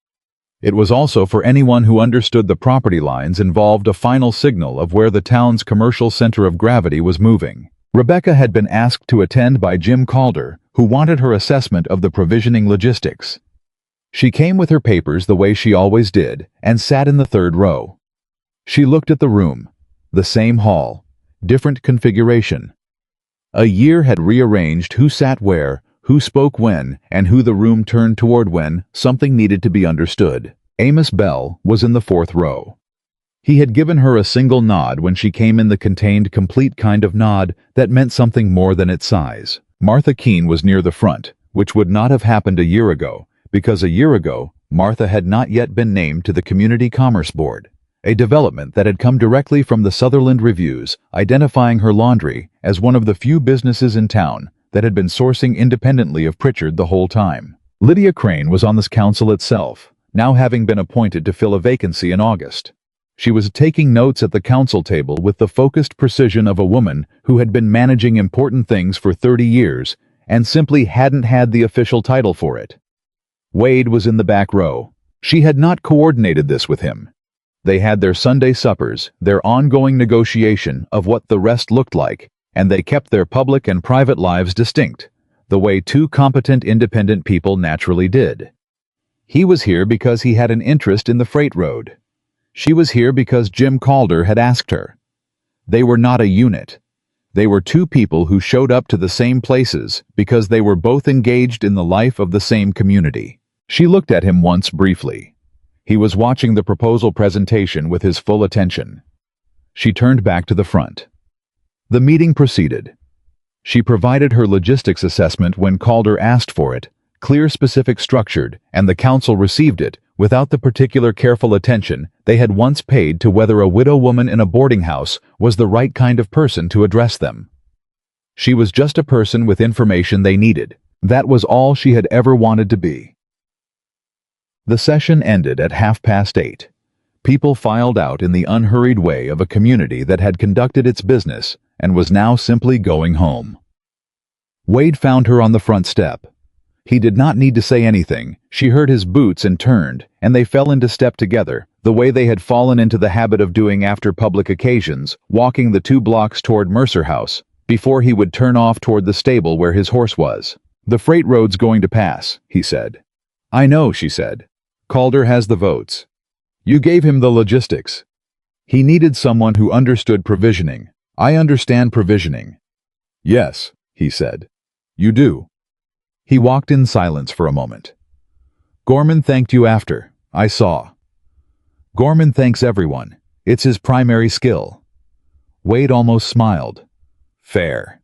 It was also, for anyone who understood the property lines involved, a final signal of where the town's commercial center of gravity was moving. Rebecca had been asked to attend by Jim Calder, who wanted her assessment of the provisioning logistics. She came with her papers the way she always did and sat in the 3rd row. She looked at the room, the same hall, different configuration. A year had rearranged who sat where, who spoke when, and who the room turned toward when something needed to be understood. Amos Bell was in the 4th row. He had given her a single nod when she came in, the contained, complete kind of nod that meant something more than its size. Martha Keene was near the front, which would not have happened a year ago, because a year ago, Martha had not yet been named to the Community Commerce Board, a development that had come directly from the Sutherland Reviews, identifying her laundry as one of the few businesses in town that had been sourcing independently of Pritchard the whole time. Lydia Crane was on this council itself, now having been appointed to fill a vacancy in August. She was taking notes at the council table with the focused precision of a woman who had been managing important things for 30 years and simply hadn't had the official title for it. Wade was in the back row. She had not coordinated this with him. They had their Sunday suppers, their ongoing negotiation of what the rest looked like, and they kept their public and private lives distinct, the way 2 competent independent people naturally did. He was here because he had an interest in the freight road. She was here because Jim Calder had asked her. They were not a unit. They were 2 people who showed up to the same places because they were both engaged in the life of the same community. She looked at him once briefly. He was watching the proposal presentation with his full attention. She turned back to the front. The meeting proceeded. She provided her logistics assessment when Calder asked for it, clear, specific, structured, and the council received it without the particular careful attention they had once paid to whether a widow woman in a boarding house was the right kind of person to address them. She was just a person with information they needed. That was all she had ever wanted to be. The session ended at 8:30. People filed out in the unhurried way of a community that had conducted its business and was now simply going home. Wade found her on the front step. He did not need to say anything. She heard his boots and turned, and they fell into step together, the way they had fallen into the habit of doing after public occasions, walking the 2 blocks toward Mercer House, before he would turn off toward the stable where his horse was. "The freight road's going to pass," he said. I know, she said. Calder has the votes. You gave him the logistics. He needed someone who understood provisioning. I understand provisioning. Yes, he said. You do. He walked in silence for a moment. Gorman thanked you after. I saw. Gorman thanks everyone. It's his primary skill. Wade almost smiled. Fair.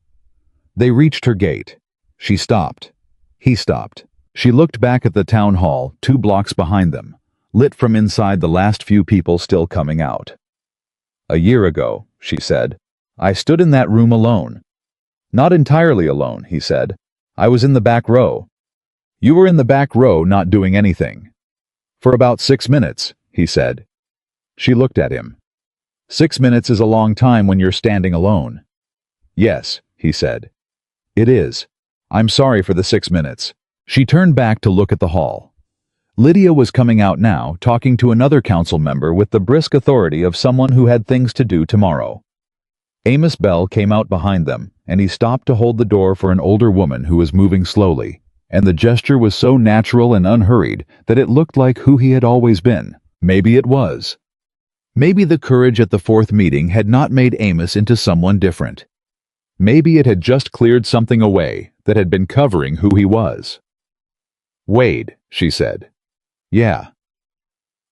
They reached her gate. She stopped. He stopped. She looked back at the town hall, 2 blocks behind them, lit from inside the last few people still coming out. A year ago, she said, I stood in that room alone. Not entirely alone, he said. I was in the back row. You were in the back row not doing anything. For about 6 minutes, he said. She looked at him. 6 minutes is a long time when you're standing alone. Yes, he said. It is. I'm sorry for the 6 minutes. She turned back to look at the hall. Lydia was coming out now, talking to another council member with the brisk authority of someone who had things to do tomorrow. Amos Bell came out behind them, and he stopped to hold the door for an older woman who was moving slowly, and the gesture was so natural and unhurried that it looked like who he had always been. Maybe it was. Maybe the courage at the 4th meeting had not made Amos into someone different. Maybe it had just cleared something away that had been covering who he was. Wade, she said. Yeah.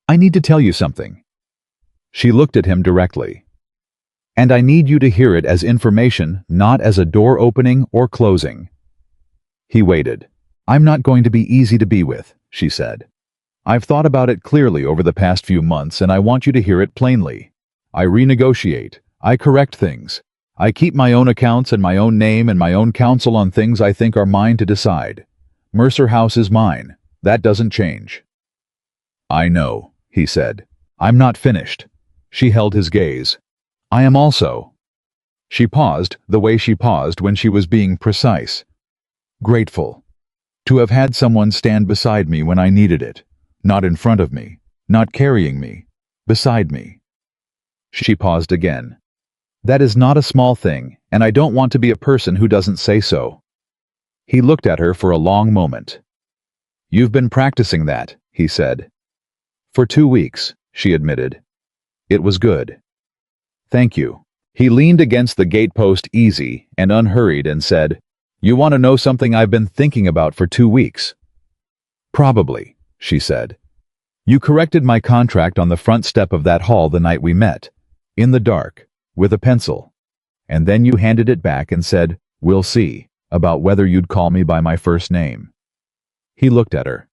I need to tell you something. She looked at him directly. And I need you to hear it as information, not as a door opening or closing. He waited. I'm not going to be easy to be with, she said. I've thought about it clearly over the past few months, and I want you to hear it plainly. I renegotiate. I correct things. I keep my own accounts and my own name and my own counsel on things I think are mine to decide. Mercer House is mine. That doesn't change. I know, he said. I'm not finished. She held his gaze. I am also. She paused, the way she paused when she was being precise. Grateful. To have had someone stand beside me when I needed it. Not in front of me. Not carrying me. Beside me. She paused again. That is not a small thing, and I don't want to be a person who doesn't say so. He looked at her for a long moment. You've been practicing that, he said. For 2 weeks, she admitted. It was good. Thank you. He leaned against the gatepost easy and unhurried and said, You want to know something I've been thinking about for 2 weeks? Probably, she said. You corrected my contract on the front step of that hall the night we met, in the dark, with a pencil. And then you handed it back and said, We'll see, about whether you'd call me by my first name. He looked at her.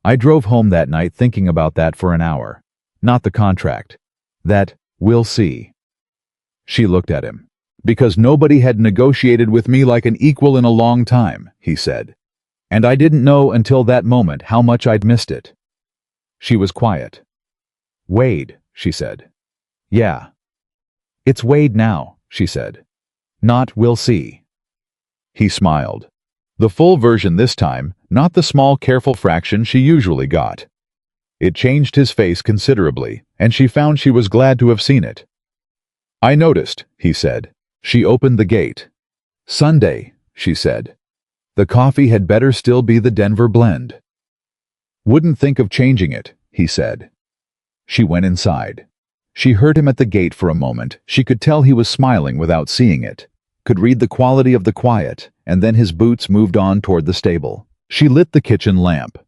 I drove home that night thinking about that for an hour. Not the contract. That, we'll see. She looked at him. Because nobody had negotiated with me like an equal in a long time, he said. And I didn't know until that moment how much I'd missed it. She was quiet. Wade, she said. Yeah. It's Wade now, she said. Not we'll see. He smiled. The full version this time, not the small careful fraction she usually got. It changed his face considerably, and she found she was glad to have seen it. I noticed, he said. She opened the gate. Sunday, she said. The coffee had better still be the Denver blend. Wouldn't think of changing it, he said. She went inside. She heard him at the gate for a moment. She could tell he was smiling without seeing it. Could read the quality of the quiet, and then his boots moved on toward the stable. She lit the kitchen lamp.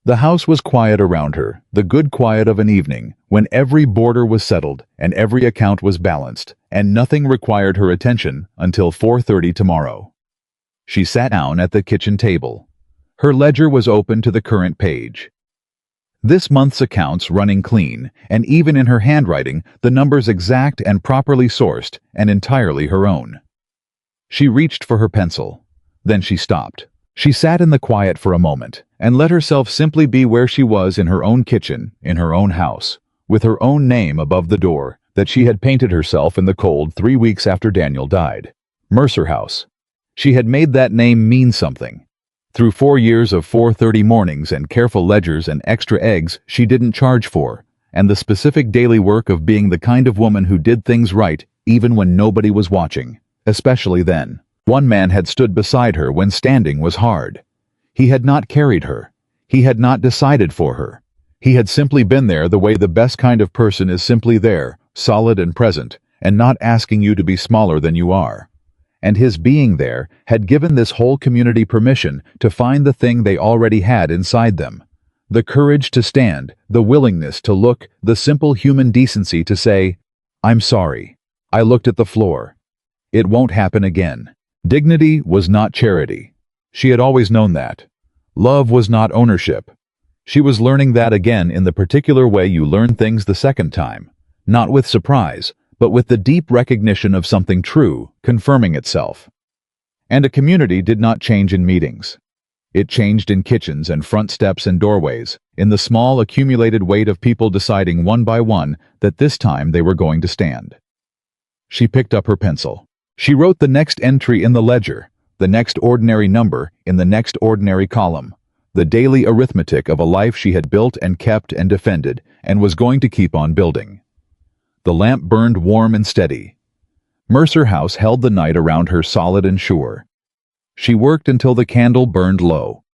The house was quiet around her, the good quiet of an evening, when every boarder was settled and every account was balanced, and nothing required her attention until 4:30 tomorrow. She sat down at the kitchen table. Her ledger was open to the current page. This month's accounts running clean, and even in her handwriting, the numbers exact and properly sourced, and entirely her own. She reached for her pencil. Then she stopped. She sat in the quiet for a moment, and let herself simply be where she was in her own kitchen, in her own house, with her own name above the door that she had painted herself in the cold 3 weeks after Daniel died. Mercer House. She had made that name mean something. Through 4 years of 4:30 mornings and careful ledgers and extra eggs she didn't charge for, and the specific daily work of being the kind of woman who did things right even when nobody was watching, especially then. One man had stood beside her when standing was hard. He had not carried her. He had not decided for her. He had simply been there the way the best kind of person is, simply there, solid and present, and not asking you to be smaller than you are. And his being there had given this whole community permission to find the thing they already had inside them. The courage to stand, the willingness to look, the simple human decency to say, "I'm sorry. I looked at the floor. It won't happen again." Dignity was not charity. She had always known that. Love was not ownership. She was learning that again in the particular way you learn things the second time, not with surprise, but with the deep recognition of something true, confirming itself. And a community did not change in meetings. It changed in kitchens and front steps and doorways, in the small accumulated weight of people deciding one by one that this time they were going to stand. She picked up her pencil. She wrote the next entry in the ledger, the next ordinary number in the next ordinary column, the daily arithmetic of a life she had built and kept and defended and was going to keep on building. The lamp burned warm and steady. Mercer House held the night around her solid and sure. She worked until the candle burned low.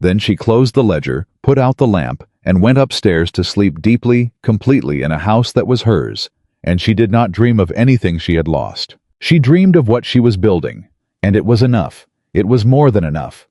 Then she closed the ledger, put out the lamp, and went upstairs to sleep deeply, completely in a house that was hers, and she did not dream of anything she had lost. She dreamed of what she was building, and it was enough. It was more than enough.